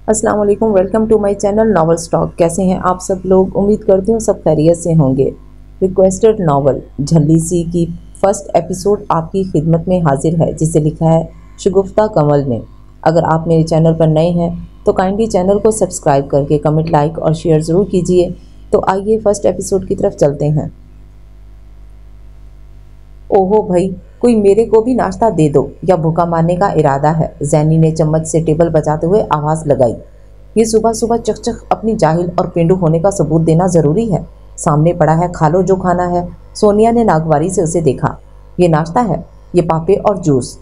अस्सलाम वालेकुम, welcome to my channel novel stock. कैसे हैं आप सब लोग? उम्मीद करती हूँ सब खैरियत से होंगे। रिक्वेस्टेड नॉवल झल्ली सी की फर्स्ट एपिसोड आपकी खिदमत में हाजिर है, जिसे लिखा है शगुफ्ता कमल ने। अगर आप मेरे चैनल पर नए हैं तो काइंडली चैनल को सब्सक्राइब करके कमेंट, लाइक और शेयर ज़रूर कीजिए। तो आइए फर्स्ट एपिसोड की तरफ चलते हैं। ओहो भाई, कोई मेरे को भी नाश्ता दे दो या भूखा मारने का इरादा है? जैनी ने चम्मच से टेबल बजाते हुए आवाज़ लगाई। ये सुबह सुबह चकचक अपनी जाहिल और पेंडू होने का सबूत देना ज़रूरी है। सामने पड़ा है, खा लो जो खाना है। सोनिया ने नागवारी से उसे देखा। ये नाश्ता है? ये पापे और जूस,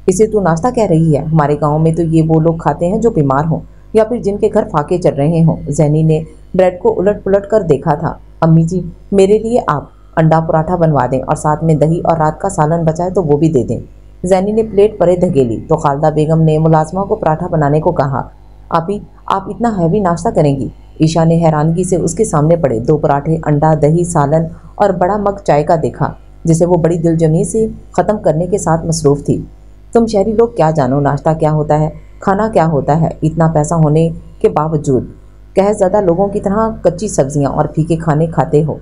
इसे तू नाश्ता कह रही है? हमारे गाँव में तो ये वो लोग खाते हैं जो बीमार हों या फिर जिनके घर फाके चल रहे हों। जैनी ने ब्रेड को उलट पुलट कर देखा था। अम्मी जी, मेरे लिए आप अंडा पराठा बनवा दें और साथ में दही और रात का सालन बचाए तो वो भी दे दें। जैनी ने प्लेट परे धकेली तो खालदा बेगम ने मुलाजमा को पराठा बनाने को कहा। आपी, आप इतना हैवी नाश्ता करेंगी? ईशा ने हैरानगी से उसके सामने पड़े 2 पराठे, अंडा, दही, सालन और बड़ा मग चाय का देखा, जिसे वो बड़ी दिलजमी से ख़त्म करने के साथ मसरूफ़ थी। तुम शहरी लोग क्या जानो नाश्ता क्या होता है, खाना क्या होता है। इतना पैसा होने के बावजूद कहज़दा लोगों की तरह कच्ची सब्जियाँ और फीके खाने खाते हो।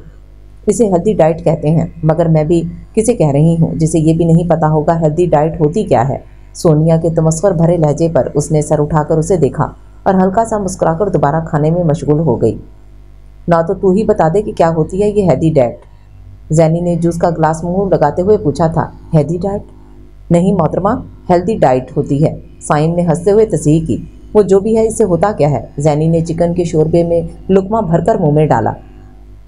इसे हेल्दी डाइट कहते हैं। मगर मैं भी किसे कह रही हूँ जिसे ये भी नहीं पता होगा हेल्दी डाइट होती क्या है। सोनिया के तमस्खुर भरे लहजे पर उसने सर उठाकर उसे देखा और हल्का सा मुस्कुराकर दोबारा खाने में मशगूल हो गई। ना तो तू ही बता दे कि क्या होती है ये हेल्दी डाइट? जैनी ने जूस का ग्लास मुंह लगाते हुए पूछा था। Healthy diet? नहीं मोहतरमा, हेल्दी डाइट होती है। साइम ने हंसते हुए तस्दीक की। वो जो भी है, इससे होता क्या है? जैनी ने चिकन के शोरबे में लुकमा भरकर मुंह में डाला।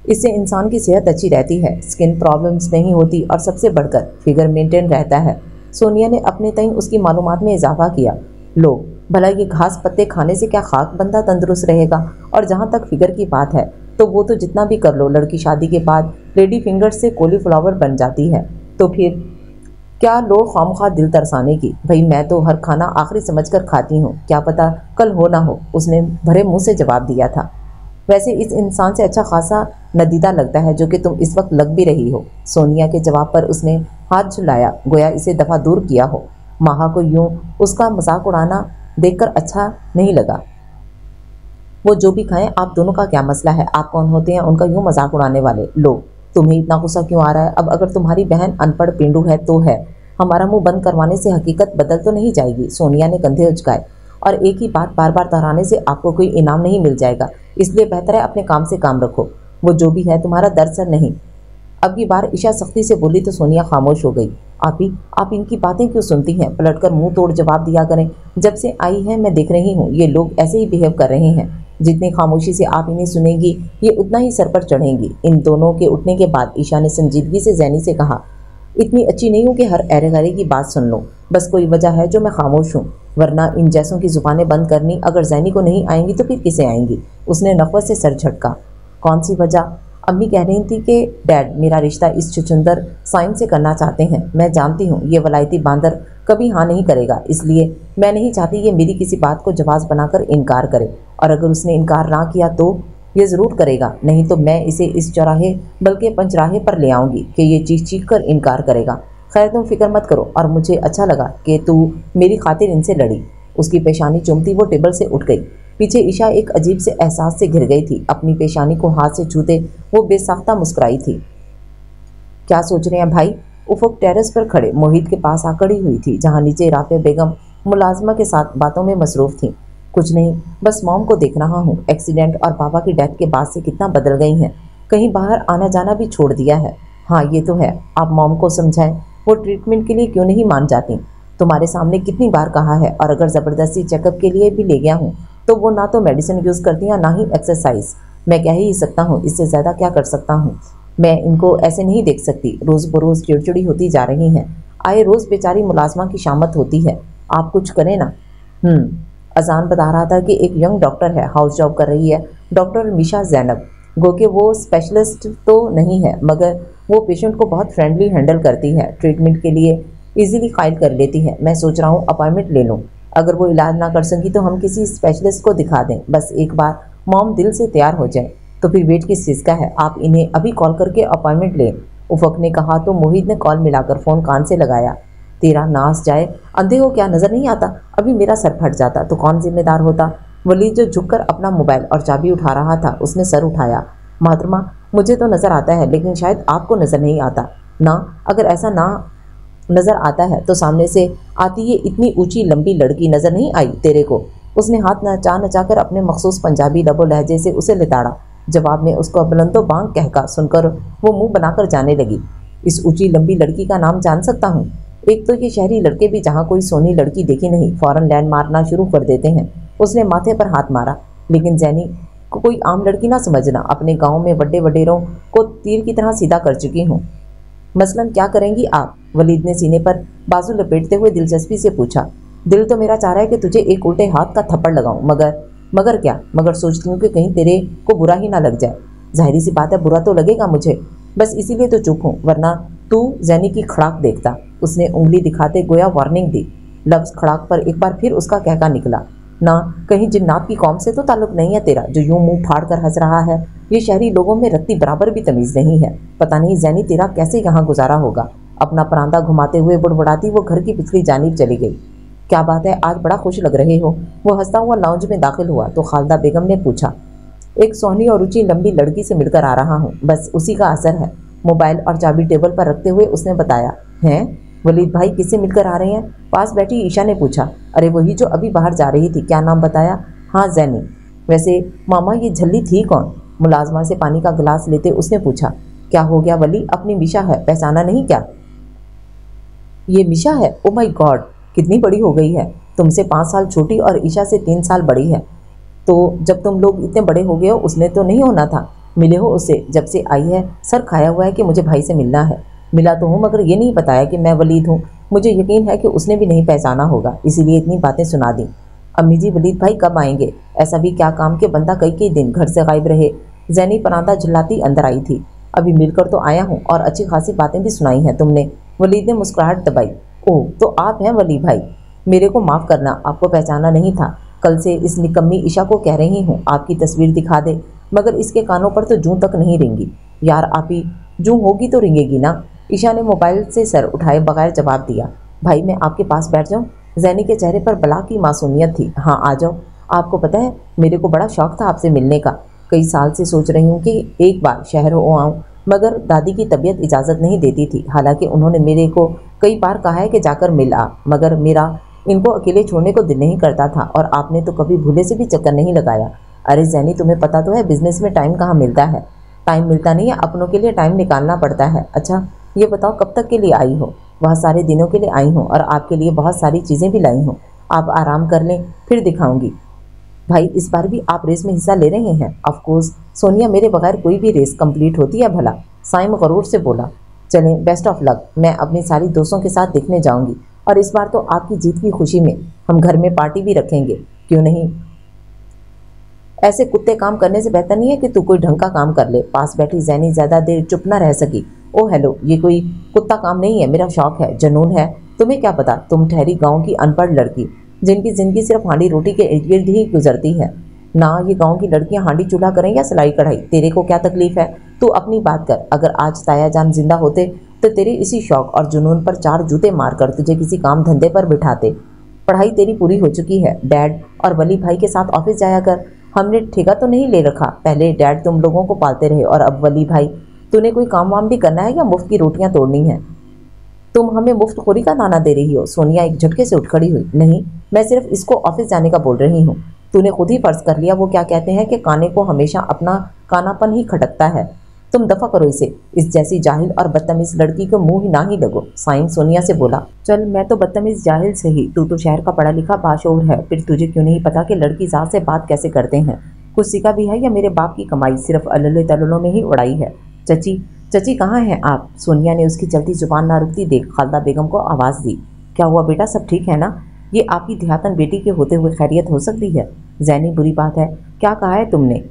इससे इंसान की सेहत अच्छी रहती है, स्किन प्रॉब्लम्स नहीं होती और सबसे बढ़कर फिगर मेंटेन रहता है। सोनिया ने अपने तईं उसकी मालूमात में इजाफा किया। लो भला ये घास पत्ते खाने से क्या खाक बंदा तंदुरुस्त रहेगा? और जहाँ तक फिगर की बात है तो वो तो जितना भी कर लो, लड़की शादी के बाद लेडी फिंगर से कॉलीफ्लावर बन जाती है। तो फिर क्या लोड़ खामखा दिल तरसाने की? भाई मैं तो हर खाना आखिरी समझकर खाती हूँ, क्या पता कल हो ना हो, उसने भरे मुँह से जवाब दिया था। वैसे इस इंसान से अच्छा खासा नदीदा लगता है जो कि तुम इस वक्त लग भी रही हो। सोनिया के जवाब पर उसने हाथ झुलाया, गोया इसे दफ़ा दूर किया हो। माहा को यूं उसका मजाक उड़ाना देखकर अच्छा नहीं लगा। वो जो भी खाएं, आप दोनों का क्या मसला है? आप कौन होते हैं उनका यूं मजाक उड़ाने वाले? लो, तुम्हें इतना गुस्सा क्यों आ रहा है? अब अगर तुम्हारी बहन अनपढ़ पेंडू है तो है, हमारा मुंह बंद करवाने से हकीकत बदल तो नहीं जाएगी। सोनिया ने कंधे उचकाए। और एक ही बात बार बार दोहराने से आपको कोई इनाम नहीं मिल जाएगा, इसलिए बेहतर है अपने काम से काम रखो। वो जो भी है तुम्हारा दर्द सर नहीं। अब की बार ईशा सख्ती से बोली तो सोनिया खामोश हो गई। आप इनकी बातें क्यों सुनती हैं? पलटकर मुंह तोड़ जवाब दिया करें। जब से आई हैं मैं देख रही हूँ ये लोग ऐसे ही बिहेव कर रहे हैं। जितनी खामोशी से आप इन्हें सुनेंगी ये उतना ही सर पर चढ़ेंगी। इन दोनों के उठने के बाद ईशा ने संजीदगी से जैनी से कहा, इतनी अच्छी नहीं हूँ कि हर अरे गरे की बात सुन लो, बस कोई वजह है जो मैं खामोश हूँ, वरना इन जैसों की जुबानें बंद करनी अगर जैनी को नहीं आएंगी तो फिर किसे आएंगी? उसने नफ़रत से सर झटका। कौन सी वजह? अम्मी कह रही थी कि डैड मेरा रिश्ता इस छुछुंदर साइम से करना चाहते हैं। मैं जानती हूँ ये वलायती बांदर कभी हाँ नहीं करेगा, इसलिए मैं नहीं चाहती ये मेरी किसी बात को जवाब बनाकर इनकार करे। और अगर उसने इनकार ना किया तो ये ज़रूर करेगा, नहीं तो मैं इसे इस चौराहे बल्कि पंचराहे पर ले आऊँगी कि ये चीख कर इनकार करेगा। खैर तुम फिक्र मत करो, और मुझे अच्छा लगा कि तू मेरी खातिर इनसे लड़ी। उसकी पेशानी चूमती वो टेबल से उठ गई। पीछे ईशा एक अजीब से एहसास से घिर गई थी। अपनी पेशानी को हाथ से छूते वो बेसाख्ता मुस्कुराई थी। क्या सोच रहे हैं भाई? उफक टेरेस पर खड़े मोहित के पास आ खड़ी हुई थी, जहाँ नीचे राफे बेगम मुलाजमा के साथ बातों में मसरूफ़ थी। कुछ नहीं, बस मॉम को देख रहा हूँ। एक्सीडेंट और पापा की डेथ के बाद से कितना बदल गई हैं, कहीं बाहर आना जाना भी छोड़ दिया है। हाँ ये तो है, आप मॉम को समझाएं, वो ट्रीटमेंट के लिए क्यों नहीं मान जाती? तुम्हारे सामने कितनी बार कहा है, और अगर ज़बरदस्ती चेकअप के लिए भी ले गया हूँ तो वो ना तो मेडिसिन यूज़ करती हैं ना ही एक्सरसाइज। मैं कह ही सकता हूँ, इससे ज़्यादा क्या कर सकता हूँ? मैं इनको ऐसे नहीं देख सकती, रोज़ बरोज़ चिड़चिड़ी होती जा रही हैं। आए रोज़ बेचारी मुलाजमा की शामत होती है, आप कुछ करें ना। अजान बता रहा था कि एक यंग डॉक्टर है, हाउस जॉब कर रही है, डॉक्टर मीशा जैनब। गो के वो स्पेशलिस्ट तो नहीं है, मगर वो पेशेंट को बहुत फ्रेंडली हैंडल करती है, ट्रीटमेंट के लिए इजीली फाइल कर लेती है। मैं सोच रहा हूँ अपॉइंटमेंट ले लूँ। अगर वो इलाज ना कर सकी तो हम किसी स्पेशलिस्ट को दिखा दें। बस एक बार मॉम दिल से तैयार हो जाए तो फिर वेट किस चीज़ का है? आप इन्हें अभी कॉल करके अपॉइंटमेंट लें। उफक ने कहा तो मोहित ने कॉल मिलाकर फ़ोन कान से लगाया। तेरा नाश जाए, अंधे को क्या नज़र नहीं आता? अभी मेरा सर फट जाता तो कौन जिम्मेदार होता? वलीद जो झुककर अपना मोबाइल और चाबी उठा रहा था, उसने सर उठाया। मोहतरमा, मुझे तो नज़र आता है, लेकिन शायद आपको नज़र नहीं आता ना। अगर ऐसा ना नज़र आता है तो सामने से आती ये इतनी ऊंची लंबी लड़की नज़र नहीं आई तेरे को? उसने हाथ नचा नचा कर अपने मखसूस पंजाबी लबो लहजे से उसे लिताड़ा। जवाब में उसको बुलंदो बांग कहका सुनकर वो मुंह बनाकर जाने लगी। इस ऊंची लंबी लड़की का नाम जान सकता हूँ? एक तो ये शहरी लड़के भी जहाँ कोई सोनी लड़की देखी नहीं फौरन लैंड मारना शुरू कर देते हैं। उसने माथे पर हाथ मारा। लेकिन जैनी को कोई आम लड़की ना समझना, अपने गाँव में बड़े वडेरों को तीर की तरह सीधा कर चुकी हूँ। मसलन क्या करेंगी आप? वलीद ने सीने पर बाजू लपेटते हुए दिलचस्पी से पूछा। दिल तो मेरा चाह रहा है कि तुझे एक उल्टे हाथ का थप्पड़ लगाऊं, मगर क्या? मगर सोचती हूँ कि कहीं तेरे को बुरा ही ना लग जाए। जाहिर सी बात है, बुरा तो लगेगा मुझे, बस इसीलिए तो चुप हूँ, वरना तू जैनी की खड़ाक देखता। उसने उंगली दिखाते गोया वार्निंग दी। लफ्ज खड़ाक पर एक बार फिर उसका कहका निकला। ना, कहीं जिन्नात की कौम से तो ताल्लुक नहीं है तेरा, जो यूं मुंह फाड़ कर हंस रहा है? ये शहरी लोगों में रत्ती बराबर भी तमीज़ नहीं है। पता नहीं जैनी तेरा कैसे यहाँ गुजारा होगा। अपना परांदा घुमाते हुए बुड़बुड़ाती वो घर की पिछली जानिब चली गई। क्या बात है, आज बड़ा खुश लग रहे हो? वो हंसता हुआ लाउंज में दाखिल हुआ तो खालदा बेगम ने पूछा। एक सोहनी और ऊंची लंबी लड़की से मिलकर आ रहा हूँ, बस उसी का असर है। मोबाइल और चाबी टेबल पर रखते हुए उसने बताया। हैं? वलीद भाई किससे मिलकर आ रहे हैं? पास बैठी ईशा ने पूछा। अरे वही जो अभी बाहर जा रही थी, क्या नाम बताया? हाँ, जैनी। वैसे मामा ये झल्ली थी कौन? मुलाजमा से पानी का गिलास लेते उसने पूछा। क्या हो गया वली, अपनी मिशा है, पहचाना नहीं क्या? ये मिशा है? ओ माई गॉड, कितनी बड़ी हो गई है। तुमसे 5 साल छोटी और ईशा से 3 साल बड़ी है। तो जब तुम लोग इतने बड़े हो गए हो, उसने तो नहीं होना था? मिले हो उससे? जब से आई है सर खाया हुआ है कि मुझे भाई से मिलना है। मिला तो हूँ, मगर ये नहीं बताया कि मैं वलीद हूँ। मुझे यकीन है कि उसने भी नहीं पहचाना होगा, इसीलिए इतनी बातें सुना दी। अम्मी जी, वलीद भाई कब आएंगे? ऐसा भी क्या काम के बंदा कई दिन घर से गायब रहे। जैनी परांदा झुलाती अंदर आई थी। अभी मिलकर तो आया हूँ और अच्छी खासी बातें भी सुनाई हैं तुमने। वलीद ने मुस्कुराहट दबाई। ओह, तो आप हैं वली भाई? मेरे को माफ़ करना, आपको पहचाना नहीं था। कल से इस निकम्मी ईशा को कह रही हूँ आपकी तस्वीर दिखा दे, मगर इसके कानों पर तो जूं तक नहीं रेंगी। यार आप ही, जूं होगी तो रेंगेगी ना। ईशा ने मोबाइल से सर उठाए बगैर जवाब दिया। भाई मैं आपके पास बैठ जाऊं? जैनी के चेहरे पर बला की मासूमियत थी। हाँ आ जाओ। आपको पता है मेरे को बड़ा शौक था आपसे मिलने का। कई साल से सोच रही हूँ कि एक बार शहर हो आऊँ, मगर दादी की तबीयत इजाज़त नहीं देती थी। हालांकि उन्होंने मेरे को कई बार कहा है कि जाकर मिल आ, मगर मेरा इनको अकेले छोड़ने को दिल नहीं करता था। और आपने तो कभी भूले से भी चक्कर नहीं लगाया। अरे जैनी, तुम्हें पता तो है बिजनेस में टाइम कहाँ मिलता है। टाइम मिलता नहीं है, अपनों के लिए टाइम निकालना पड़ता है। अच्छा ये बताओ कब तक के लिए आई हो? बहुत सारे दिनों के लिए आई हूँ और आपके लिए बहुत सारी चीज़ें भी लाई हूँ। आप आराम कर लें, फिर दिखाऊंगी। भाई इस बार भी आप रेस में हिस्सा ले रहे हैं? ऑफ कोर्स सोनिया, मेरे बगैर कोई भी रेस कंप्लीट होती है भला? साइम गरूर से बोला। चलें, बेस्ट ऑफ लक। मैं अपनी सारी दोस्तों के साथ देखने जाऊंगी और इस बार तो आपकी जीत की खुशी में हम घर में पार्टी भी रखेंगे। क्यों नहीं? ऐसे कुत्ते काम करने से बेहतर नहीं है कि तू कोई ढंग का काम कर ले। पास बैठी जैनी ज़्यादा देर चुप न रह सकी। ओ हेलो, ये कोई कुत्ता काम नहीं है, मेरा शौक है, जुनून है। तुम्हें क्या पता, तुम ठहरी गाँव की अनपढ़ लड़की जिनकी ज़िंदगी सिर्फ हांडी रोटी के इर्द गिर्द ही गुजरती है ना। ये गांव की लड़कियां हांडी चूल्हा करें या सिलाई कढ़ाई, तेरे को क्या तकलीफ है? तू अपनी बात कर। अगर आज ताया जान जिंदा होते तो तेरे इसी शौक और जुनून पर 4 जूते मारकर तुझे किसी काम धंधे पर बिठाते। पढ़ाई तेरी पूरी हो चुकी है, डैड और वली भाई के साथ ऑफिस जाया कर। हमने ठेका तो नहीं ले रखा, पहले डैड तुम लोगों को पालते रहे और अब वली भाई। तूने कोई काम वाम भी करना है या मुफ्त की रोटियां तोड़नी है? तुम हमें मुफ्त खोरी का दाना दे रही हो? सोनिया एक झटके से उठ खड़ी हुई। नहीं, मैं सिर्फ इसको ऑफिस जाने का बोल रही हूँ। तूने खुद ही फर्ज कर लिया। वो क्या कहते हैं कि काने को हमेशा अपना कानापन ही खटकता है। तुम दफा करो इसे। इस जैसी जाहिल और बदतमीज लड़की को मुंह ही ना ही लगो। साइम सोनिया से बोला। चल मैं तो बदतमीज जाहिल से ही, तू तो शहर का पढ़ा लिखा बाशऊर है। फिर तुझे क्यों नहीं पता कि लड़की ज़ात से बात कैसे करते हैं? कुछ सीखा भी है या मेरे बाप की कमाई सिर्फ अल्ले तल्लों में ही उड़ाई है? चची कहाँ हैं आप? सोनिया ने उसकी चलती जुबान ना रुकती देख खालदा बेगम को आवाज़ दी। क्या हुआ बेटा, सब ठीक है ना? ये आपकी देहातन बेटी के होते हुए खैरियत हो सकती है? जैनी, बुरी बात है। क्या कहा है तुमने?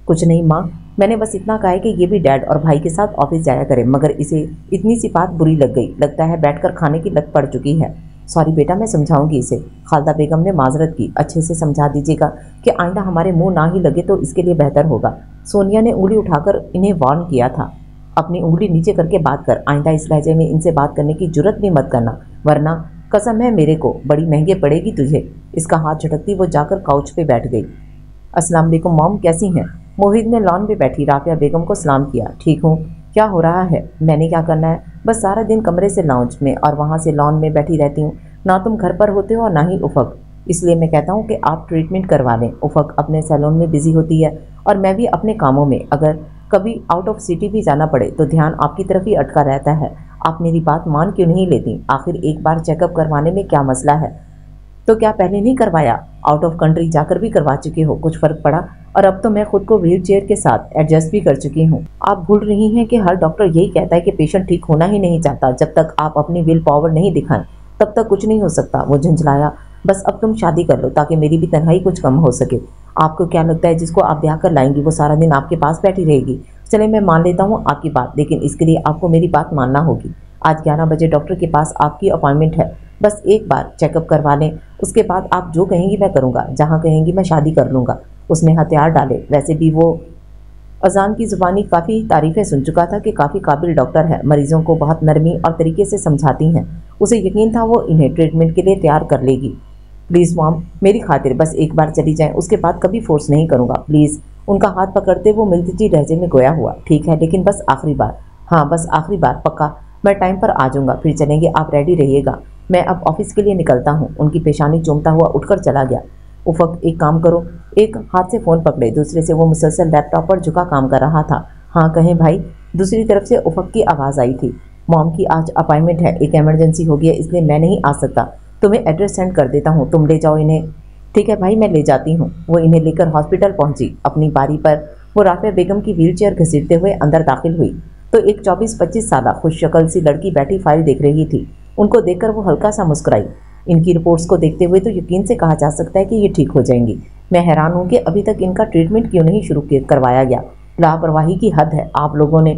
कुछ नहीं माँ, मैंने बस इतना कहा है कि ये भी डैड और भाई के साथ ऑफिस जाया करे, मगर इसे इतनी सी बात बुरी लग गई। लगता है बैठकर खाने की लत पड़ चुकी है। सॉरी बेटा, मैं समझाऊंगी इसे। खालदा बेगम ने माजरत की। अच्छे से समझा दीजिएगा कि आइंदा हमारे मुंह ना ही लगे तो इसके लिए बेहतर होगा। सोनिया ने उंगली उठाकर इन्हें वार्न किया था। अपनी उंगली नीचे करके बात कर। आइंदा इस लहजे में इनसे बात करने की जुर्रत भी मत करना, वरना कसम है मेरे को बड़ी महंगे पड़ेगी तुझे। इसका हाथ झटकती वो जाकर काउच पे बैठ गई। अस्सलाम वालेकुम मॉम, कैसी हैं? मोहित ने लॉन पे बैठी राफिया बेगम को सलाम किया। ठीक हूँ। क्या हो रहा है? मैंने क्या करना है, बस सारा दिन कमरे से लाउंज में और वहाँ से लॉन में बैठी रहती हूँ। ना तुम घर पर होते हो और ना ही उफक, इसलिए मैं कहता हूँ कि आप ट्रीटमेंट करवा लें। उफक अपने सैलून में बिजी होती है और मैं भी अपने कामों में। अगर कभी आउट ऑफ सिटी भी जाना पड़े तो ध्यान आपकी तरफ ही अटका रहता है। आप मेरी बात मान क्यों नहीं लेती? आखिर एक बार चेकअप करवाने में क्या मसला है? तो क्या पहले नहीं करवाया? आउट ऑफ कंट्री जाकर भी करवा चुके हो, कुछ फर्क पड़ा? और अब तो मैं खुद को व्हील चेयर के साथ एडजस्ट भी कर चुकी हूँ। आप भूल रही हैं कि हर डॉक्टर यही कहता है कि पेशेंट ठीक होना ही नहीं चाहता। जब तक आप अपनी विल पावर नहीं दिखाएं तब तक कुछ नहीं हो सकता। वो झंझलाया। बस अब तुम शादी कर लो ताकि मेरी भी तन्हाई कुछ कम हो सके। आपको क्या लगता है जिसको आप ब्याह कर लाएंगी वो सारा दिन आपके पास बैठी रहेगी? चले मैं मान लेता हूँ आपकी बात, लेकिन इसके लिए आपको मेरी बात मानना होगी। आज 11 बजे डॉक्टर के पास आपकी अपॉइंटमेंट है। बस एक बार चेकअप करवा लें, उसके बाद आप जो कहेंगी मैं करूँगा, जहाँ कहेंगी मैं शादी कर लूँगा। उसने हथियार डाले। वैसे भी वो अजान की ज़ुबानी काफ़ी तारीफ़ें सुन चुका था कि काफ़ी काबिल डॉक्टर है, मरीजों को बहुत नरमी और तरीके से समझाती हैं। उसे यकीन था वो इन्हें ट्रीटमेंट के लिए तैयार कर लेगी। प्लीज़ मॉम, मेरी खातिर बस एक बार चली जाएं, उसके बाद कभी फोर्स नहीं करूँगा, प्लीज़। उनका हाथ पकड़ते वो मिलती लहजे में गोया हुआ। ठीक है, लेकिन बस आखिरी बार। हाँ, बस आखिरी बार, पक्का। मैं टाइम पर आ जाऊँगा, फिर चलेंगे, आप रेडी रहिएगा। मैं अब ऑफिस के लिए निकलता हूँ। उनकी पेशानी चूमता हुआ उठकर चला गया। उफक, एक काम करो। एक हाथ से फ़ोन पकड़े, दूसरे से वो मुसलसल लैपटॉप पर झुका काम कर रहा था। हाँ कहें भाई। दूसरी तरफ से उफक की आवाज़ आई थी। मॉम की आज अपॉइंटमेंट है, एक इमरजेंसी हो गई है, इसलिए मैं नहीं आ सकता। तुम्हें एड्रेस सेंड कर देता हूँ, तुम ले जाओ इन्हें। ठीक है भाई, मैं ले जाती हूँ। वो इन्हें लेकर हॉस्पिटल पहुंची। अपनी बारी पर वो राफिया बेगम की व्हीलचेयर घसीटते हुए अंदर दाखिल हुई तो एक 24-25 साल खुश शक्ल सी लड़की बैठी फाइल देख रही थी। उनको देखकर वो हल्का सा मुस्कुराई। इनकी रिपोर्ट्स को देखते हुए तो यकीन से कहा जा सकता है कि ये ठीक हो जाएंगी। मैं हैरान हूँ कि अभी तक इनका ट्रीटमेंट क्यों नहीं शुरू करवाया गया। लापरवाही की हद है आप लोगों ने।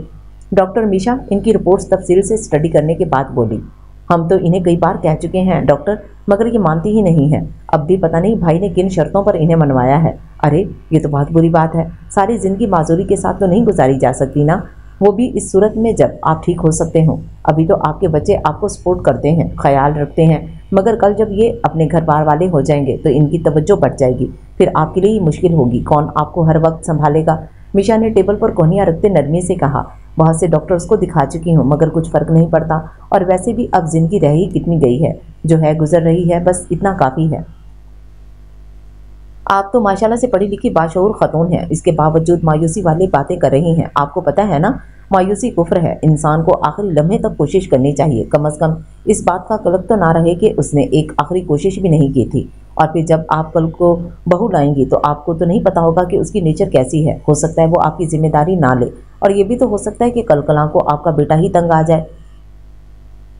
डॉक्टर मीशा इनकी रिपोर्ट्स तफसील से स्टडी करने के बाद बोली। हम तो इन्हें कई बार कह चुके हैं डॉक्टर, मगर ये मानती ही नहीं है। अब भी पता नहीं भाई ने किन शर्तों पर इन्हें मनवाया है। अरे ये तो बहुत बुरी बात है। सारी ज़िंदगी माजूरी के साथ तो नहीं गुजारी जा सकती ना, वो भी इस सूरत में जब आप ठीक हो सकते हो। अभी तो आपके बच्चे आपको सपोर्ट करते हैं, ख्याल रखते हैं, मगर कल जब ये अपने घर बार वाले हो जाएंगे तो इनकी तवज्जो बढ़ जाएगी। फिर आपके लिए ही मुश्किल होगी। कौन आपको हर वक्त संभालेगा? मीशा ने टेबल पर कोहनियाँ रखते नरमी से कहा। बहुत से डॉक्टर्स को दिखा चुकी हूँ मगर कुछ फ़र्क नहीं पड़ता। और वैसे भी अब ज़िंदगी रह ही कितनी गई है, जो है गुजर रही है, बस इतना काफ़ी है। आप तो माशाल्लाह से पढ़ी लिखी बाशऊर खतून हैं, इसके बावजूद मायूसी वाली बातें कर रही हैं। आपको पता है ना, मायूसी कुफ्र है। इंसान को आखिरी लम्हे तक कोशिश करनी चाहिए। कम अज़ कम इस बात का कलक तो ना रहे कि उसने एक आखिरी कोशिश भी नहीं की थी। और फिर जब आप कल को बहू लाएंगी तो आपको तो नहीं पता होगा कि उसकी नेचर कैसी है। हो सकता है वो आपकी जिम्मेदारी ना ले, और ये भी तो हो सकता है कि कल कला को आपका बेटा ही तंग आ जाए।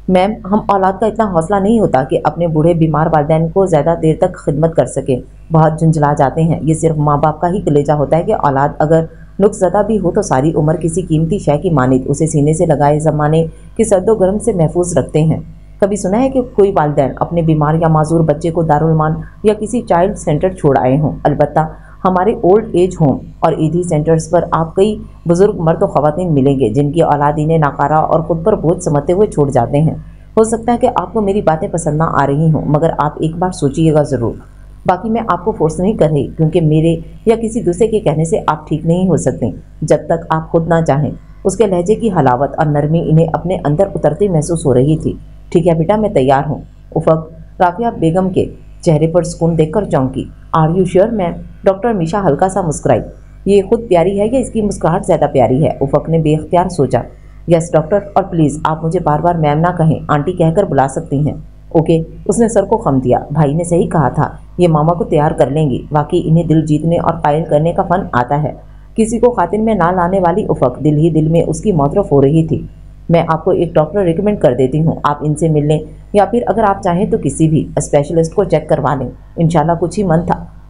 मैम, हम औलाद का इतना हौसला नहीं होता कि अपने बूढ़े बीमार वालिदैन को ज़्यादा देर तक खिदमत कर सके। बहुत झुंझला जाते हैं। ये सिर्फ माँ बाप का ही कलेजा होता है कि औलाद अगर नुक्सज़दा भी हो तो सारी उम्र किसी कीमती शय की मानित उसे सीने से लगाए ज़माने के सर्दो गर्म से महफूज रखते हैं। कभी सुना है कि कोई वालिदैन अपने बीमार या माजूर बच्चे को दारुलमान या किसी चाइल्ड सेंटर छोड़ आए हों? अलबत्ता हमारे ओल्ड एज होम और ईदी सेंटर्स पर आप कई बुजुर्ग मर्द और ख़वातीन मिलेंगे जिनकी औलाद इन्हें नाकारा और ख़ुद पर बोझ समझते हुए छोड़ जाते हैं। हो सकता है कि आपको मेरी बातें पसंद ना आ रही हों, मगर आप एक बार सोचिएगा ज़रूर। बाकी मैं आपको फोर्स नहीं कर रही, क्योंकि मेरे या किसी दूसरे के कहने से आप ठीक नहीं हो सकते जब तक आप खुद ना चाहें। उसके लहजे की हलावत और नरमी इन्हें अपने अंदर उतरती महसूस हो रही थी। ठीक है बेटा, मैं तैयार हूँ। उफक राफिया बेगम के चेहरे पर सुकून देखकर चौंकी। Are you sure ma'am? Doctor Misha हल्का सा मुस्कुराई। ये खुद प्यारी है या इसकी मुस्कुराहट ज़्यादा प्यारी है? उफक ने बेख्तियार सोचा। यस डॉक्टर, और प्लीज़ आप मुझे बार बार मैम ना कहें, आंटी कहकर बुला सकती हैं। ओके, उसने सर को खम दिया। भाई ने सही कहा था, ये मामा को तैयार कर लेंगी। वाकई इन्हें दिल जीतने और कायल करने का फ़न आता है। किसी को खातिर में ना लाने वाली उफक दिल ही दिल में उसकी मौतरफ हो रही थी। मैं आपको एक डॉक्टर रिकमेंड कर देती हूँ, आप इनसे मिल लें, या फिर अगर आप चाहें तो किसी भी स्पेशलिस्ट को चेक करवा लें। इंशाल्लाह कुछ ही मंथ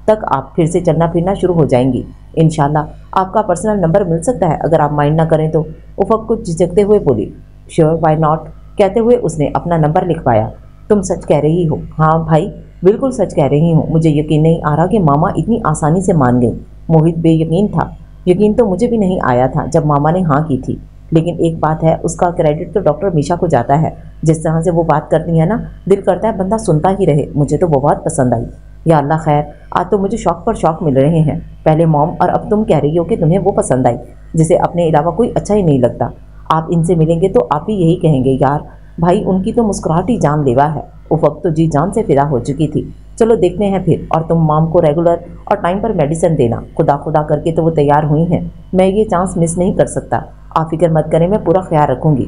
तक आप फिर से चलना फिरना शुरू हो जाएंगी। इंशाल्लाह आपका पर्सनल नंबर मिल सकता है अगर आप माइंड ना करें तो? उफक कुछ झिझकते हुए बोली। श्योर, वाई नॉट, कहते हुए उसने अपना नंबर लिखवाया। तुम सच कह रही हो? हाँ भाई, बिल्कुल सच कह रही हूँ। मुझे यकीन नहीं आ रहा कि मामा इतनी आसानी से मान गई। मोहित बेयकीन था। यकीन तो मुझे भी नहीं आया था जब मामा ने हाँ की थी। लेकिन एक बात है, उसका क्रेडिट तो डॉक्टर मीशा को जाता है। जिस तरह से वो बात करती है ना, दिल करता है बंदा सुनता ही रहे। मुझे तो वो बहुत पसंद आई। یا اللہ خیر، آج تو مجھے شوق پر شوق مل رہے ہیں، پہلے موم اور اب تم کہہ رہی ہو کہ تمہیں وہ پسند آئی جسے اپنے علاوہ کوئی اچھا ہی نہیں لگتا۔ آپ ان سے ملیں گے تو آپ بھی یہی کہیں گے یار بھائی ان کی تو مسکراہٹ ہی جان لیوا ہے۔ افق تو جی جان سے فدا ہو چکی تھی۔ چلو دیکھتے ہیں پھر، اور تم مام کو ریگولر اور ٹائم پر میڈیسن دینا۔ خدا خدا کر کے تو وہ تیار ہوئی ہیں، میں یہ چانس مس نہیں کر سکتا۔ آپ فکر مت کریں، میں پورا خیال رکھوں گی۔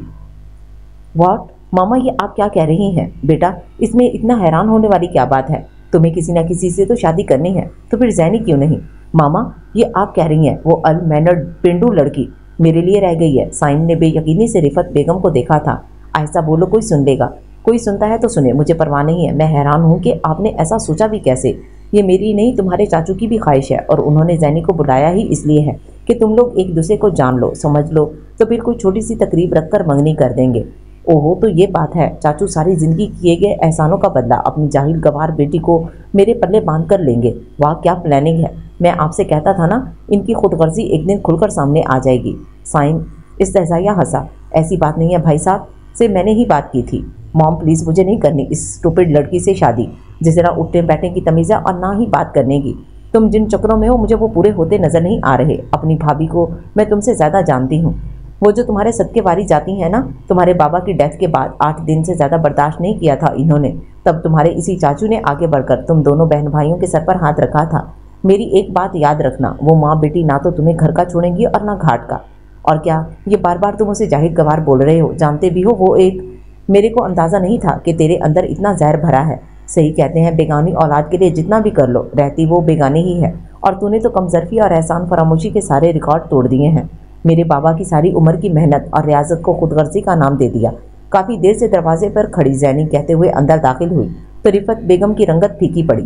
واٹ ماما، یہ آپ کیا کہہ رہی ہیں؟ بیٹا اس میں اتنا حیران ہونے والی کیا بات ہے؟ تمہیں کسی نہ کسی سے تو شادی کرنی ہے، تو پھر زینی کیوں نہیں؟ ماما یہ آپ کہہ رہی ہیں، وہ المینرڈ پینڈو لڑکی میرے لیے رہ گئی ہے۔ سائن نے بے یقینی سے رفت بیگم کو دیکھا تھا۔ ایسا بولو کوئی سن لے گا۔ کوئی سنتا ہے تو سنے، مجھے پرواہ نہیں ہے۔ میں حیران ہوں کہ آپ نے ایسا سوچا بھی کیسے۔ یہ میری نہیں تمہارے چاچو کی بھی خواہش ہے، اور انہوں نے زینی کو بلایا ہی اس لیے ہے کہ تم لوگ ایک دوسرے کو جان لو، سمجھ لو، تو پھر کوئی چھوٹی سی تقریب رکھ کر منگنی کر دیں گے۔ اوہو تو یہ بات ہے، چاچو ساری زندگی کیے گئے احسانوں کا بدلہ اپنی جاہل گوار بیٹی کو میرے پلے باندھ کر لیں گے۔ واہ کیا پلاننگ ہے! میں آپ سے کہتا تھا نا، ان کی خود غرضی ایک دن کھل کر سامنے آ جائے گی۔ سائن استہزائیہ ہنسا۔ ایسی بات نہیں ہے بھائی صاحب، سے میں نے ہی بات کی تھی۔ موم پلیز مجھے نہیں کرنی اس اسٹوپڈ لڑکی سے شادی، جسے نہ اٹھنے بیٹھنے کی تمیز ہے اور نہ ہی بات کرنے کی۔ تم جن چکروں میں ہو مجھے وہ پورے ہوتے نظر نہیں آ رہے۔ اپنی بھابھی کو میں تم سے زیادہ جانتی ہوں۔ وہ جو تمہارے صدقے واری جاتی ہیں نا، تمہارے بابا کی ڈیتھ کے بعد 8 دن سے زیادہ برداشت نہیں کیا تھا انہوں نے، تب تمہارے اسی چاچو نے آگے بڑھ کر تم دونوں بہن بھائیوں کے سر پر ہاتھ رکھا تھا۔ میری ایک بات یاد رکھنا، وہ ماں بیٹی نہ تو تمہیں گھر کا چھوڑیں گی اور نہ گھاٹ کا۔ اور کیا یہ بار بار تم اسے جاہل گوار بول رہے ہو؟ جانتے بھی ہو وہ ایک… میرے کو اندازہ نہیں تھا کہ تیرے اندر اتنا زہر بھرا ہے۔ صحیح کہتے ہیں، بیگانی اولاد کے لیے جتنا بھی کر لو، رہتی وہ بیگانی ہی ہے، اور تو نے تو کمظرفی اور احسان فراموشی کے سارے ریکارڈ توڑ دیے ہیں۔ میرے بابا کی ساری عمر کی محنت اور ریاضت کو خود غرضی کا نام دے دیا۔ کافی دیر سے دروازے پر کھڑی زینی کہتے ہوئے اندر داخل ہوئی تو رفت بیگم کی رنگت پھیکی پڑی۔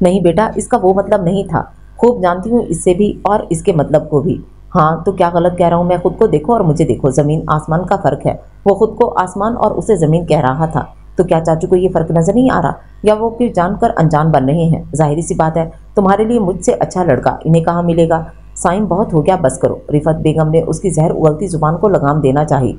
نہیں بیٹا، اس کا وہ مطلب نہیں تھا۔ خوب جانتی ہوں اس سے بھی اور اس کے مطلب کو بھی۔ ہاں تو کیا غلط کہہ رہا ہوں میں؟ خود کو دیکھو اور مجھے دیکھو، زمین آسمان کا فرق ہے۔ وہ خود کو آسمان اور اسے زمین کہہ رہا تھا، تو کیا چاچو کو یہ فرق نظر نہیں آ رہا؟ یا وہ پھر جان کر انجان بن رہے ہیں؟ ظاہری سی بات ہے، تمہارے لیے مجھ سے اچھا لڑکا انہیں کہاں ملے گا؟ سائن بہت ہو گیا، بس کرو۔ رفت بیگم نے اس کی زہر اگلتی زبان کو لگام دینا چاہی۔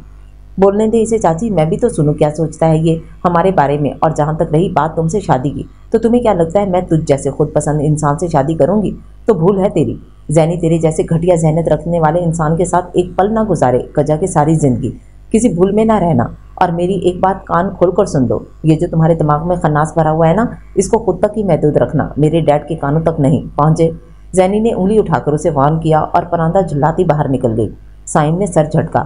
بولنے دے اسے چاچی، میں بھی تو سنوں کیا سوچتا ہے یہ ہمارے بارے میں۔ اور جہاں تک رہی بات تم سے شادی کی، تو تمہیں کیا لگتا ہے میں تجھ جیسے خود پسند انسان سے شادی کروں گی؟ تو بھول ہے تیری۔ زینی تیرے جیسے گھٹیا ذہنیت رکھنے والے انسان کے ساتھ ایک پل نہ گزارے کجا کے ساری زندگی، کسی بھول میں نہ رہنا۔ اور میری ایک بات کان کھول کر سن لو، یہ جو تمہارے دماغ میں خناس بھرا ہوا ہے نا، اس کو خود تک ہی محدود رکھنا، میرے ڈیڈ کے کانوں تک نہیں پہنچے۔ زینی نے انگلی اٹھا کر اسے وارن کیا اور پراندہ جھلاتی باہر نکل گئی۔ سائن نے سر جھٹکا۔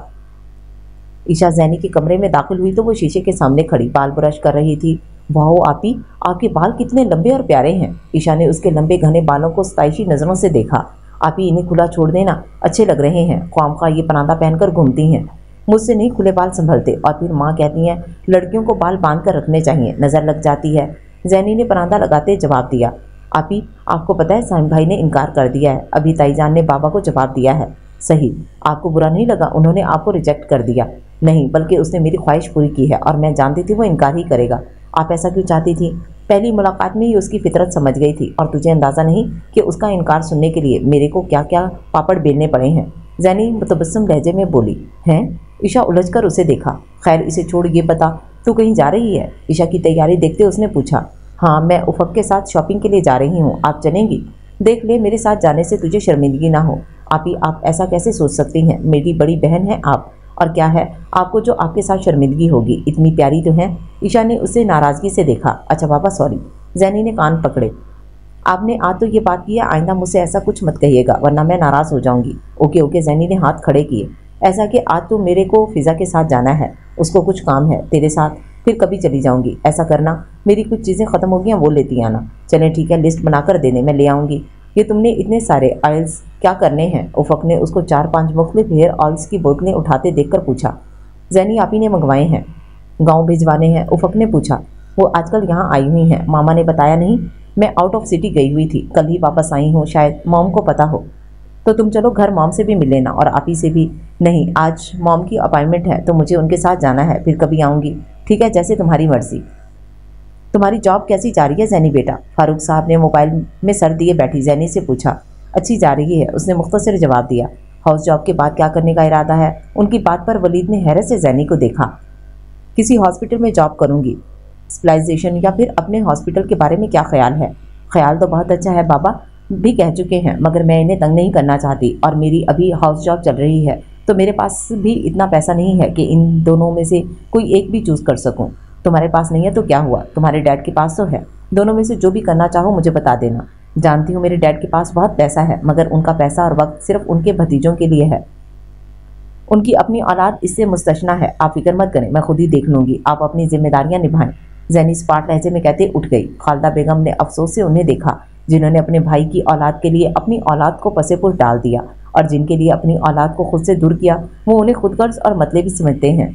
عشا زینی کے کمرے میں داخل ہوئی تو وہ شیشے کے سامنے کھڑی بال برش کر رہی تھی۔ واؤ آپی، آپ کے بال کتنے لمبے اور پیارے ہیں۔ عشا نے اس کے لمبے گھنے بالوں کو ستائشی نظروں سے دیکھا۔ آپی انہیں کھلا چھوڑ دینا، اچھے لگ رہے ہیں، خواہ یہ پراندہ پہن کر گھومتی ہیں۔ مجھ سے نہیں کھلے بال سنبھلتے، اور پھر ماں کہتی ہیں لڑکیوں کو بال باندھ کر رکھنے چاہیے، نظر لگ جاتی ہے۔ زینی نے پراندہ لگاتے جواب دیا۔ آپی آپ کو پتہ ہے سائن بھائی نے انکار کر دیا ہے، ابھی تائی جان نے بابا کو جواب دیا ہے۔ صحیح، آپ کو برا نہیں لگا انہوں نے آپ کو ریجیکٹ کر دیا؟ نہیں، بلکہ اس نے میری خواہش پوری کی ہے، اور میں جانتی تھی وہ انکار ہی کرے گا۔ آپ ایسا کیوں چاہتی تھی؟ پہلی ملاقات میں ہی اس کی فطرت سمجھ گئی تھی، اور تجھے اندازہ نہیں کہ اس کا انکار سننے کے لیے میرے کو کیا کیا پاپڑ بیلنے پڑے ہیں۔ زینی متبسم لہجے میں بولی۔ ہیں؟ عشا الجھ کر اسے دیکھا۔ خیر اسے چھوڑ، یہ بتا تو کہیں جا رہی ہے؟ عشا کی تیاری دیکھتے اس نے پوچھا۔ ہاں میں افق کے ساتھ شاپنگ کے لیے جا رہی ہوں، آپ چلیں گی؟ دیکھ لے میرے ساتھ جانے سے تجھے شرمندگی نہ ہو۔ آپی آپ ایسا کیسے سوچ سکتی ہیں؟ میری بڑی بہن ہے آپ، اور کیا ہے آپ کو جو آپ کے ساتھ شرمندگی ہوگی؟ اتنی پیاری تو ہیں۔ عشا نے اسے ناراضگی سے دیکھا۔ اچھا بابا سوری۔ زینی نے کان پکڑے۔ آپ نے آج تو یہ بات کی ہے، آئندہ مجھ سے ایسا کچھ مت کہیے گا ورنہ میں ناراض ہو جاؤں گی۔ اوکے اوکے، زینی نے ہاتھ کھڑے کیے۔ ایسا کہ آج تو میرے کو فضا کے ساتھ جانا ہے، اس کو کچھ کام ہے تیرے ساتھ، پھر کبھی چلی جاؤں گی۔ ایسا کرنا میری کچھ چیزیں ختم ہو گئی ہیں، وہ لیتی آنا۔ چلیں ٹھیک ہے، لسٹ بنا کر دینے، میں لے آؤں گی۔ یہ تم نے اتنے سارے آئلز کیا کرنے ہیں؟ افق نے اس کو 4-5 مختلف ہیئر آئلز کی بوتلیں اٹھاتے دیکھ کر پوچھا۔ زینی آپی نے منگوائے ہیں، گاؤں بھجوانے ہیں؟ افق نے پوچھا۔ وہ آج کل یہاں آئی ہوئی ہیں، ماما نے بتایا نہیں؟ میں آؤٹ آف سٹی گئی ہوئی تھی، کل ہی واپس آئی ہوں، شاید موم کو پتہ ہو۔ تو تم چلو گھر موم سے بھی مل لینا اور آپی سے بھی۔ نہیں، آج موم کی اپائنٹمنٹ ہے تو مجھے ان کے ساتھ جانا ہے، پھر کبھی آؤں گی۔ ٹھیک ہے، جیسے تمہاری مرضی۔ تمہاری جاب کیسی جا رہی ہے زینی بیٹا؟ فاروق صاحب نے موبائل میں سر دیے بیٹھی زینی سے پوچھا۔ اچھی جا رہی ہے، اس نے مختصر جواب دیا۔ ہاؤس جاب کے بعد کیا کرنے کا ارادہ ہے؟ ان کی بات پر ولید نے حیرت سے زینی کو دیکھا۔ کسی ہاسپٹل میں جاب کروں گی۔ स्पेशलाइजेशन या फिर अपने हॉस्पिटल के बारे में क्या ख्याल है? ख्याल तो बहुत अच्छा है, बाबा भी कह चुके हैं, मगर मैं इन्हें तंग नहीं करना चाहती और मेरी अभी हाउस जॉब चल रही है, तो मेरे पास भी इतना पैसा नहीं है कि इन दोनों में से कोई एक भी चूज़ कर सकूं। तुम्हारे पास नहीं है तो क्या हुआ, तुम्हारे डैड के पास तो है। दोनों में से जो भी करना चाहो मुझे बता देना। जानती हूँ मेरे डैड के पास बहुत पैसा है, मगर उनका पैसा और वक्त सिर्फ उनके भतीजों के लिए है। उनकी अपनी औलाद इससे मुस्तशना है। आप फिक्र मत करें, मैं खुद ही देख लूंगी, आप अपनी जिम्मेदारियां निभाएं। जैनी स्पाट लहजे में कहते उठ गई। खालदा बेगम ने अफसोस से उन्हें देखा, जिन्होंने अपने भाई की औलाद के लिए अपनी औलाद को पसेपुर डाल दिया, और जिनके लिए अपनी औलाद को खुद से दूर किया, वो उन्हें खुदगर्ज और मतलेबी समझते हैं।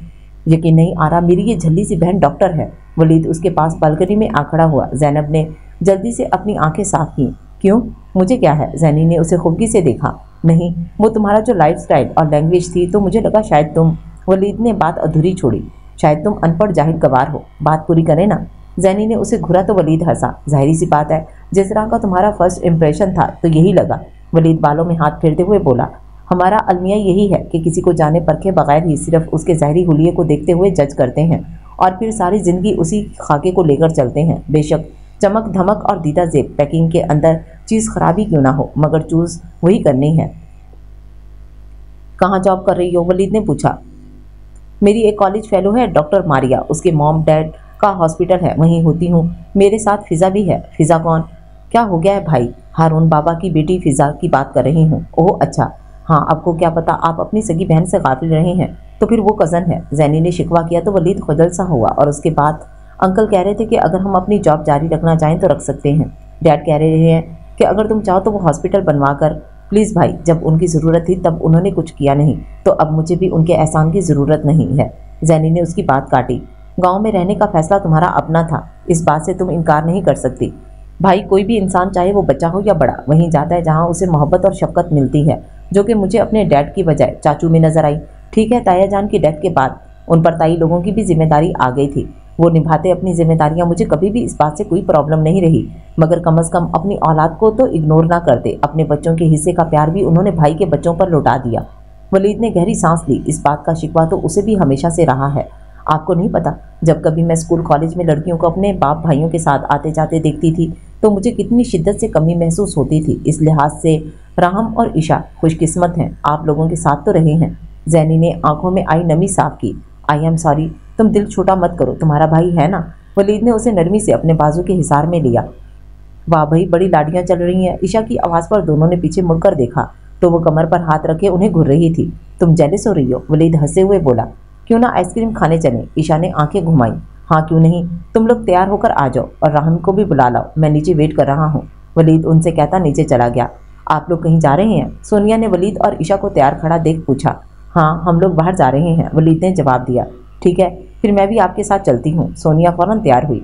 यकीन नहीं आ रहा, मेरी ये झल्ली सी बहन डॉक्टर है। वलीद उसके पास बालकनी में आ खड़ा हुआ। जैनब ने जल्दी से अपनी आंखें साफ की। क्यों, मुझे क्या है? जैनी ने उसे खूबी से देखा। नहीं, वो तुम्हारा जो लाइफस्टाइल और लैंग्वेज थी, तो मुझे लगा शायद तुम। वलीद ने बात अधूरी छोड़ी। शायद तुम अनपढ़ जाहिल गवार हो, बात पूरी करें ना। जैनी ने उसे घुरा तो वलीद हंसा। जाहिर सी बात है, जिस तरह का तुम्हारा फर्स्ट इंप्रेशन था तो यही लगा। वलीद बालों में हाथ फेरते हुए बोला, हमारा अलमिया यही है कि किसी को जाने परखे बगैर ही सिर्फ उसके ज़ाहिरी हुलिये को देखते हुए जज करते हैं और फिर सारी ज़िंदगी उसी खाके को लेकर चलते हैं। बेशक चमक धमक और दीदा जेब पैकिंग के अंदर चीज़ खराबी क्यों ना हो, मगर चूज़ वही करनी है। कहाँ जॉब कर रही हो? वलीद ने पूछा। मेरी एक कॉलेज फेलो है, डॉक्टर मारिया, उसके मॉम डैड का हॉस्पिटल है, वहीं होती हूँ। मेरे साथ फ़िज़ा भी है। फ़िज़ा कौन? क्या हो गया है भाई? हारून बाबा की बेटी फ़िज़ा की बात कर रही हूँ। ओह अच्छा, हाँ, आपको क्या पता, आप अपनी सगी बहन से गाफिल रहे हैं। तो फिर वो कज़न है। जैनी ने शिकवा किया तो वलीद खुजल सा हुआ, और उसके बाद अंकल कह रहे थे कि अगर हम अपनी जॉब जारी रखना चाहें तो रख सकते हैं। डैड कह रहे हैं कि अगर तुम चाहो तो वो हॉस्पिटल बनवा कर। प्लीज़ भाई, जब उनकी ज़रूरत थी तब उन्होंने कुछ किया नहीं, तो अब मुझे भी उनके एहसान की ज़रूरत नहीं है। जैनी ने उसकी बात काटी। गाँव में रहने का फैसला तुम्हारा अपना था, इस बात से तुम इनकार नहीं कर सकती। भाई, कोई भी इंसान चाहे वो बच्चा हो या बड़ा, वहीं जाता है जहाँ उसे मोहब्बत और शफकत मिलती है, जो कि मुझे अपने डैड की बजाय चाचू में नजर आई। ठीक है, ताया जान की डेथ के बाद उन पर ताई लोगों की भी जिम्मेदारी आ गई थी। वो निभाते अपनी जिम्मेदारियां, मुझे कभी भी इस बात से कोई प्रॉब्लम नहीं रही, मगर कम से कम अपनी औलाद को तो इग्नोर ना करते। अपने बच्चों के हिस्से का प्यार भी उन्होंने भाई के बच्चों पर लौटा दिया। वलीद ने गहरी सांस ली। इस बात का शिकवा तो उसे भी हमेशा से रहा है। आपको नहीं पता, जब कभी मैं स्कूल कॉलेज में लड़कियों को अपने बाप भाइयों के साथ आते जाते देखती थी तो मुझे कितनी शिद्दत से कमी महसूस होती थी। इस लिहाज से राहम और ईशा खुशकिस्मत हैं, आप लोगों के साथ तो रहे हैं। जैनी ने आंखों में आई नमी साफ की। आई एम सॉरी, तुम दिल छोटा मत करो, तुम्हारा भाई है ना। वलीद ने उसे नरमी से अपने बाजू के हिसार में लिया। वाह भाई, बड़ी लाड़ियाँ चल रही हैं। ईशा की आवाज़ पर दोनों ने पीछे मुड़कर देखा तो वो कमर पर हाथ रखे उन्हें घूर रही थी। तुम जेलस हो रही हो? वलीद हंसते हुए बोला। क्यों ना आइसक्रीम खाने चलें? ईशा ने आंखें घुमाई। हाँ क्यों नहीं, तुम लोग तैयार होकर आ जाओ और राहम को भी बुला लाओ, मैं नीचे वेट कर रहा हूँ। वलीद उनसे कहता नीचे चला गया। आप लोग कहीं जा रहे हैं? सोनिया ने वलीद और ईशा को तैयार खड़ा देख पूछा। हाँ, हम लोग बाहर जा रहे हैं, वलीद ने जवाब दिया। ठीक है, फिर मैं भी आपके साथ चलती हूँ। सोनिया फौरन तैयार हुई।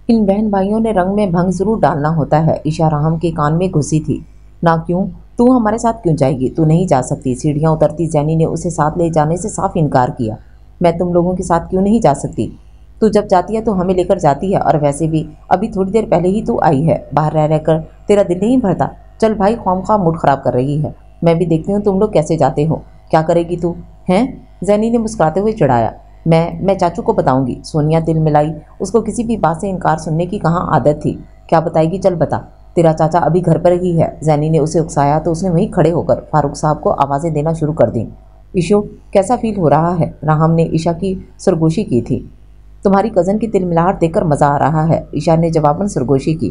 इन बहन भाइयों ने रंग में भंग जरूर डालना होता है। ईशा राहम के कान में घुसी थी। ना क्यों, तू हमारे साथ क्यों जाएगी? तू नहीं जा सकती। सीढ़ियाँ उतरती जैनी ने उसे साथ ले जाने से साफ इनकार किया। मैं तुम लोगों के साथ क्यों नहीं जा सकती? तू जब जाती है तो हमें लेकर जाती है, और वैसे भी अभी थोड़ी देर पहले ही तू आई है। बाहर रह रहकर तेरा दिल नहीं भरता? चल भाई, ख्वामख्वाह मूड खराब कर रही है। मैं भी देखती हूँ तुम लोग कैसे जाते हो। क्या करेगी तू? हैं? जैनी ने मुस्कुराते हुए चिढ़ाया। मैं चाचू को बताऊंगी। सोनिया दिल मिलाई। उसको किसी भी बात से इनकार सुनने की कहाँ आदत थी। क्या बताएगी? चल बता। तेरा चाचा अभी घर पर ही है। जैनी ने उसे उकसाया तो उसने वहीं खड़े होकर फारूक साहब को आवाज़ें देना शुरू कर दी। ईशो, कैसा फील हो रहा है? राहम ने ईशा की सरगोशी की थी। तुम्हारी कज़न की तिलमिलाहट देखकर मज़ा आ रहा है, ईशा ने जवाबन सरगोशी की।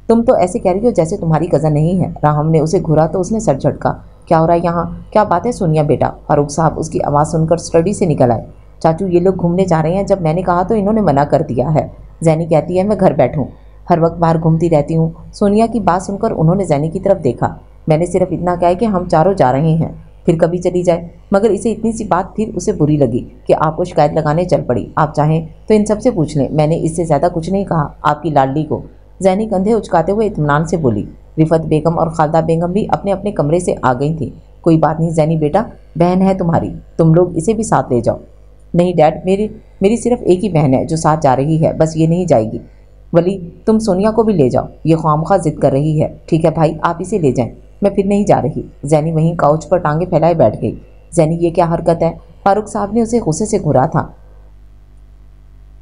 तुम तो ऐसे कह रही हो जैसे तुम्हारी कज़न नहीं है। राहम ने उसे घूरा तो उसने सर झटका। क्या हो रहा है यहाँ? क्या बात है सोनिया बेटा? फारूक साहब उसकी आवाज़ सुनकर स्टडी से निकल आए। चाचू, ये लोग घूमने जा रहे हैं। जब मैंने कहा तो इन्होंने मना कर दिया है। जैनी कहती है मैं घर बैठूँ, हर वक्त बाहर घूमती रहती हूँ। सोनिया की बात सुनकर उन्होंने जैनी की तरफ देखा। मैंने सिर्फ इतना कहा कि हम चारों जा रहे हैं, फिर कभी चली जाए। मगर इसे इतनी सी बात फिर उसे बुरी लगी कि आपको शिकायत लगाने चल पड़ी। आप चाहें तो इन सबसे पूछ लें, मैंने इससे ज़्यादा कुछ नहीं कहा आपकी लाडली को। जैनी कंधे उचकाते हुए इत्मीनान से बोली। रिफत बेगम और खालदा बेगम भी अपने अपने कमरे से आ गई थी। कोई बात नहीं जैनी बेटा, बहन है तुम्हारी, तुम लोग इसे भी साथ ले जाओ। नहीं डैड, मेरी सिर्फ एक ही बहन है जो साथ जा रही है, बस ये नहीं जाएगी। वली, तुम सोनिया को भी ले जाओ, ये ख्वामख्वाह जिद कर रही है। ठीक है भाई, आप इसे ले जाएं, मैं फिर नहीं जा रही। जैनी वहीं काउच पर टांगे फैलाए बैठ गई। जैनी, ये क्या हरकत है? फारूक साहब ने उसे गुस्से से घूरा था।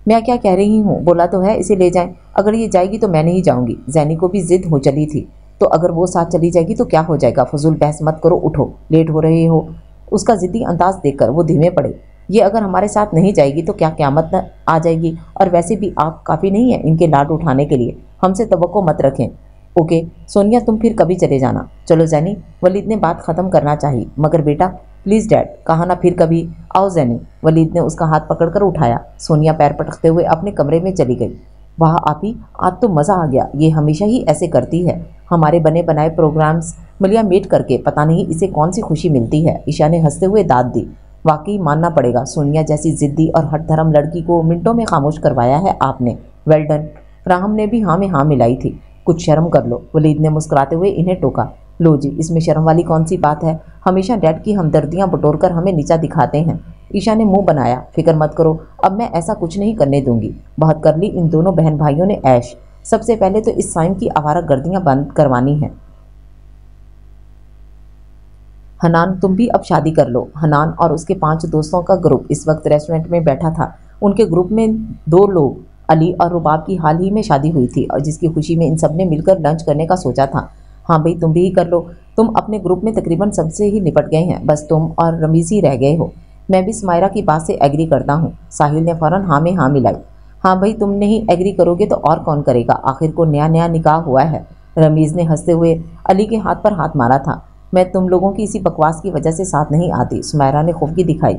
मैं क्या कह रही हूँ, बोला तो है इसे ले जाएं। अगर ये जाएगी तो मैं नहीं जाऊंगी। जैनी को भी जिद हो चली थी। तो अगर वो साथ चली जाएगी तो क्या हो जाएगा? फजूल बहस मत करो, उठो, लेट हो रहे हो। उसका जिद्दी अंदाज देखकर वो धीमे पड़े। ये अगर हमारे साथ नहीं जाएगी तो क्या क़यामत न आ जाएगी? और वैसे भी आप काफ़ी नहीं है इनके लाड उठाने के लिए, हमसे तवक्को मत रखें। ओके सोनिया, तुम फिर कभी चले जाना। चलो जैनी, वलीद ने बात ख़त्म करना चाहिए। मगर बेटा प्लीज़ डैड, कहा ना फिर कभी। आओ जैनी, वलीद ने उसका हाथ पकड़कर उठाया। सोनिया पैर पटकते हुए अपने कमरे में चली गई। वाह आपी, आज तो मज़ा आ गया। ये हमेशा ही ऐसे करती है, हमारे बने बनाए प्रोग्राम्स मलिया मेट करके। पता नहीं इसे कौन सी खुशी मिलती है। ईशा ने हंसते हुए दाद दी। वाकई मानना पड़ेगा, सोनिया जैसी जिद्दी और हट धर्म लड़की को मिनटों में खामोश करवाया है आपने। Well done. राहम ने भी हाँ में हाँ मिलाई थी। कुछ शर्म कर लो, वलीद ने मुस्कुराते हुए इन्हें टोका। लो जी, इसमें शर्म वाली कौन सी बात है? हमेशा डैड की हमदर्दियाँ बटोरकर हमें नीचा दिखाते हैं। ईशा ने मुंह बनाया। फिक्र मत करो, अब मैं ऐसा कुछ नहीं करने दूंगी। बहुत कर ली इन दोनों बहन भाइयों ने ऐश। सबसे पहले तो इस साइम की आवारा गर्दियाँ बंद करवानी हैं। हनान, तुम भी अब शादी कर लो। हनान और उसके 5 दोस्तों का ग्रुप इस वक्त रेस्टोरेंट में बैठा था। उनके ग्रुप में 2 लोग, अली और रुबाब की हाल ही में शादी हुई थी और जिसकी खुशी में इन सब ने मिलकर लंच करने का सोचा था। हाँ भाई, तुम भी ही कर लो। तुम अपने ग्रुप में तकरीबन सबसे ही निपट गए हैं, बस तुम और रमीज़ ही रह गए हो। मैं भी स्मायरा की बात से एग्री करता हूँ। साहिल ने फ़ौरन हाँ में हाँ मिलाई। हाँ भाई, तुम नहीं एग्री करोगे तो और कौन करेगा? आखिर को नया नया निकाह हुआ है। रमीज़ ने हंसते हुए अली के हाथ पर हाथ मारा था। मैं तुम लोगों की इसी बकवास की वजह से साथ नहीं आती, सुमायरा ने खौफगी दिखाई।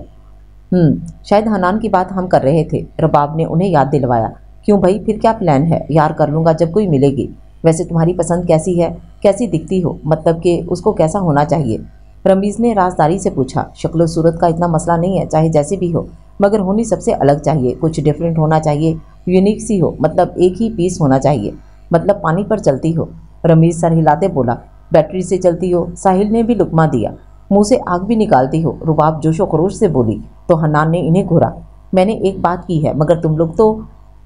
शायद हनान की बात हम कर रहे थे, रबाब ने उन्हें याद दिलवाया। क्यों भाई, फिर क्या प्लान है? यार कर लूँगा जब कोई मिलेगी। वैसे तुम्हारी पसंद कैसी है? कैसी दिखती हो? मतलब कि उसको कैसा होना चाहिए? रमीज़ ने राजदारी से पूछा। शक्ल सूरत का इतना मसला नहीं है, चाहे जैसे भी हो, मगर होनी सबसे अलग चाहिए, कुछ डिफरेंट होना चाहिए, यूनिक सी हो, मतलब एक ही पीस होना चाहिए, मतलब पानी पर चलती हो। रमीज़ सर हिलाते बोला। बैटरी से चलती हो। साहिल ने भी लुकमा दिया। मुंह से आग भी निकालती हो, रुबाब जोशो खरोश से बोली। तो हन्नान ने इन्हें घूरा। मैंने एक बात की है, मगर तुम लोग तो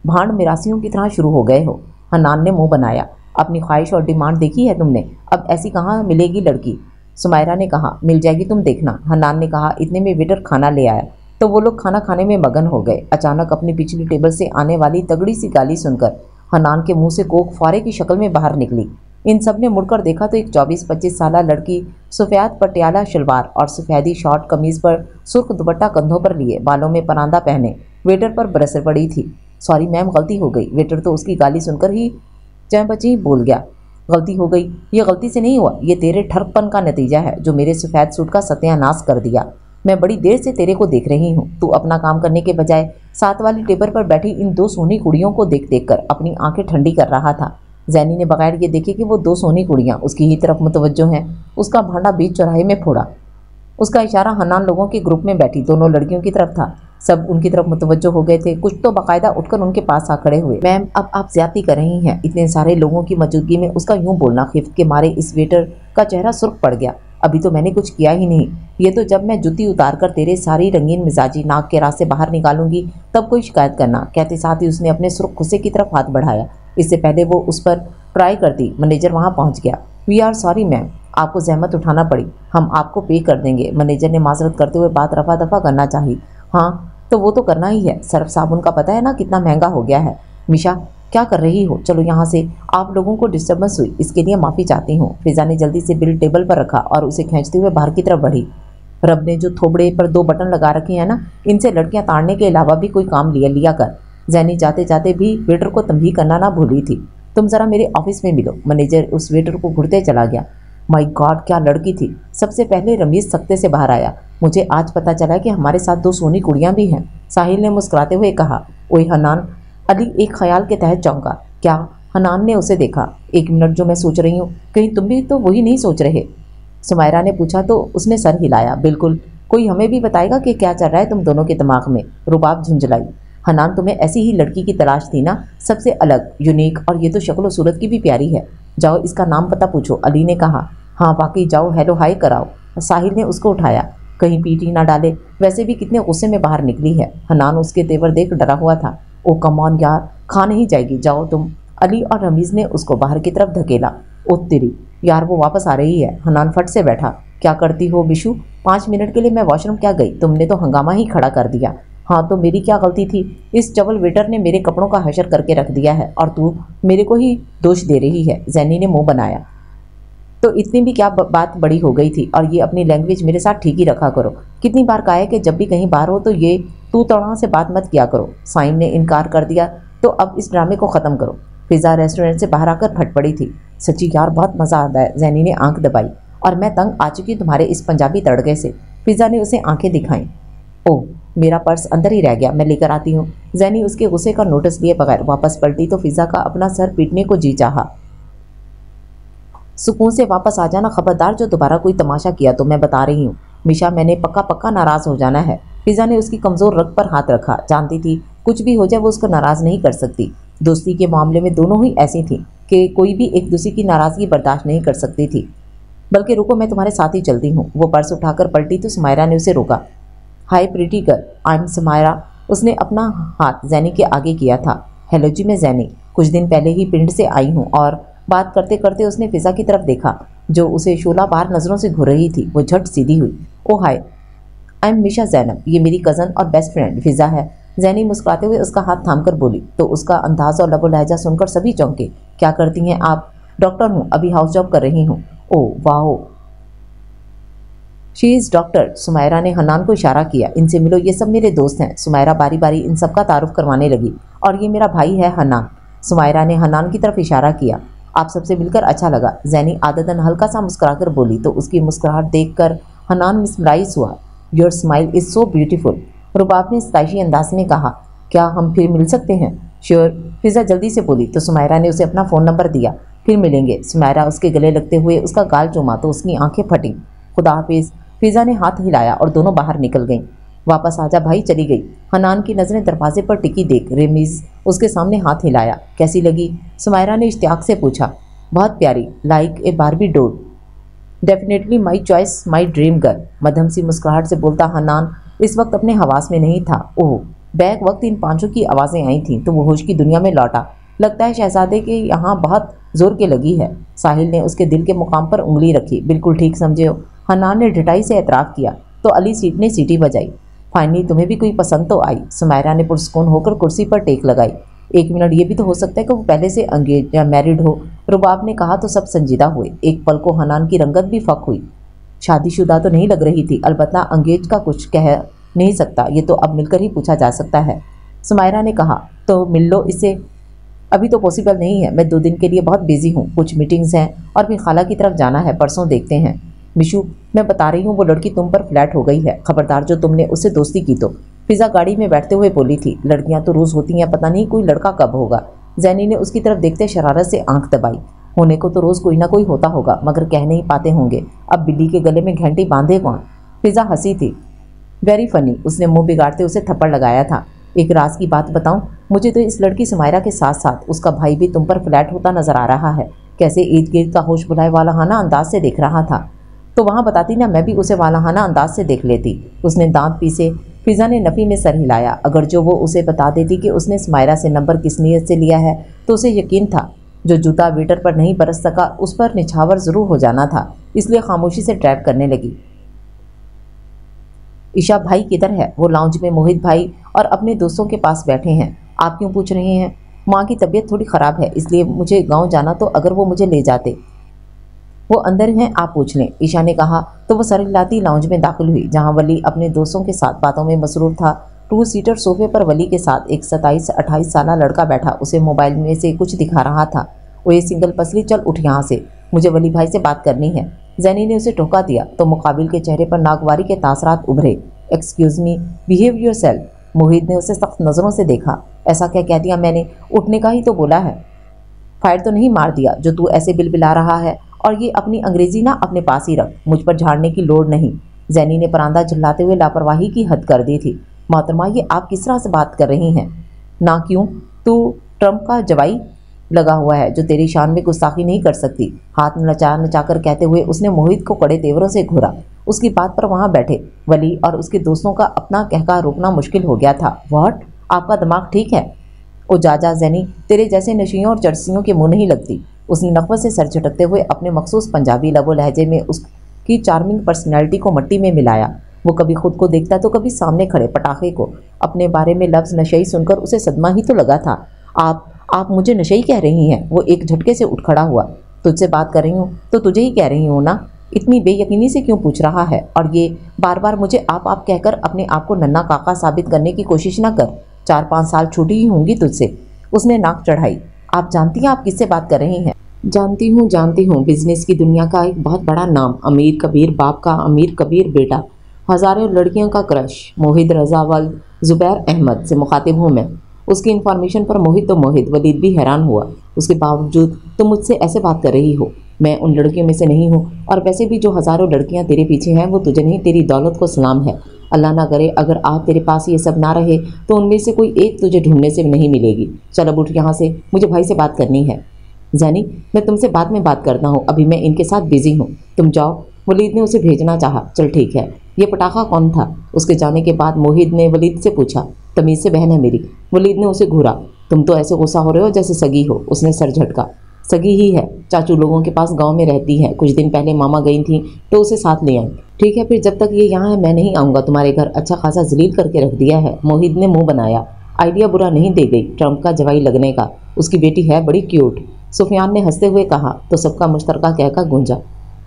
भांड मिरासियों की तरह शुरू हो गए हो। हन्नान ने मुंह बनाया। अपनी ख्वाहिश और डिमांड देखी है तुमने? अब ऐसी कहाँ मिलेगी लड़की? सुमायरा ने कहा। मिल जाएगी, तुम देखना। हन्नान ने कहा। इतने में वेटर खाना ले आया तो वो लोग खाना खाने में मगन हो गए। अचानक अपनी पिछली टेबल से आने वाली तगड़ी सी गाली सुनकर हन्नान के मुंह से कोक फुआरे की शक्ल में बाहर निकली। इन सब ने मुड़कर देखा तो एक 24-25 साल लड़की सफ़ेद पटियाला शलवार और सफ़ेदी शॉर्ट कमीज़ पर सुर्ख दुपट्टा कंधों पर लिए, बालों में परांदा पहने वेटर पर बरसर पड़ी थी। सॉरी मैम, गलती हो गई। वेटर तो उसकी गाली सुनकर ही चैंपची बोल गया। गलती हो गई? ये गलती से नहीं हुआ, ये तेरे ठरकपन का नतीजा है जो मेरे सफ़ेद सूट का सत्यानाश कर दिया। मैं बड़ी देर से तेरे को देख रही हूँ। तू अपना काम करने के बजाय साथ वाली टेबल पर बैठी इन 2 सोनी कुड़ियों को देख देख कर अपनी आंखें ठंडी कर रहा था। जैनी ने बगैर ये देखे कि वो 2 सोनी कुड़ियाँ उसकी ही तरफ मुतवज्जो हैं, उसका भांडा बीच चौराहे में फोड़ा। उसका इशारा हन्नान लोगों के ग्रुप में बैठी दोनों लड़कियों की तरफ था। सब उनकी तरफ मुतवज्जो हो गए थे। कुछ तो बाकायदा उठकर उनके पास आ खड़े हुए। मैम, अब आप ज्यादती कर रही हैं। इतने सारे लोगों की मौजूदगी में उसका यूं बोलना, खिफ्त के मारे इस वेटर का चेहरा सुर्ख पड़ गया। अभी तो मैंने कुछ किया ही नहीं। ये तो जब मैं जुती उतार कर तेरे सारी रंगीन मिजाजी नाक के रास्ते बाहर निकालूंगी तब कोई शिकायत करना। कहते साथ ही उसने अपने सुर्ख गुस्से की तरफ हाथ बढ़ाया। इससे पहले वो उस पर ट्राई करती, मैनेजर वहाँ पहुँच गया। वी आर सॉरी मैम, आपको जहमत उठाना पड़ी, हम आपको पे कर देंगे। मैनेजर ने माजरत करते हुए बात रफा दफा करना चाहिए। हाँ तो वो तो करना ही है, सर्फ साबुन का पता है ना कितना महंगा हो गया है। मिशा, क्या कर रही हो? चलो यहाँ से। आप लोगों को डिस्टर्बेंस हुई, इसके लिए माफ़ी चाहती हूँ। फिजा ने जल्दी से बिल टेबल पर रखा और उसे खींचते हुए बाहर की तरफ बढ़ी। रब ने जो थोबड़े पर 2 बटन लगा रखे हैं ना, इनसे लड़कियाँ ताड़ने के अलावा भी कोई काम लिया कर। जैनी जाते जाते भी वेटर को तंबीह करना ना भूली थी। तुम ज़रा मेरे ऑफिस में मिलो। मैनेजर उस वेटर को घुरते चला गया। माय गॉड, क्या लड़की थी। सबसे पहले रमीज़ सख्ते से बाहर आया। मुझे आज पता चला कि हमारे साथ 2 सोनी कुड़ियाँ भी हैं। साहिल ने मुस्कुराते हुए कहा। ओए हनान। अली एक ख्याल के तहत चौंका। क्या? हनान ने उसे देखा। 1 मिनट, जो मैं सोच रही हूँ, कहीं तुम भी तो वही नहीं सोच रहे? सुमायरा ने पूछा तो उसने सर हिलाया। बिल्कुल। कोई हमें भी बताएगा कि क्या चल रहा है तुम दोनों के दिमाग में? रुबाब झुंझलाई। हनान, तुम्हें ऐसी ही लड़की की तलाश थी ना, सबसे अलग, यूनिक, और ये तो शक्ल सूरत की भी प्यारी है। जाओ इसका नाम पता पूछो। अली ने कहा। हाँ वाकई, जाओ हेलो हाय कराओ। साहिल ने उसको उठाया। कहीं पीटी ना डाले। वैसे भी कितने गुस्से में बाहर निकली है। हनान उसके तेवर देख डरा हुआ था। ओ कम ऑन यार, खा नहीं जाएगी, जाओ तुम। अली और रमीज़ ने उसको बाहर की तरफ धकेला। ओ तेरी यार, वो वापस आ रही है। हनान फट से बैठा। क्या करती हो बिशु? 5 मिनट के लिए मैं वॉशरूम क्या गई, तुमने तो हंगामा ही खड़ा कर दिया। ہاں تو میری کیا غلطی تھی؟ اس چول ویٹر نے میرے کپڑوں کا حشر کر کے رکھ دیا ہے اور تو میرے کو ہی دوش دے رہی ہے۔ زینی نے منہ بنایا۔ تو اتنی بھی کیا بات بڑی ہو گئی تھی، اور یہ اپنی لینگویج میرے ساتھ ٹھیک ہی رکھا کرو۔ کتنی بار کہا ہے کہ جب بھی کہیں باہر ہو تو یہ تو تڑاں سے بات مت کیا کرو۔ سائم نے انکار کر دیا۔ تو اب اس ڈرامے کو ختم کرو۔ فضا ریسٹورنٹ سے باہر آ کر پھٹ پڑی تھی۔ سچی یار بہت مزہ آتا ہے، زینی نے آنکھ دبائی، اور میں تنگ آ چکی تمہارے اس پنجابی تڑکے سے۔ فضا نے اسے آنکھیں دکھائیں۔ اوہ میرا پرس اندر ہی رہ گیا، میں لے کر آتی ہوں۔ زینی اس کے غصے کا نوٹس لیے بغیر واپس پلٹی تو فضا کا اپنا سر پیٹنے کو جی چاہا۔ سکون سے واپس آ جانا، خبردار جو دوبارہ کوئی تماشا کیا تو میں بتا رہی ہوں۔ میشا میں نے پکا ناراض ہو جانا ہے۔ فضا نے اس کی کمزور رگ پر ہاتھ رکھا، جانتی تھی کچھ بھی ہو جائے وہ اس کو ناراض نہیں کر سکتی۔ دوستی کے معاملے میں دونوں ہی ایسی تھیں کہ کوئی بھی ایک دوسری کی ناراضگی برداشت نہیں کر سکتی تھی۔ بلکہ رکو میں تمہارے ساتھ ہی چلتی ہوں۔ وہ پرس اٹھا کر پلٹی تو سمائرہ نے اسے روکا۔ Hi pretty girl, I am Samaira. اس نے اپنا ہاتھ زینی کے آگے کیا تھا۔ ہیلو جی، میں زینی کچھ دن پہلے ہی پنڈ سے آئی ہوں۔ اور بات کرتے کرتے اس نے فضا کی طرف دیکھا جو اسے شعلہ بار نظروں سے گھور رہی تھی۔ وہ جھٹ سیدھی ہوئی۔ او ہائے، آئی ایم میشا زینب، یہ میری کزن اور بیسٹ فرینڈ فضا ہے۔ زینی مسکراتے ہوئے اس کا ہاتھ تھام کر بولی تو اس کا انداز اور لب و لہجہ سن کر سبھی چونکے۔ کیا کرتی ہیں آپ؟ ڈاکٹر ہوں، ابھی ہاؤس جاب کر رہی ہوں۔ او واو، شی از ڈاکٹر۔ سمائرہ نے حنان کو اشارہ کیا۔ ان سے ملو، یہ سب میرے دوست ہیں۔ سمائرہ باری باری ان سب کا تعارف کروانے لگی۔ اور یہ میرا بھائی ہے حنان۔ سمائرہ نے حنان کی طرف اشارہ کیا۔ آپ سب سے مل کر اچھا لگا، زینی عادتاً ہلکا سا مسکرا کر بولی تو اس کی مسکراہٹ دیکھ کر حنان مسمرائز ہوا۔ Your smile is so beautiful, Rabab نے ستائشی انداز میں کہا۔ کیا ہم پھر مل سکتے ہیں؟ شیور، فضا جلدی سے بولی تو سمائرہ نے اسے اپنا فون نمبر دیا۔ پھر ملیں گے۔ سمائرہ اس کے گلے لگتے ہوئے اس کا گال چوما تو اس کی آنکھیں پھٹیں۔ خدا حافظ۔ فضا نے ہاتھ ہلایا اور دونوں باہر نکل گئیں۔ واپس آجا بھائی، چلی گئی۔ حنان کی نظریں دروازے پر ٹکی دیکھ ریمیز اس کے سامنے ہاتھ ہلایا۔ کیسی لگی؟ سمائرہ نے اشتیاق سے پوچھا۔ بہت پیاری، like a Barbie doll, definitely my choice, my dream girl. مدھم سی مسکراہٹ سے بولتا حنان اس وقت اپنے حواس میں نہیں تھا۔ اوہ، بیک وقت ان پانچوں کی آوازیں آئی تھیں تو وہ ہوش کی دنیا میں لوٹا۔ لگتا ہے شہزادے کے یہاں بہت زور کے لگی ہے۔ ساحل نے اس کے دل کے مقام پر انگلی رکھی۔ بالکل ٹھیک سمجھے ہو، حنان نے ڈھٹائی سے اعتراف کیا تو علی سیٹ نے سیٹی بجائی۔ فائنلی تمہیں بھی کوئی پسند تو آئی۔ سمائرہ نے پرسکون ہو کر کرسی پر ٹیک لگائی۔ ایک منٹ، یہ بھی تو ہو سکتا ہے کہ وہ پہلے سے انگیج یا میرڈ ہو، رباب نے کہا تو سب سنجیدہ ہوئے۔ ایک پل کو حنان کی رنگت بھی فک ہوئی۔ شادی شدہ تو نہیں لگ رہی تھی، البتہ انگیج کا کچھ کہہ نہیں سکتا، یہ تو اب مل کر ہی پوچھا جا سکتا ہے۔ سمائرہ نے کہا تو مل لو اسے۔ ابھی تو پاسبل نہیں ہے، میں 2 دن کے لیے بہت بیزی ہوں، کچھ میٹنگز ہیں اور پھر خالہ کی طرف جانا ہے، پرسوں دیکھتے ہیں۔ مشو، میں بتا رہی ہوں وہ لڑکی تم پر فلیٹ ہو گئی ہے، خبردار جو تم نے اس سے دوستی کی تو۔ فضا گاڑی میں بیٹھتے ہوئے بولی تھی۔ لڑکیاں تو روز ہوتی ہیں، پتہ نہیں کوئی لڑکا کب ہوگا۔ زینی نے اس کی طرف دیکھتے شرارت سے آنکھ دبائی۔ ہونے کو تو روز کوئی نہ کوئی ہوتا ہوگا، مگر کہہ نہیں پاتے ہوں گے۔ اب بلی کے گلے میں گھنٹی باندھے کون؟ فضا ہنسی تھی۔ ویری فنی، اس نے منہ بگاڑتے اسے تھپڑ لگایا تھا۔ ایک راز کی بات بتاؤں، مجھے تو اس لڑکی سمائرہ کے ساتھ ساتھ اس کا بھائی بھی تم پر فلیٹ ہوتا نظر آ رہا ہے۔ کیسے ارد گرد کا ہوش بلائے والہانہ انداز سے دیکھ رہا تھا۔ تو وہاں بتاتی نا، میں بھی اسے والہانہ انداز سے دیکھ لیتی۔ اس نے دانت پیسے۔ فضا نے نفی میں سر ہلایا۔ اگر جو وہ اسے بتا دیتی کہ اس نے سمائرہ سے نمبر کس نیت سے لیا ہے تو اسے یقین تھا جو جوتا ویٹر پر نہیں برس سکا اس پر نچھاور ضرور ہو جانا تھا، اس لیے خاموشی سے ڈرائیو کرنے لگی۔ عشا بھائی کدھر ہے؟ وہ لاؤنج میں موہت بھائی اور اپنے دوستوں کے پاس بیٹھے ہیں۔ آپ کیوں پوچھ رہے ہیں؟ ماں کی طبیعت تھوڑی خراب ہے، اس لیے مجھے گاؤں جانا تو اگر وہ مجھے لے جاتے۔ وہ اندر ہیں، آپ پوچھ لیں، عشا نے کہا تو وہ سر ہلاتی لاؤنج میں داخل ہوئی جہاں ولی اپنے دوستوں کے ساتھ باتوں میں مصروف تھا۔ 2 سیٹر صوفے پر ولی کے ساتھ ایک 27-28 سالہ لڑکا بیٹھا اسے موبائل میں سے کچھ دکھا رہا تھا۔ وہ یہ سنگل پسلی، چل اٹھ یہاں سے، مجھے ولی بھائی سے بات کرنی ہے۔ زینی نے اسے ٹھوکا دیا تو مقابل کے چہرے پر ناگواری کے تاثرات ابھرے۔ ایکسکیوز می، بیہیو یور سیلف۔ موہت نے اسے سخت نظروں سے دیکھا۔ ایسا کیا کہہ دیا میں نے؟ اٹھنے کا ہی تو بولا ہے۔ فائر تو نہیں مار دیا جو تو ایسے بلبلا رہا ہے؟ اور یہ اپنی انگریزی نہ اپنے پاس ہی رکھ، مجھ پر جھاڑنے کی لوڑ نہیں۔ زینی نے پراندہ جھلاتے ہوئے لاپرواہی کی حد کر دی تھی۔ محترمہ، یہ آپ کس طرح سے بات کر رہی ہیں؟ نہ کیوں، تو ٹرمپ کا جوائی لگا ہوا ہے جو تیری شان میں گستاخی نہیں کر سکتی۔ ہاتھ نچا نچا کر کہتے ہوئے اس نے موہت کو کڑے تیوروں سے گھورا۔ اس کی بات پر وہاں بیٹھے ولی اور اس کے دوستوں کا اپنا کہکا روکنا مشکل ہو گیا تھا۔ واٹ؟ آپ کا دماغ ٹھیک ہے؟ او جا زینی، تیرے جیسے نشیوں اور چرسیوں کے منہ نہیں لگتی۔ اس نے نخوت سے سر جھٹکتے ہوئے اپنے مخصوص پنجابی لب و لہجے میں اس کی چارمنگ پرسنالٹی کو مٹی میں ملایا۔ वो कभी खुद को देखता तो कभी सामने खड़े पटाखे को। अपने बारे में लफ्ज़ नशई सुनकर उसे सदमा ही तो लगा था। आप मुझे नशई कह रही हैं? वो एक झटके से उठ खड़ा हुआ। तुझसे बात कर रही हूँ तो तुझे ही कह रही हूँ ना। इतनी बेयकीनी से क्यों पूछ रहा है? और ये बार बार मुझे आप कहकर अपने आप को नन्ना काका साबित करने की कोशिश ना कर। 4-5 साल छोटी ही होंगी तुझसे। उसने नाक चढ़ाई। आप जानती हैं आप किससे बात कर रही हैं? जानती हूँ। बिजनेस की दुनिया का एक बहुत बड़ा नाम, अमीर कबीर बाप का अमीर कबीर बेटा, हज़ारों लड़कियों का क्रश, मोहित रज़ावल ज़ुबैर अहमद से मुखातिब हूँ मैं। उसकी इन्फॉर्मेशन पर मोहित वलीद भी हैरान हुआ। उसके बावजूद तुम मुझसे ऐसे बात कर रही हो? मैं उन लड़कियों में से नहीं हूँ, और वैसे भी जो हज़ारों लड़कियाँ तेरे पीछे हैं वो तुझे नहीं, तेरी दौलत को सलाम है। अल्लाह ना करे अगर आज तेरे पास ये सब ना रहे तो उनमें से कोई एक तुझे ढूंढने से नहीं मिलेगी। चल अब उठ यहाँ से, मुझे भाई से बात करनी है। जैनी, मैं तुमसे बाद में बात करता हूँ, अभी मैं इनके साथ बिजी हूँ, तुम जाओ। वलीद ने उसे भेजना चाहा। चल ठीक है। ये पटाखा कौन था? उसके जाने के बाद मोहित ने वलीद से पूछा। तमीज़ से बहन है मेरी। वलीद ने उसे घूरा। तुम तो ऐसे गुस्सा हो रहे हो जैसे सगी हो। उसने सर झटका। सगी ही है, चाचू लोगों के पास गांव में रहती है। कुछ दिन पहले मामा गई थी तो उसे साथ ले आई। ठीक है, फिर जब तक ये यहाँ है मैं नहीं आऊँगा तुम्हारे घर। अच्छा खासा जलील करके रख दिया है। मोहित ने मुंह बनाया। आइडिया बुरा नहीं दे गई, ट्रम्प का जवाई लगने का। उसकी बेटी है बड़ी क्यूट। सुफियान ने हंसते हुए कहा तो सबका मुश्तरका कहकर गूंजा।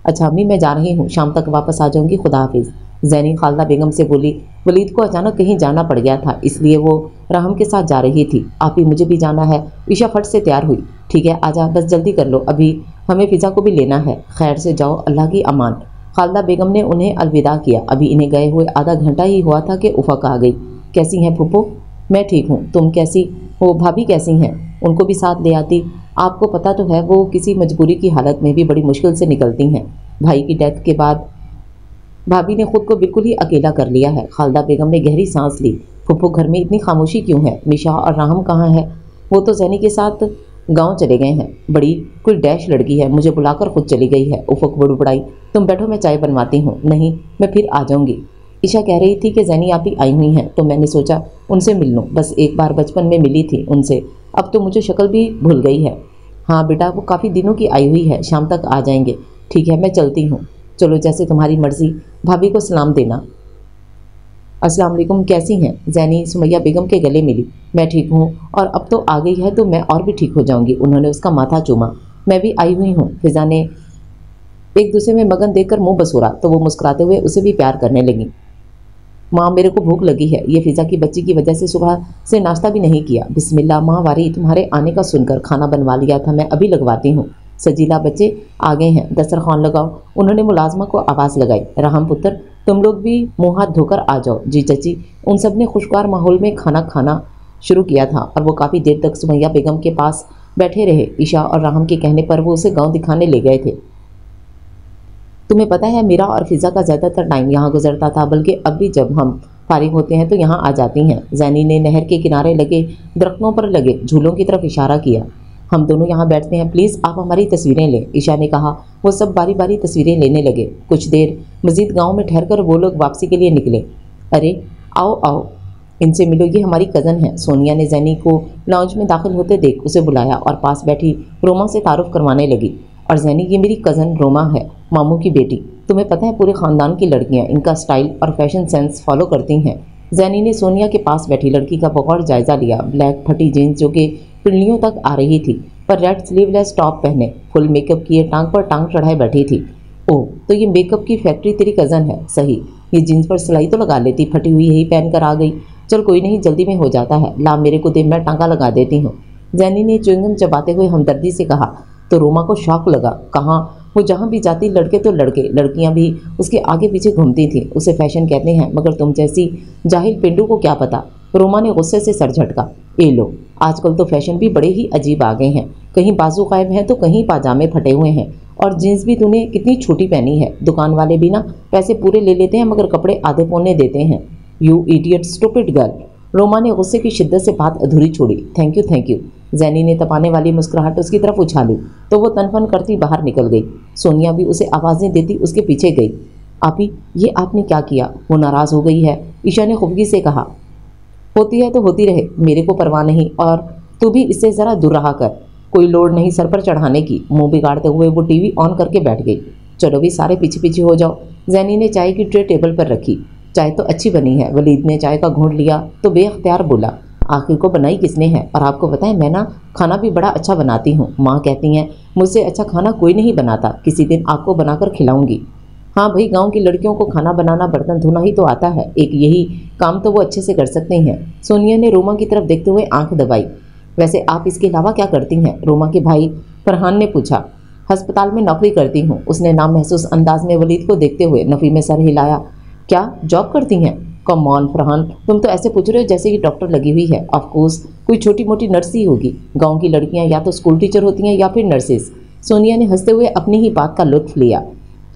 अच्छा अम्मी, मैं जा रही हूँ, शाम तक वापस आ जाऊँगी, खुदा हाफिज़। जैनी खालदा बेगम से बोली। वलीद को अचानक कहीं जाना पड़ गया था, इसलिए वो राहम के साथ जा रही थी। आप ही, मुझे भी जाना है। ईशा फट से तैयार हुई। ठीक है, आजा, बस जल्दी कर लो, अभी हमें फ़िज़ा को भी लेना है। खैर से जाओ, अल्लाह की अमान। खालदा बेगम ने उन्हें अलविदा किया। अभी इन्हें गए हुए आधा घंटा ही हुआ था कि उफ़क आ गई। कैसी हैं फूफो? मैं ठीक हूँ, तुम कैसी हो? भाभी कैसी हैं? उनको भी साथ ले आती। आपको पता तो है वो किसी मजबूरी की हालत में भी बड़ी मुश्किल से निकलती हैं। भाई की डेथ के बाद भाभी ने खुद को बिल्कुल ही अकेला कर लिया है। खालदा बेगम ने गहरी सांस ली। फुफ्फो, घर में इतनी खामोशी क्यों है? मिशा और राहम कहाँ है? वो तो जैनी के साथ गांव चले गए हैं। बड़ी कोई डैश लड़की है, मुझे बुलाकर खुद चली गई है। उफक बड़बड़ाई। तुम बैठो, मैं चाय बनवाती हूँ। नहीं, मैं फिर आ जाऊँगी। ईशा कह रही थी कि जैनी आप ही आई हुई हैं तो मैंने सोचा उनसे मिल लूँ। बस एक बार बचपन में मिली थी उनसे, अब तो मुझे शक्ल भी भूल गई है। हाँ बेटा, वो काफ़ी दिनों की आई हुई है, शाम तक आ जाएंगे। ठीक है, मैं चलती हूँ। चलो, जैसे तुम्हारी मर्ज़ी। भाभी को सलाम देना। अस्सलाम वालेकुम, कैसी हैं? जैनी सुमैया बेगम के गले मिली। मैं ठीक हूँ, और अब तो आ गई है तो मैं और भी ठीक हो जाऊँगी। उन्होंने उसका माथा चूमा। मैं भी आई हुई हूँ। फिज़ा ने एक दूसरे में मगन देखकर मुंह बसोरा तो वो मुस्कुराते हुए उसे भी प्यार करने लगी। माँ, मेरे को भूख लगी है। ये फिज़ा की बच्ची की वजह से सुबह से नाश्ता भी नहीं किया। बिस्मिल्लाह माँ वारी, तुम्हारे आने का सुनकर खाना बनवा लिया था, मैं अभी लगवाती हूँ। सजीला, बच्चे आ गए हैं, दस्तरखान लगाओ। उन्होंने मुलाजमा को आवाज़ लगाई। राहम पुत्र, तुम लोग भी मुँह हाथ धोकर आ जाओ। जी चची। उन सब ने खुशगवार माहौल में खाना खाना शुरू किया था और वो काफ़ी देर तक सुमैया बेगम के पास बैठे रहे। ईशा और राहम के कहने पर वो उसे गाँव दिखाने ले गए थे। तुम्हें पता है, मेरा और फिज़ा का ज़्यादातर टाइम यहाँ गुजरता था, बल्कि अब भी जब हम फारिग होते हैं तो यहाँ आ जाती हैं। जैनी ने नहर के किनारे लगे दरख्तों पर लगे झूलों की तरफ इशारा किया। हम दोनों यहाँ बैठते हैं, प्लीज़ आप हमारी तस्वीरें लें। ईशा ने कहा। वो सब बारी बारी तस्वीरें लेने लगे। कुछ देर मज़ीद गाँव में ठहरकर वो लोग वापसी के लिए निकले। अरे आओ आओ, इनसे मिलो, ये हमारी कज़न है। सोनिया ने जैनी को लॉन्च में दाखिल होते देख उसे बुलाया और पास बैठी रोमा से तारुफ करवाने लगी। और जैनी, ये मेरी कज़न रोमा है, मामू की बेटी। तुम्हें पता है पूरे ख़ानदान की लड़कियां इनका स्टाइल और फैशन सेंस फॉलो करती हैं। जैनी ने सोनिया के पास बैठी लड़की का बगौर जायज़ा लिया। ब्लैक फटी जीन्स जो कि पिंडलियों तक आ रही थी, पर रेड स्लीवलेस टॉप पहने, फुल मेकअप किए टांग पर टांग चढ़ाए बैठी थी। ओह, तो ये मेकअप की फैक्ट्री तेरी कज़न है? सही। ये जीन्स पर सिलाई तो लगा लेती, फटी हुई यही पहन कर आ गई। चल कोई नहीं, जल्दी में हो जाता है। ला मेरे को दे, मैं टांगा लगा देती हूँ। जैनी ने च्युइंगम चबाते हुए हमदर्दी से कहा। तो रोमा को शौक लगा। कहाँ, वो जहाँ भी जाती लड़के तो लड़के, लड़कियाँ भी उसके आगे पीछे घूमती थी। उसे फैशन कहते हैं, मगर तुम जैसी जाहिल पिंडू को क्या पता। रोमा ने गुस्से से सर झटका। ए लो, आजकल तो फैशन भी बड़े ही अजीब आ गए हैं, कहीं बाजू गायब हैं तो कहीं पाजामे फटे हुए हैं, और जीन्स भी तूने कितनी छोटी पहनी है। दुकान वाले भी ना पैसे पूरे ले लेते हैं मगर कपड़े आधे पौने देते हैं। You idiot stupid girl. Roma ने गुस्से की शिद्दत से बात अधूरी छोड़ी। Thank you. जैनी ने तपाने वाली मुस्कुराहट उसकी तरफ उछाली तो वो तनफन करती बाहर निकल गई। सोनिया भी उसे आवाज़ें देती उसके पीछे गई। आपी, ये आपने क्या किया? वो नाराज़ हो गई है। ईशा ने खुफगी से कहा। होती है तो होती रहे, मेरे को परवाह नहीं, और तू भी इससे ज़रा दूर रहा कर, कोई लोड नहीं सर पर चढ़ाने की। मुंह बिगाड़ते हुए वो टीवी ऑन करके बैठ गई। चलो भी सारे पीछे पीछे हो जाओ। जैनी ने चाय की ट्रे टेबल पर रखी। चाय तो अच्छी बनी है। वलीद ने चाय का घूंट लिया तो बेअख्तियार बोला, आखिर को बनाई किसने है? और आपको पता है मैं ना खाना भी बड़ा अच्छा बनाती हूँ। माँ कहती हैं मुझसे अच्छा खाना कोई नहीं बनाता, किसी दिन आपको बनाकर खिलाऊंगी। हाँ भाई, गांव की लड़कियों को खाना बनाना बर्तन धोना ही तो आता है, एक यही काम तो वो अच्छे से कर सकती हैं। सोनिया ने रोमा की तरफ देखते हुए आंख दबाई। वैसे आप इसके अलावा क्या करती हैं? रोमा के भाई फरहान ने पूछा। अस्पताल में नौकरी करती हूँ, उसने नाम महसूस अंदाज में वलीद को देखते हुए नफ़ी में सर हिलाया। क्या जॉब करती हैं? कम ऑन फरहान, तुम तो ऐसे पूछ रहे हो जैसे कि डॉक्टर लगी हुई है। ऑफ कोर्स कोई छोटी मोटी नर्स ही होगी। गांव की लड़कियां या तो स्कूल टीचर होती हैं या फिर नर्सेज। सोनिया ने हंसते हुए अपनी ही बात का लुत्फ लिया।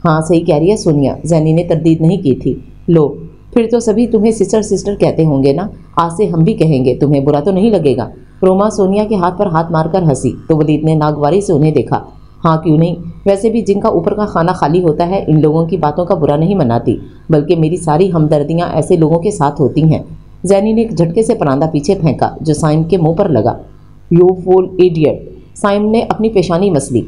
हाँ सही कह रही है सोनिया, जैनी ने तरदीद नहीं की थी। लो फिर तो सभी तुम्हें सिस्टर सिस्टर कहते होंगे ना, आज से हम भी कहेंगे, तुम्हें बुरा तो नहीं लगेगा? रोमा सोनिया के हाथ पर हाथ मारकर हंसी तो वलीद ने नागवारी से उन्हें देखा। हाँ क्यों नहीं, वैसे भी जिनका ऊपर का खाना खाली होता है इन लोगों की बातों का बुरा नहीं मनाती, बल्कि मेरी सारी हमदर्दियाँ ऐसे लोगों के साथ होती हैं। जैनी ने एक झटके से परांदा पीछे फेंका जो साइम के मुंह पर लगा। यू फूल इडियट, साइम ने अपनी पेशानी मसली।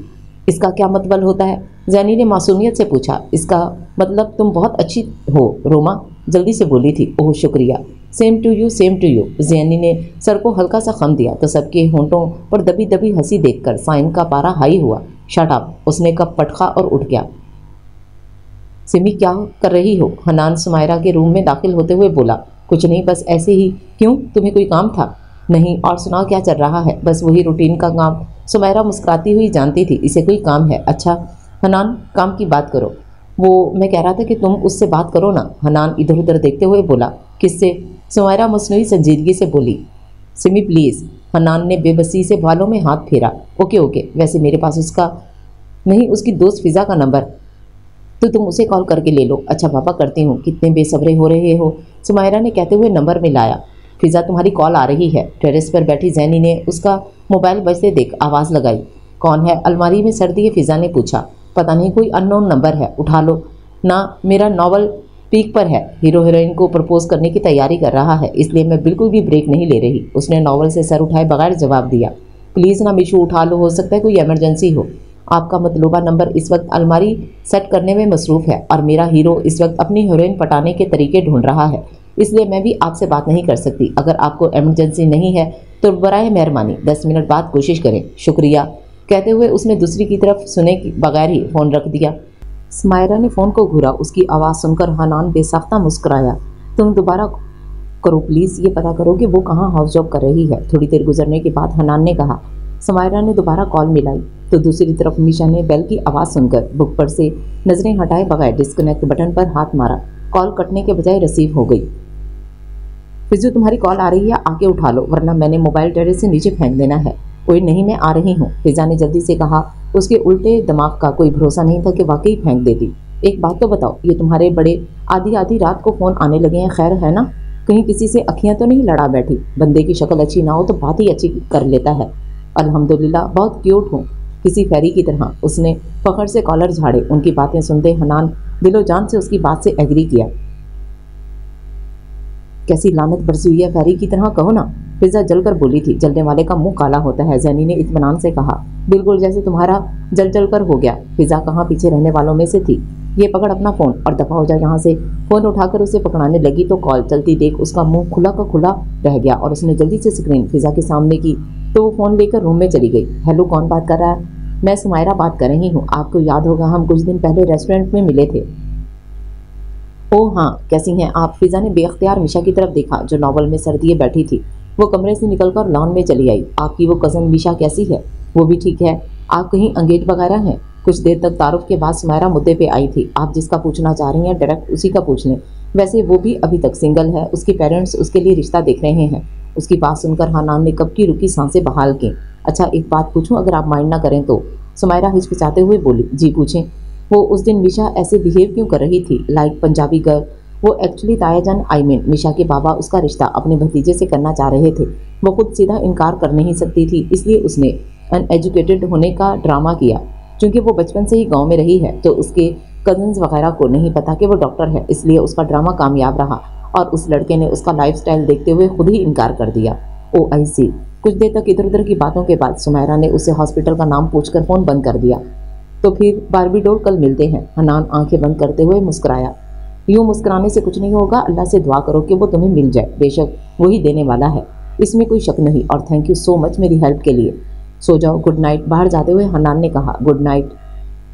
इसका क्या मतलब होता है? जैनी ने मासूमियत से पूछा। इसका मतलब तुम बहुत अच्छी हो, रोमा जल्दी से बोली थी। ओह शुक्रिया, same to you same to you. Jenny ने सर को हल्का सा खम दिया तो सबके होंठों पर दबी दबी हंसी देखकर साइम का पारा हाई हुआ। शट अप, उसने कब पटखा और उठ गया। सिमी क्या कर रही हो? हनान सुमायरा के रूम में दाखिल होते हुए बोला। कुछ नहीं, बस ऐसे ही। क्यों, तुम्हें कोई काम था? नहीं, और सुनाओ क्या चल रहा है? बस वही रूटीन का काम। सुमायरा मुस्कुराती हुई जानती थी इसे कोई काम है। अच्छा हनान, काम की बात करो। वो मैं कह रहा था कि तुम उससे बात करो ना। हनान इधर उधर देखते हुए बोला। किससे? सुमायरा मसनूई संजीदगी से बोली। सिमी प्लीज़। हनान ने बेबसी से बालों में हाथ फेरा। ओके ओके, वैसे मेरे पास उसका नहीं, उसकी दोस्त फिज़ा का नंबर, तो तुम उसे कॉल करके ले लो। अच्छा पापा करती हूँ, कितने बेसब्रे हो रहे हो, सुमायरा ने कहते हुए नंबर मिलाया। फिज़ा तुम्हारी कॉल आ रही है। टेरेस पर बैठी जैनी ने उसका मोबाइल बजते देख आवाज़ लगाई। कौन है? अलमारी में सर दिए फिज़ा ने पूछा। पता नहीं, कोई अननोन नंबर है, उठा लो ना। मेरा नॉवल पीक पर है, हीरो हीरोइन को प्रपोज करने की तैयारी कर रहा है, इसलिए मैं बिल्कुल भी ब्रेक नहीं ले रही। उसने नॉवल से सर उठाए बगैर जवाब दिया। प्लीज़ ना मिशू, उठा लो, हो सकता है कोई इमरजेंसी हो। आपका मतलूबा नंबर इस वक्त अलमारी सेट करने में मसरूफ़ है और मेरा हीरो इस वक्त अपनी हीरोइन पटाने के तरीके ढूंढ रहा है, इसलिए मैं भी आपसे बात नहीं कर सकती। अगर आपको इमरजेंसी नहीं है तो बराए मेहरबानी 10 मिनट बाद कोशिश करें। शुक्रिया, कहते हुए उसने दूसरी की तरफ सुने बगैर ही फ़ोन रख दिया। सुमायरा ने फ़ोन को घूरा। उसकी आवाज़ सुनकर हनान बेसाख्ता मुस्कुराया। तुम दोबारा करो प्लीज़, ये पता करो कि वो कहाँ हाउस जॉब कर रही है। थोड़ी देर गुजरने के बाद हनान ने कहा। सुमायरा ने दोबारा कॉल मिलाई तो दूसरी तरफ मीशा ने बेल की आवाज़ सुनकर बुक पर से नज़रें हटाए बगैर डिस्कनेक्ट बटन पर हाथ मारा। कॉल कटने के बजाय रिसीव हो गई। फिजू तुम्हारी कॉल आ रही है, आके उठा लो, वरना मैंने मोबाइल टेरेस से नीचे फेंक देना है। कोई नहीं, मैं आ रही हूँ, फिजा ने जल्दी से कहा। उसके उल्टे दिमाग का कोई भरोसा नहीं था कि वाकई फेंक देती। एक बात तो बताओ, ये तुम्हारे बड़े आधी आधी रात को फ़ोन आने लगे हैं, खैर है ना? कहीं किसी से अखियाँ तो नहीं लड़ा बैठी? बंदे की शक्ल अच्छी ना हो तो बात ही अच्छी कर लेता है। अल्हम्दुलिल्लाह बहुत क्यूट हूँ, किसी फेरी की तरह। उसने फखर से कॉलर झाड़े। उनकी बातें सुनते हनान दिलो जान से उसकी बात से एग्री किया। कैसी लानत बरसी हुई है, फेरी की तरह कहो ना, फिजा जलकर बोली थी। जलने वाले का मुंह काला होता है, जैनी ने इत्मीनान से कहा। बिल्कुल जैसे तुम्हारा जल जल कर हो गया। फिजा कहाँ पीछे रहने वालों में से थी। ये पकड़ अपना फ़ोन और दफ़ा हो जा यहाँ से। फ़ोन उठाकर उसे पकड़ाने लगी तो कॉल चलती देख उसका मुंह खुला का खुला रह गया और उसने जल्दी से स्क्रीन फिजा के सामने की तो वो फ़ोन लेकर रूम में चली गई। हेलो, कौन बात कर रहा है? मैं सुमायरा बात कर रही हूँ। आपको याद होगा हम कुछ दिन पहले रेस्टोरेंट में मिले थे। ओह हाँ, कैसी हैं आप? फिजा ने बेअख्तियार मिशा की तरफ देखा जो नॉवल में सर दिए बैठी थी। वो कमरे से निकलकर लॉन में चली आई। आपकी वो कज़न मिशा कैसी है? वो भी ठीक है। आप कहीं अंगेज वगैरह हैं? कुछ देर तक तारुफ के बाद सुमायरा मुद्दे पे आई थी। आप जिसका पूछना चाह रही हैं डायरेक्ट उसी का पूछ लें। वैसे वो भी अभी तक सिंगल है, उसके पेरेंट्स उसके लिए रिश्ता देख रहे हैं। उसकी बात सुनकर हनान ने कब की रुकी सांसें बहाल की। अच्छा एक बात पूछूं, अगर आप माइंड ना करें तो? सुमायरा हिचकिचाते हुए बोली। जी पूछें। वो उस दिन मिशा ऐसे बिहेव क्यों कर रही थी, लाइक पंजाबी गर्ल? वो एक्चुअली तायाजान मिशा के बाबा उसका रिश्ता अपने भतीजे से करना चाह रहे थे। वो खुद सीधा इनकार कर नहीं सकती थी, इसलिए उसने अनएजुकेटेड होने का ड्रामा किया। क्योंकि वो बचपन से ही गांव में रही है तो उसके कजन्स वगैरह को नहीं पता कि वो डॉक्टर है, इसलिए उसका ड्रामा कामयाब रहा और उस लड़के ने उसका लाइफस्टाइल देखते हुए खुद ही इनकार कर दिया। ओ आई सी। कुछ देर तक इधर उधर की बातों के बाद सुमायरा ने उससे हॉस्पिटल का नाम पूछकर फ़ोन बंद कर दिया। तो फिर बारबी डोल कल मिलते हैं। हनान आंखें बंद करते हुए मुस्कुराया। यूं मुस्कुराने से कुछ नहीं होगा, अल्लाह से दुआ करो कि वो तुम्हें मिल जाए, बेशक वही देने वाला है, इसमें कोई शक नहीं। और थैंक यू सो मच मेरी हेल्प के लिए। सो जाओ, गुड नाइट। बाहर जाते हुए हनान ने कहा। Good night.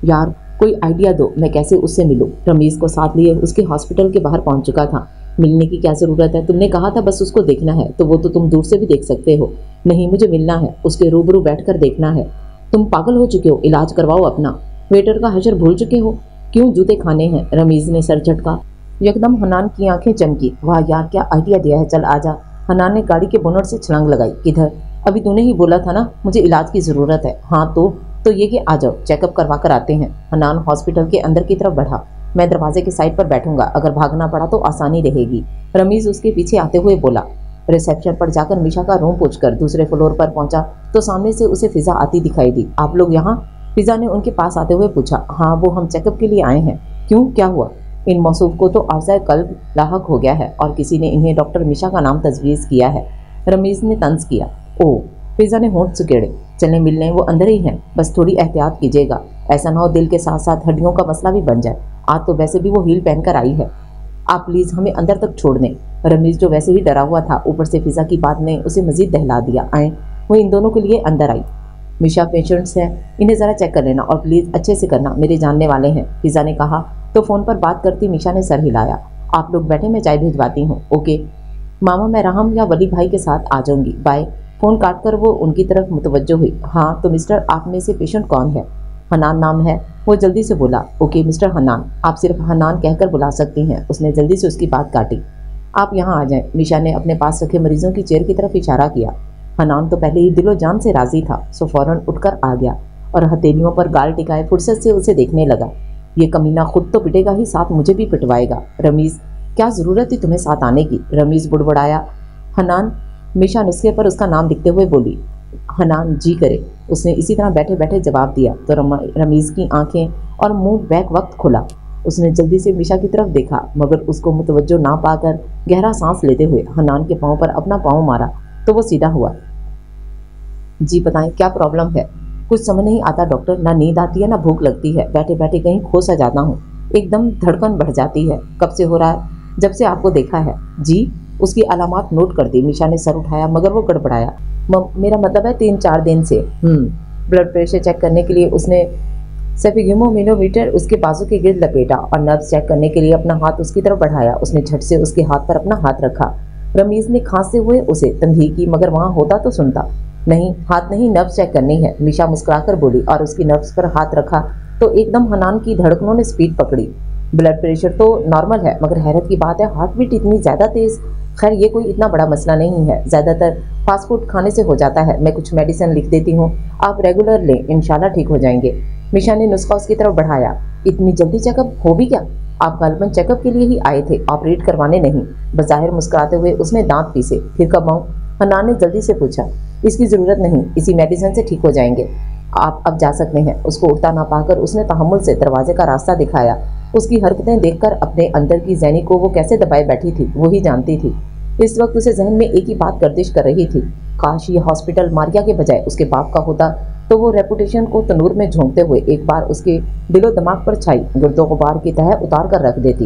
यार कोई आइडिया दो, मैं कैसे उससे मिलूं? रमीज़ को साथ लिए उसके हॉस्पिटल के बाहर पहुंच चुका था। मिलने की क्या ज़रूरत है? तुमने कहा था बस उसको देखना है, तो वो तो तुम दूर से भी देख सकते हो। नहीं, मुझे मिलना है, उसके रूबरू बैठकर देखना है। तुम पागल हो चुके हो, इलाज करवाओ अपना। वेटर का हशर भूल चुके हो? क्यों जूते खाने हैं? रमीज़ ने सर झटका। एकदम हनान की आंखें चमकी। वाह यार, क्या आइडिया दिया है, चल आजा। हनान ने गाड़ी के बोनट से छलांग लगाई। किधर? अभी तूने ही बोला था ना मुझे इलाज की ज़रूरत है। हाँ तो ये कि आ जाओ, चेकअप करवा कर आते हैं। हनान हॉस्पिटल के अंदर की तरफ बढ़ा। मैं दरवाजे की साइड पर बैठूंगा, अगर भागना पड़ा तो आसानी रहेगी। रमीज़ उसके पीछे आते हुए बोला। रिसेप्शन पर जाकर मीशा का रूम पूछकर दूसरे फ्लोर पर पहुंचा तो सामने से उसे फिजा आती दिखाई दी। आप लोग यहाँ? फिजा ने उनके पास आते हुए पूछा। हाँ, वो हम चेकअप के लिए आए हैं। क्यों, क्या हुआ? इन मौसूफ को तो आर्ज़ाए कल्ब लाहक हो गया है और किसी ने इन्हें डॉक्टर मीशा का नाम तजवीज़ किया है। रमीज़ ने तंज किया। ओह, फिजा ने होंठ सुकेड़े। चलें मिलने, वो अंदर ही हैं, बस थोड़ी एहतियात कीजिएगा, ऐसा ना हो दिल के साथ साथ हड्डियों का मसला भी बन जाए। आज तो वैसे भी वो हील पहनकर आई है। आप प्लीज़ हमें अंदर तक छोड़ दें। रमीज़ जो वैसे ही डरा हुआ था, ऊपर से फिजा की बात ने उसे मजीद दहला दिया। आए, वो इन दोनों के लिए अंदर आई। मीशा पेशेंट्स हैं, इन्हें ज़रा चेक कर लेना और प्लीज़ अच्छे से करना, मेरे जानने वाले हैं, फिजा ने कहा तो फ़ोन पर बात करती मीशा ने सर हिलाया। आप लोग बैठे, मैं चाय भिजवाती हूँ। ओके मामा, मैं राहम या वली भाई के साथ आ जाऊँगी, बाय। फ़ोन काट कर वो उनकी तरफ मुतवज्जो हुई। हाँ तो मिस्टर, आप में से पेशेंट कौन है? हनान नाम है, वो जल्दी से बोला। ओके मिस्टर हनान, आप सिर्फ हनान कहकर बुला सकती हैं। उसने जल्दी से उसकी बात काटी। आप यहाँ आ जाएं। मीशा ने अपने पास रखे मरीजों की चेयर की तरफ इशारा किया। हनान तो पहले ही दिलो जान से राजी था, सो फौरन उठकर आ गया और हथेलियों पर गाल टिकाए फुर्सत से उसे देखने लगा। ये कमीना खुद तो पिटेगा ही, साथ मुझे भी पिटवाएगा। रमीज़, क्या ज़रूरत थी तुम्हें साथ आने की? रमीज़ बुड़बुड़ाया। हनान, मीशा नुस्खे पर उसका नाम लिखते हुए बोली। हनान जी करे, उसने इसी तरह बैठे बैठे जवाब दिया तो रमीज़ की आंखें और मुंह बैक वक्त खुला। उसने जल्दी से मीशा की तरफ देखा, मगर उसको मुतवज्जो ना पाकर गहरा सांस लेते हुए हनान के पाँव पर अपना पाँव मारा तो वो सीधा हुआ। जी बताएं, क्या प्रॉब्लम है? कुछ समझ नहीं आता डॉक्टर, ना नींद आती है ना भूख लगती है, बैठे बैठे कहीं खो सा जाता हूँ, एकदम धड़कन बढ़ जाती है। कब से हो रहा है? जब से आपको देखा है। जी? उसकी अलामात नोट कर दी। मीशा ने सर उठाया मगर वो गड़बड़ाया। मेरा मतलब है 3-4 दिन से। ब्लड प्रेशर चेक करने के लिए उसने सेफिग्यूमोमीटर उसके बाजू के गिर्द लपेटा और नब्ज चेक करने के लिए अपना हाथ उसकी तरफ बढ़ाया। उसने झट से उसके हाथ पर अपना हाथ रखा। रमीज़ ने खांसते हुए उसे तंबीह की, मगर वहाँ होता तो सुनता। नहीं, हाथ नहीं, नब्ज चेक करनी है, मीशा मुस्कुराकर बोली और उसकी नब्ज पर हाथ रखा तो एकदम हनान की धड़कनों ने स्पीड पकड़ी। ब्लड प्रेशर तो नॉर्मल है, मगर हैरत की बात है हार्ट बीट इतनी ज़्यादा तेज़। खैर ये कोई इतना बड़ा मसला नहीं है, ज़्यादातर फास्ट फूड खाने से हो जाता है। मैं कुछ मेडिसिन लिख देती हूँ, आप रेगुलर लें, इंशाल्लाह ठीक हो जाएंगे। मीशा ने नुस्खा उसकी तरफ बढ़ाया। इतनी जल्दी चेकअप हो भी क्या? आप गालिबन चेकअप के लिए ही आए थे, ऑपरेट करवाने नहीं। बज़ाहिर मुस्कुराते हुए उसने दांत पीसे। फिर कब आऊँ? हनान ने जल्दी से पूछा। इसकी ज़रूरत नहीं, इसी मेडिसिन से ठीक हो जाएंगे, आप अब जा सकते हैं। उसको उठता ना पाकर उसने तहम्मुल से दरवाजे का रास्ता दिखाया। उसकी हरकतें देखकर अपने अंदर की ज़ैनी को वो कैसे दबाए बैठी थी वो ही जानती थी। इस वक्त उसे जहन में एक ही बात गर्दिश कर रही थी, काश ये हॉस्पिटल मारिया के बजाय उसके बाप का होता तो वो रेपुटेशन को तनूर में झोंकते हुए एक बार उसके दिलो दिमाग पर छाई गुर्दो गुबार की तह उतार कर रख देती।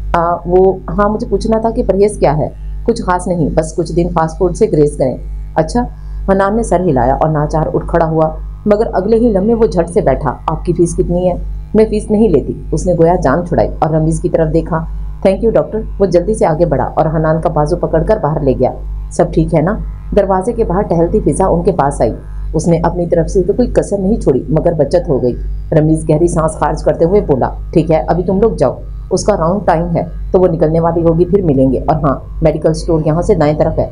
हाँ, मुझे पूछना था कि परहेज़ क्या है? कुछ खास नहीं, बस कुछ दिन फास्ट फूड से ग्रेस करें। अच्छा, हनान ने सर हिलाया और नाचार उठ खड़ा हुआ, मगर अगले ही लम्हे वो झट से बैठा। आपकी फ़ीस कितनी है? मैं फ़ीस नहीं लेती। उसने गोया जान छुड़ाई और रमीज़ की तरफ देखा। Thank you doctor. वो जल्दी से आगे बढ़ा और हनान का बाजू पकड़कर बाहर ले गया। सब ठीक है ना? दरवाजे के बाहर टहलती फिजा उनके पास आई। उसने अपनी तरफ से तो कोई कसर नहीं छोड़ी, मगर बचत हो गई। रमीज़ गहरी सांस खारिज करते हुए बोला, ठीक है, अभी तुम लोग जाओ, उसका राउंड टाइम है तो वो निकलने वाली होगी, फिर मिलेंगे। और हाँ, मेडिकल स्टोर यहाँ से दाएं तरफ है,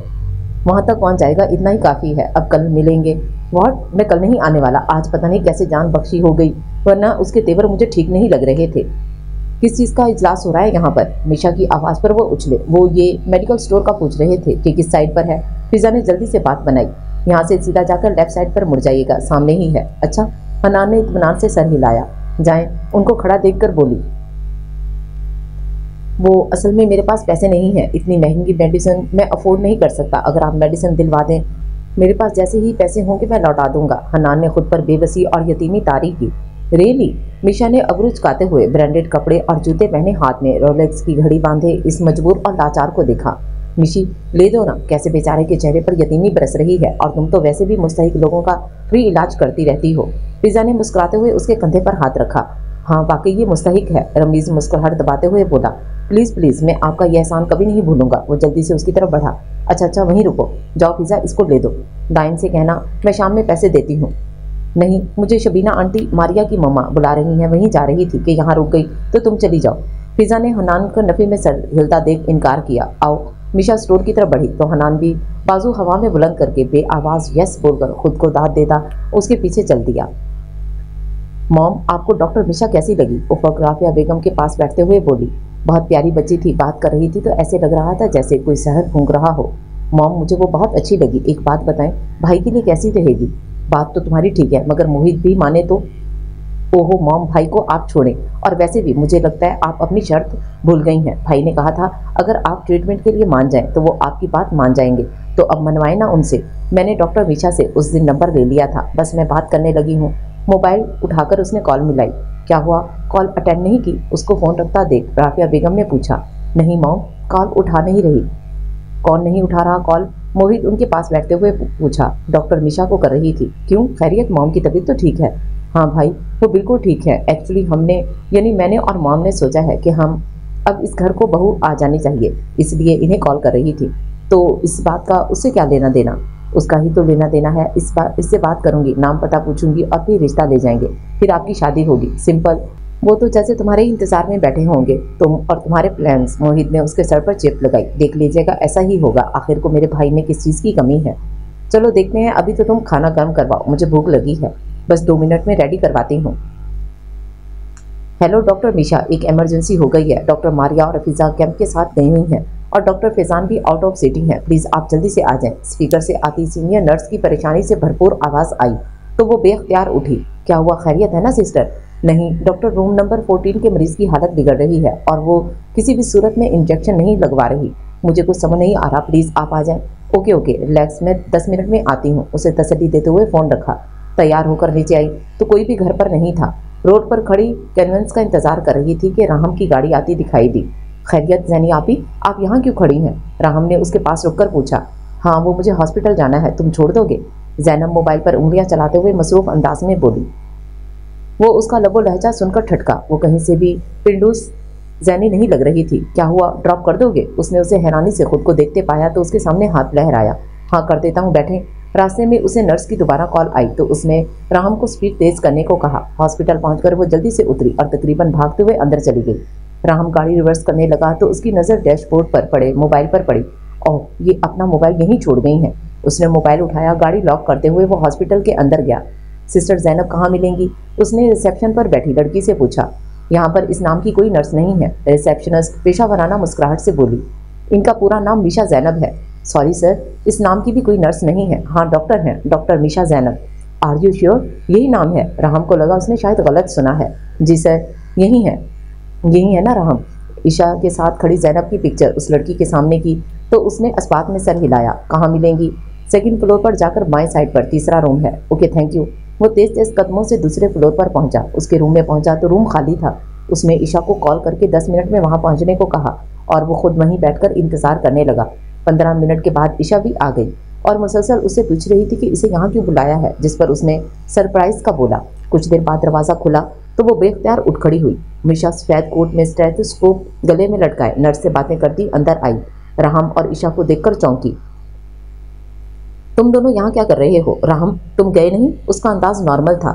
वहाँ तक कौन जाएगा, इतना ही काफ़ी है। अब कल मिलेंगे। व्हाट? मैं कल नहीं आने वाला, आज पता नहीं कैसे जान बख्शी हो गई, वरना उसके तेवर मुझे ठीक नहीं लग रहे थे। किस चीज़ का इजलास हो रहा है यहाँ पर? मीशा की आवाज़ पर वो उछले। वो ये मेडिकल स्टोर का पूछ रहे थे कि किस साइड पर है। फिजा ने जल्दी से बात बनाई। यहाँ से सीधा जाकर लेफ्ट साइड पर मुड़ जाइएगा, सामने ही है। अच्छा, हनान ने इत्मीनान से सर हिलाया। जाएं। उनको खड़ा देखकर बोली, वो असल में मेरे पास पैसे नहीं हैं, इतनी महंगी मेडिसिन मैं अफोर्ड नहीं कर सकता। अगर आप मेडिसिन दिलवा दें, मेरे पास जैसे ही पैसे होंगे मैं लौटा दूंगा। हनान ने खुद पर बेबसी और यतीमी तारीफ की। रेली। मिशा ने अबरू चुकाते हुए ब्रांडेड कपड़े और जूते पहने हाथ में रोलेक्स की घड़ी बांधे इस मजबूर और लाचार को देखा। मिशी, ले दो ना, कैसे बेचारे के चेहरे पर यतीमी बरस रही है, और तुम तो वैसे भी मुस्तहिक लोगों का फ्री इलाज करती रहती हो। फिजा ने मुस्कुराते हुए उसके कंधे पर हाथ रखा। हाँ वाकई ये मुस्तहिक है, रमीज मुस्कुराहट दबाते हुए बोला। प्लीज़ प्लीज़, मैं आपका यह एहसान कभी नहीं भूलूंगा। वो जल्दी से उसकी तरफ बढ़ा। अच्छा वहीं रुको, जाओ फिजा इसको ले दो। दाइम से कहना मैं शाम में पैसे देती हूँ। नहीं, मुझे शबीना आंटी मारिया की मम्मा बुला रही हैं, वहीं जा रही थी कि यहाँ रुक गई तो तुम चली जाओ। फिजा ने हनान को नफी में सर हिलता देख इनकार किया। आओ। मिशा स्टोर की तरफ बढ़ी तो हनान भी बाजू हवा में बुलंद करके बेआवाज यस बोलकर खुद को दाद देता उसके पीछे चल दिया। मॉम, आपको डॉक्टर मिशा कैसी लगी? उफक राफिया बेगम के पास बैठते हुए बोली। बहुत प्यारी बच्ची थी, बात कर रही थी तो ऐसे लग रहा था जैसे कोई शहर घूम रहा हो। मॉम, मुझे वो बहुत अच्छी लगी। एक बात बताएं, भाई के लिए कैसी रहेगी? बात तो तुम्हारी ठीक है, मगर मोहित भी माने तो? ओहो मॉम, भाई को आप छोड़ें, और वैसे भी मुझे लगता है आप अपनी शर्त भूल गई हैं। भाई ने कहा था अगर आप ट्रीटमेंट के लिए मान जाएं तो वो आपकी बात मान जाएंगे, तो अब मनवाए ना उनसे। मैंने डॉक्टर मिशा से उस दिन नंबर ले लिया था, बस मैं बात करने लगी हूँ। मोबाइल उठाकर उसने कॉल मिलाई। क्या हुआ, कॉल अटेंड नहीं की? उसको फ़ोन रखता देख राफिया बेगम ने पूछा। नहीं मॉम, कॉल उठा नहीं रही। कौन नहीं उठा रहा कॉल? मोहित उनके पास बैठते हुए पूछा। डॉक्टर मिशा को कर रही थी। क्यों, खैरियत? मॉम की तबीयत तो ठीक है। हाँ भाई, वो बिल्कुल ठीक है। एक्चुअली हमने यानी मैंने और मॉम ने सोचा है कि हम अब इस घर को बहू आ जानी चाहिए, इसलिए इन्हें कॉल कर रही थी। तो इस बात का उससे क्या लेना देना? उसका ही तो लेना देना है। इससे बात करूंगी, नाम पता पूछूंगी और फिर रिश्ता ले जाएंगे, फिर आपकी शादी होगी, सिंपल। वो तो जैसे तुम्हारे इंतजार में बैठे होंगे, तुम और तुम्हारे प्लान्स। मोहित ने उसके सर पर चिप लगाई। देख लीजिएगा, ऐसा ही होगा। आखिर को मेरे भाई में किस चीज़ की कमी है? चलो देखते हैं, अभी तो तुम खाना गर्म करवाओ, मुझे भूख लगी है। बस 2 मिनट में रेडी करवाती हूँ। हेलो डॉक्टर मिशा, एक इमरजेंसी हो गई है। डॉक्टर मारिया और फिजा कैंप के साथ गई हुई हैं और डॉक्टर फैजान भी आउट ऑफ सिटी हैं। प्लीज़ आप जल्दी से आ जाएं। स्पीकर से आती सीनियर नर्स की परेशानी से भरपूर आवाज़ आई तो वो बेख्तियार उठी। क्या हुआ, खैरियत है ना सिस्टर? नहीं डॉक्टर, रूम नंबर 14 के मरीज की हालत बिगड़ रही है और वो किसी भी सूरत में इंजेक्शन नहीं लगवा रही। मुझे कुछ समझ नहीं आ रहा, प्लीज़ आप आ जाएं। ओके रिलैक्स, मैं 10 मिनट में आती हूँ। उसे तसल्ली देते हुए फ़ोन रखा। तैयार होकर नीचे आई तो कोई भी घर पर नहीं था। रोड पर खड़ी कन्वेंस का इंतजार कर रही थी कि राहम की गाड़ी आती दिखाई दी। खैरियत जैनी आपी, आप यहाँ क्यों खड़ी हैं? राहम ने उसके पास रुककर पूछा। हाँ, वो मुझे हॉस्पिटल जाना है, तुम छोड़ दोगे? जैनब मोबाइल पर उंगलियां चलाते हुए मसरूफ अंदाज में बोली। वो उसका लबो लहजा सुनकर ठटका। वो कहीं से भी पिंडूस जैनी नहीं लग रही थी। क्या हुआ, ड्रॉप कर दोगे? उसने उसे हैरानी से खुद को देखते पाया तो उसके सामने हाथ लहराया। हाँ कर देता हूँ, बैठे। रास्ते में उसे नर्स की दोबारा कॉल आई तो उसने राहम को स्पीड तेज करने को कहा। हॉस्पिटल पहुंचकर वो जल्दी से उतरी और तकरीबन भागते हुए अंदर चली गई। राहम गाड़ी रिवर्स करने लगा तो उसकी नज़र डैशबोर्ड पर पड़े मोबाइल पर पड़ी। ओह, ये अपना मोबाइल यहीं छोड़ गई हैं। उसने मोबाइल उठाया, गाड़ी लॉक करते हुए वो हॉस्पिटल के अंदर गया। सिस्टर जैनब कहाँ मिलेंगी? उसने रिसेप्शन पर बैठी लड़की से पूछा। यहाँ पर इस नाम की कोई नर्स नहीं है। रिसेप्शनिस्ट पेशा वराना मुस्कुराहट से बोली। इनका पूरा नाम मिशा जैनब है। सॉरी सर, इस नाम की भी कोई नर्स नहीं है। हाँ डॉक्टर हैं, doctor Misha Zainab. Are you sure यही नाम है? राहम को लगा उसने शायद गलत सुना है। जी सर, यही है ना राहम? ईशा के साथ खड़ी जैनब की पिक्चर उस लड़की के सामने की तो उसने अस्पात में सर हिलाया। कहाँ मिलेंगी? सेकंड फ्लोर पर जाकर बाएं साइड पर, तीसरा रूम है। Okay thank you. वो तेज कदमों से दूसरे फ्लोर पर पहुंचा। उसके रूम में पहुंचा तो रूम खाली था। उसने ईशा को कॉल करके 10 मिनट में वहां पहुंचने को कहा और वो खुद वहीं बैठकर इंतजार करने लगा। 15 मिनट के बाद ईशा भी आ गई और मुसलसल उससे पूछ रही थी कि इसे यहाँ क्यों बुलाया है, जिस पर उसने सरप्राइज का बोला। कुछ देर बाद दरवाज़ा खुला तो वो बेख्तियार उठ खड़ी हुई। मिशा सफेद कोट में स्टेथोस्कोप गले में लटकाए नर्स से बातें करती अंदर आई। राहम और ईशा को देखकर चौंकी। तुम दोनों यहाँ क्या कर रहे हो? राहम, तुम गए नहीं? उसका अंदाज नॉर्मल था।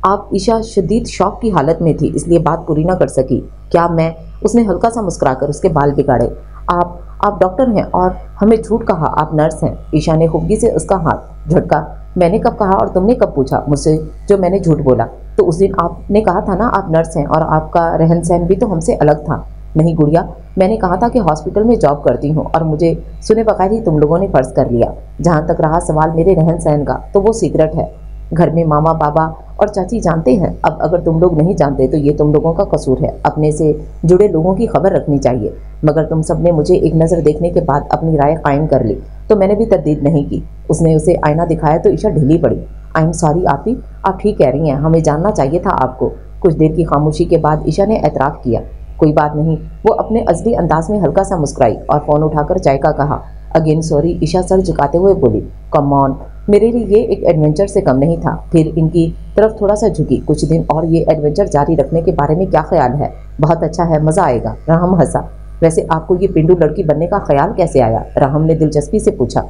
आप ईशा शदीद शौक की हालत में थी इसलिए बात पूरी ना कर सकी। क्या मैं? उसने हल्का सा मुस्कुराकर उसके बाल बिगाड़े। आप डॉक्टर हैं और हमें झूठ कहा आप नर्स हैं। ईशा ने खुफगी से उसका हाथ झटका। मैंने कब कहा और तुमने कब पूछा मुझसे जो मैंने झूठ बोला? तो उस दिन आपने कहा था ना आप नर्स हैं और आपका रहन सहन भी तो हमसे अलग था। नहीं गुड़िया, मैंने कहा था कि हॉस्पिटल में जॉब करती हूँ और मुझे सुने बगैर ही तुम लोगों ने फर्ज कर लिया। जहाँ तक रहा सवाल मेरे रहन सहन का तो वो सीक्रेट है। घर में मामा बाबा और चाची जानते हैं। अब अगर तुम लोग नहीं जानते तो ये तुम लोगों का कसूर है। अपने से जुड़े लोगों की खबर रखनी चाहिए, मगर तुम सब ने मुझे एक नज़र देखने के बाद अपनी राय कायम कर ली तो मैंने भी तरदीद नहीं की। उसने उसे आईना दिखाया तो ईशा ढीली पड़ी। आई एम सॉरी आपी, आप ठीक कह रही हैं, हमें जानना चाहिए था आपको। कुछ देर की खामोशी के बाद ईशा ने एतराफ़ किया, कोई बात नहीं। वो अपने असली अंदाज में हल्का सा मुस्कुराई और फ़ोन उठाकर जय का कहा। अगेन सॉरी, ईशा सर झुकाते हुए बोली। कम ऑन, मेरे लिए ये एक एडवेंचर से कम नहीं था। फिर इनकी तरफ थोड़ा सा झुकी। कुछ दिन और ये एडवेंचर जारी रखने के बारे में क्या ख्याल है? बहुत अच्छा है, मज़ा आएगा। राहम हंसा। वैसे आपको ये पिंडू लड़की बनने का ख्याल कैसे आया? राहम ने दिलचस्पी से पूछा।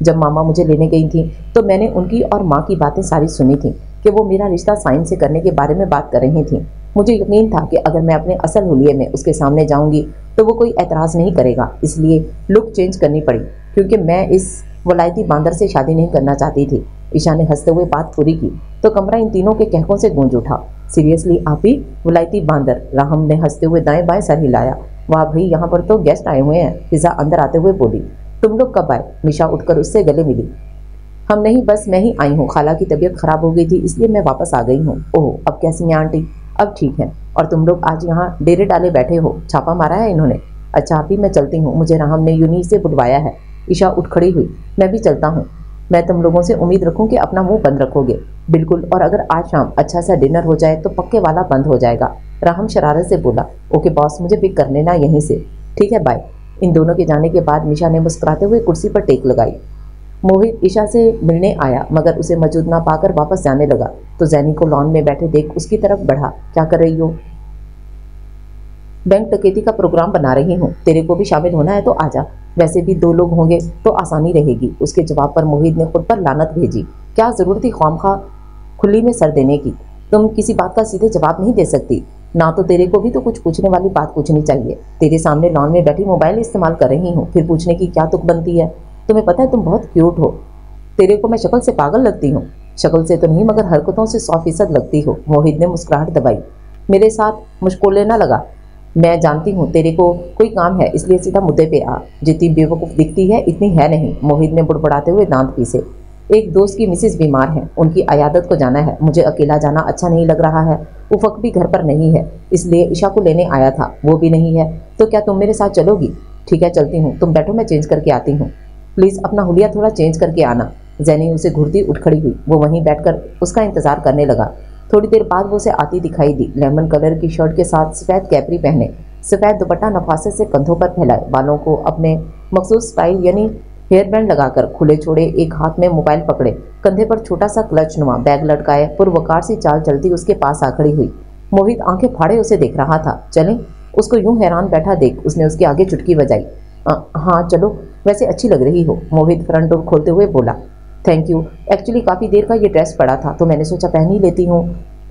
जब मामा मुझे लेने गई थी तो मैंने उनकी और माँ की बातें सारी सुनी थी कि वो मेरा रिश्ता साइन से करने के बारे में बात कर रही थी। मुझे यकीन था कि अगर मैं अपने असल हुलिये में उसके सामने जाऊंगी तो वो कोई एतराज़ नहीं करेगा, इसलिए लुक चेंज करनी पड़ी, क्योंकि मैं इस वलायती बांदर से शादी नहीं करना चाहती थी। ईशा ने हंसते हुए बात पूरी की तो कमरा इन तीनों के कहकों से गूंज उठा। सीरियसली आप ही वलायती बांदर? राहम ने हंसते हुए दाएं बाएं सर हिलाया। वाह भाई, यहाँ पर तो गेस्ट आए हुए हैं। फिजा अंदर आते हुए बोली। तुम लोग कब आए? मिशा उठकर उससे गले मिली। हम नहीं, बस मैं ही आई हूँ। खाला की तबीयत खराब हो गई थी इसलिए मैं वापस आ गई हूँ। ओह, अब कैसी हैं आंटी? अब ठीक है। और तुम लोग आज यहाँ डेरे डाले बैठे हो? छापा मारा है इन्होंने? अच्छा आप ही, मैं चलती हूँ, मुझे राहम ने यूनी से बुलवाया है। ईशा उठ खड़ी हुई। मैं भी चलता हूँ। मैं तुम लोगों से उम्मीद रखूँ कि अपना मुंह बंद रखोगे। बिल्कुल, और अगर आज शाम अच्छा सा डिनर हो जाए तो पक्के वाला बंद हो जाएगा। राहम शरारत से बोला। ओके बॉस, मुझे पिक कर लेना यहीं से। ठीक है, बाय। इन दोनों के जाने के बाद मिशा ने मुस्कुराते हुए कुर्सी पर टेक लगाई। मोहित ईशा से मिलने आया मगर उसे मौजूद ना पाकर वापस जाने लगा तो जैनी को लॉन में बैठे देख उसकी तरफ बढ़ा। क्या कर रही हो? बैंक डकैती का प्रोग्राम बना रही हूँ, तेरे को भी शामिल होना है तो आजा। वैसे भी 2 लोग होंगे तो आसानी रहेगी। उसके जवाब पर मोहित ने खुद पर लानत भेजी। क्या जरूरत थी ख्वामखा खुली में सर देने की? तुम किसी बात का सीधे जवाब नहीं दे सकती ना, तो तेरे को भी तो कुछ पूछने वाली बात पूछनी चाहिए। तेरे सामने लॉन में बैठी मोबाइल इस्तेमाल कर रही हूँ, फिर पूछने की क्या तुक बनती है? तुम्हें पता है तुम बहुत क्यूट हो। तेरे को मैं शक्ल से पागल लगती हूँ? शक्ल से तो नहीं मगर हरकतों से 100% लगती हो। मोहित ने मुस्कुराहट दबाई। मेरे साथ मुश्किल लेना लगा। मैं जानती हूँ तेरे को कोई काम है, इसलिए सीधा मुद्दे पे आ। जितनी बेवकूफ़ दिखती है इतनी है नहीं। मोहित ने बुड़बड़ाते हुए दांत पीसे। एक दोस्त की मिसेज बीमार है, उनकी अयादत को जाना है। मुझे अकेला जाना अच्छा नहीं लग रहा है। उफक भी घर पर नहीं है, इसलिए ईशा को लेने आया था, वो भी नहीं है। तो क्या तुम मेरे साथ चलोगी? ठीक है चलती हूँ, तुम बैठो मैं चेंज करके आती हूँ। प्लीज़ अपना हुलिया थोड़ा चेंज करके आना। जैनी उसे घूरती उठ खड़ी हुई। वो वहीं बैठकर उसका इंतजार करने लगा। थोड़ी देर बाद वो उसे आती दिखाई दी। लेमन कलर की शर्ट के साथ सफ़ेद कैपरी पहने, सफ़ेद दुपट्टा नफासत से कंधों पर फैलाए, बालों को अपने मखसूस स्टाइल यानी हेयर बैंड लगाकर खुले छोड़े, एक हाथ में मोबाइल पकड़े, कंधे पर छोटा सा क्लच नुमा बैग लटकाए, पुरवकार सी चाल चलती उसके पास आ खड़ी हुई। मोहित आंखें फाड़े उसे देख रहा था। चलें? उसको यूं हैरान बैठा देख उसने उसके आगे चुटकी बजाई। हाँ चलो, वैसे अच्छी लग रही हो। मोहित फ्रंट डोर खोलते हुए बोला। थैंक यू, एक्चुअली काफ़ी देर का ये ड्रेस पड़ा था तो मैंने सोचा पहन ही लेती हूँ।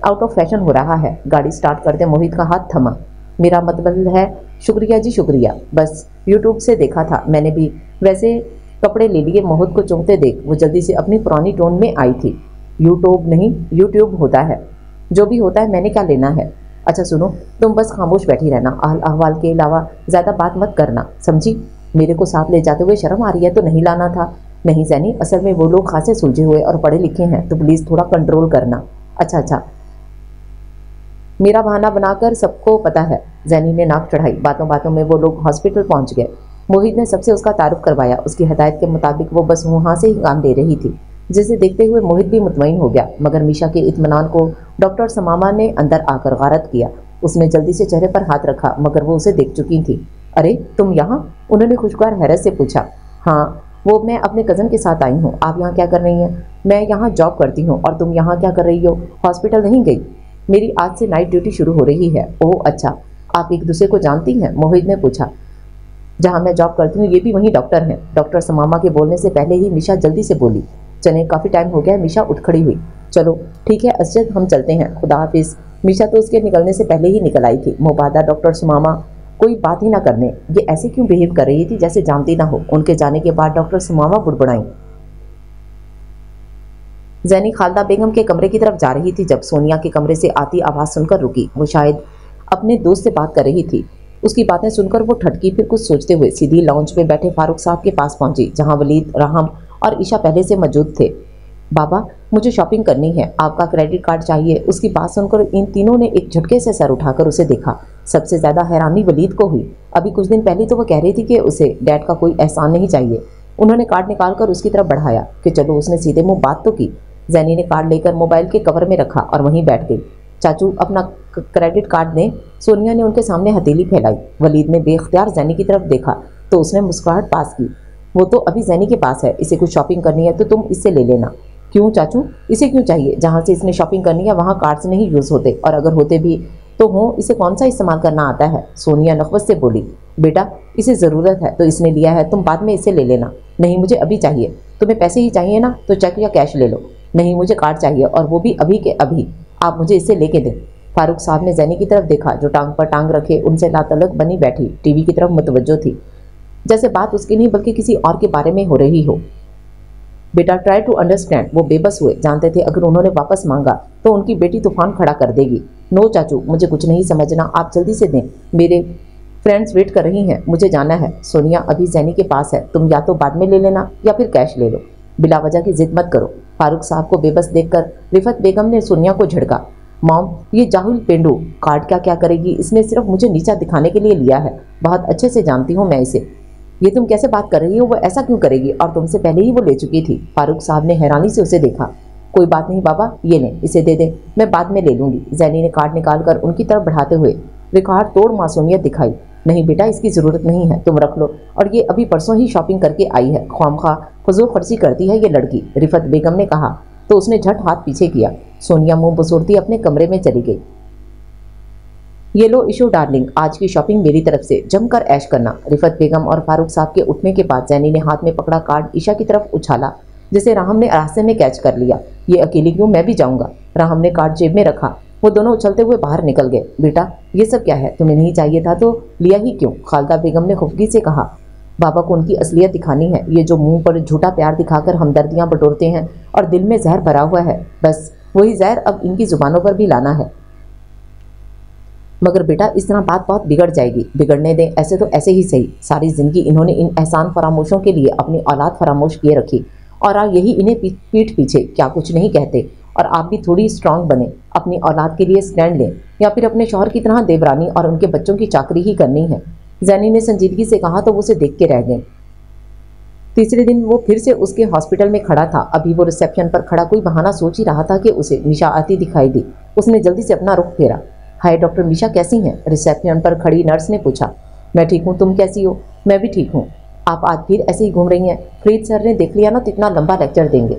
आउट ऑफ फैशन हो रहा है। गाड़ी स्टार्ट करते मोहित का हाथ थमा। मेरा मतलब है शुक्रिया जी शुक्रिया, बस यूट्यूब से देखा था मैंने भी। वैसे कपड़े ले लिए। मोहित को चौंकते देख वो जल्दी से अपनी पुरानी टोन में आई थी। यूट्यूब नहीं, यूट्यूब होता है। जो भी होता है मैंने क्या लेना है। अच्छा सुनो, तुम बस खामोश बैठी रहना, अहल अहवाल के अलावा ज़्यादा बात मत करना, समझी? मेरे को साथ ले जाते हुए शर्म आ रही है तो नहीं लाना था। नहीं जैनी, असल में वो लोग खासे सुलझे हुए और पढ़े लिखे हैं तो प्लीज़ थोड़ा कंट्रोल करना। अच्छा, मेरा बहाना बनाकर सबको पता है। जैनी ने नाक चढ़ाई। बातों बातों में वो लोग हॉस्पिटल पहुंच गए। मोहित ने सबसे उसका तारुफ करवाया। उसकी हिदायत के मुताबिक वो बस वहाँ से ही काम दे रही थी, जिसे देखते हुए मोहित भी मुतमईन हो गया। मगर मीशा के इत्मीनान को डॉक्टर समामा ने अंदर आकर गारत किया। उसने जल्दी से चेहरे पर हाथ रखा मगर वो उसे देख चुकी थी। अरे तुम यहाँ? उन्होंने खुशगवार हैरत से पूछा। हाँ, वो मैं अपने कज़न के साथ आई हूँ। आप यहाँ क्या कर रही हैं? मैं यहाँ जॉब करती हूँ। और तुम यहाँ क्या कर रही हो? हॉस्पिटल नहीं गई? मेरी आज से नाइट ड्यूटी शुरू हो रही है। ओह अच्छा, आप एक दूसरे को जानती हैं? मोहित ने पूछा। जहाँ मैं जॉब करती हूँ ये भी वहीं डॉक्टर हैं। डॉक्टर समामा के बोलने से पहले ही मीशा जल्दी से बोली। चले, काफ़ी टाइम हो गया है। मीशा उठ खड़ी हुई। चलो ठीक है असजद, हम चलते हैं, खुदा हाफिज़। मीशा तो उसके निकलने से पहले ही निकल आई थी। मुबादा डॉक्टर समामा कोई बात ही ना करने। ये ऐसे क्यों बिहेव कर रही थी जैसे जानती ना हो। उनके जाने के बाद डॉक्टर समामा बुड़बड़ाई। जैनी खालदा बेगम के कमरे की तरफ जा रही थी जब सोनिया के कमरे से आती आवाज़ सुनकर रुकी। वो शायद अपने दोस्त से बात कर रही थी। उसकी बातें सुनकर वो ठटकी, फिर कुछ सोचते हुए सीधी लाउंज में बैठे फारूक साहब के पास पहुंची, जहां वलीद, राहम और ईशा पहले से मौजूद थे। बाबा, मुझे शॉपिंग करनी है, आपका क्रेडिट कार्ड चाहिए। उसकी बात सुनकर इन तीनों ने एक झटके से सर उठाकर उसे देखा। सबसे ज़्यादा हैरानी वलीद को हुई। अभी कुछ दिन पहले तो वो कह रही थी कि उसे डैड का कोई एहसान नहीं चाहिए, उन्होंने कार्ड निकाल कर उसकी तरफ बढ़ाया कि चलो। उसने सीधे मुंह बात तो की। जैनी ने कार्ड लेकर मोबाइल के कवर में रखा और वहीं बैठ गई। चाचू अपना क्रेडिट कार्ड दें। सोनिया ने उनके सामने हथेली फैलाई। वलीद ने बेख्तियार जैनी की तरफ देखा तो उसने मुस्कुराहट पास की। वो तो अभी जैनी के पास है, इसे कुछ शॉपिंग करनी है तो तुम इससे ले लेना। क्यों चाचू, इसे क्यों चाहिए? जहाँ से इसने शॉपिंग करनी है वहाँ कार्ड्स नहीं यूज़ होते, और अगर होते भी तो हो इसे कौन सा इस्तेमाल करना आता है? सोनिया नखवत से बोली। बेटा इसे ज़रूरत है तो इसने लिया है, तुम बाद में इसे ले लेना। नहीं मुझे अभी चाहिए। तुम्हें पैसे ही चाहिए ना, तो चेक या कैश ले लो। नहीं मुझे कार्ड चाहिए, और वो भी अभी के अभी। आप मुझे इसे लेके दें। फारूक साहब ने जैनी की तरफ देखा जो टांग पर टांग रखे उनसे लातलक बनी बैठी टीवी की तरफ मुतवज्जो थी, जैसे बात उसकी नहीं बल्कि किसी और के बारे में हो रही हो। बेटा ट्राई टू अंडरस्टैंड। वो बेबस हुए, जानते थे अगर उन्होंने वापस मांगा तो उनकी बेटी तूफान खड़ा कर देगी। नो चाचू मुझे कुछ नहीं समझना, आप जल्दी से दें, मेरे फ्रेंड्स वेट कर रही हैं, मुझे जाना है। सोनिया अभी जैनी के पास है, तुम या तो बाद में ले लेना या फिर कैश ले लो। बिला वजह की जिद मत करो। फारूक साहब को बेबस देखकर रिफत बेगम ने सोनिया को झड़का। मॉम ये जाहुल पेंडू कार्ड क्या क्या करेगी, इसने सिर्फ मुझे नीचा दिखाने के लिए लिया है, बहुत अच्छे से जानती हूँ मैं इसे। ये तुम कैसे बात कर रही हो, वो ऐसा क्यों करेगी, और तुमसे पहले ही वो ले चुकी थी। फारूक साहब ने हैरानी से उसे देखा। कोई बात नहीं बाबा, ये ले, इसे दे दे, मैं बाद में ले लूंगी। जैनी ने कार्ड निकाल कर उनकी तरफ बढ़ाते हुए रिकॉर्ड तोड़ मासूमियत दिखाई। नहीं बेटा इसकी ज़रूरत नहीं है, तुम रख लो, और ये अभी परसों ही शॉपिंग करके आई है, ख्वामखा फजूल खर्ची करती है ये लड़की, रिफत बेगम ने कहा तो उसने झट हाथ पीछे किया। सोनिया मुंह बसोरती अपने कमरे में चली गई। ये लो इशू डार्लिंग, आज की शॉपिंग मेरी तरफ से, जमकर ऐश करना। रिफत बेगम और फारूक साहब के उठने के बाद जैनी ने हाथ में पकड़ा कार्ड ईशा की तरफ उछाला, जिसे राहम ने रास्ते में कैच कर लिया। ये अकेली क्यों, मैं भी जाऊंगा। राहम ने कार्ड जेब में रखा। वो दोनों उछलते हुए बाहर निकल गए। बेटा ये सब क्या है, तुम्हें नहीं चाहिए था तो लिया ही क्यों? खालदा बेगम ने खुफगी से कहा। बाबा को उनकी असलियत दिखानी है, ये जो मुंह पर झूठा प्यार दिखाकर हमदर्दियां बटोरते हैं और दिल में जहर भरा हुआ है, बस वही जहर अब इनकी जुबानों पर भी लाना है। मगर बेटा इस तरह बात बहुत बिगड़ जाएगी। बिगड़ने दें, ऐसे तो ऐसे ही सही। सारी जिंदगी इन्होंने इन एहसान फरामोशों के लिए अपनी औलाद फरामोश किए रखी, और आज यही इन्हें पीठ पीछे क्या कुछ नहीं कहते। और आप भी थोड़ी स्ट्रांग बने, अपनी औलाद के लिए स्टैंड लें, या फिर अपने शौहर की तरह देवरानी और उनके बच्चों की चाकरी ही करनी है। जैनी ने संजीदगी से कहा तो वो उसे देख के रह गए। तीसरे दिन वो फिर से उसके हॉस्पिटल में खड़ा था। अभी वो रिसेप्शन पर खड़ा कोई बहाना सोच ही रहा था कि उसे निशा आती दिखाई दी। उसने जल्दी से अपना रुख फेरा। हाय डॉक्टर निशा कैसी हैं? रिसेप्शन पर खड़ी नर्स ने पूछा। मैं ठीक हूँ, तुम कैसी हो? मैं भी ठीक हूँ। आप आज फिर ऐसे ही घूम रही हैं? फरीद सर ने देख लिया ना तो इतना लंबा लेक्चर देंगे।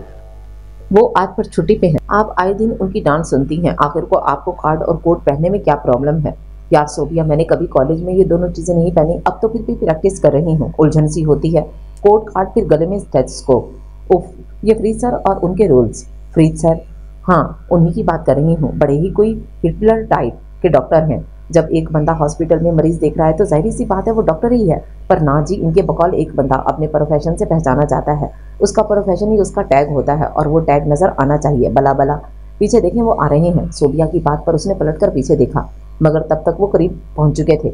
वो आज पर छुट्टी पे हैं। आप आए दिन उनकी डांट सुनती हैं। आखिर को आपको कार्ड और कोट पहनने में क्या प्रॉब्लम है? यार सोबिया, मैंने कभी कॉलेज में ये दोनों चीज़ें नहीं पहनी, अब तो फिर भी प्रैक्टिस कर रही हूँ। उलझन सी होती है, कोट कार्ड फिर गले में स्टेथोस्कोप। उफ, ये फरीद सर और उनके रूल्स। फरीद सर? हाँ उन्हीं की बात कर रही हूँ। बड़े ही कोई हिटलर टाइप के डॉक्टर हैं। जब एक बंदा हॉस्पिटल में मरीज देख रहा है तो जाहिर सी बात है वो डॉक्टर ही है। पर ना जी, इनके बकौल एक बंदा अपने प्रोफेशन से पहचाना जाता है। उसका प्रोफेशन ही उसका टैग होता है, और वो टैग नजर आना चाहिए। बला बला पीछे देखें, वो आ रहे हैं। सोबिया की बात पर उसने पलटकर पीछे देखा, मगर तब तक वो करीब पहुंच चुके थे।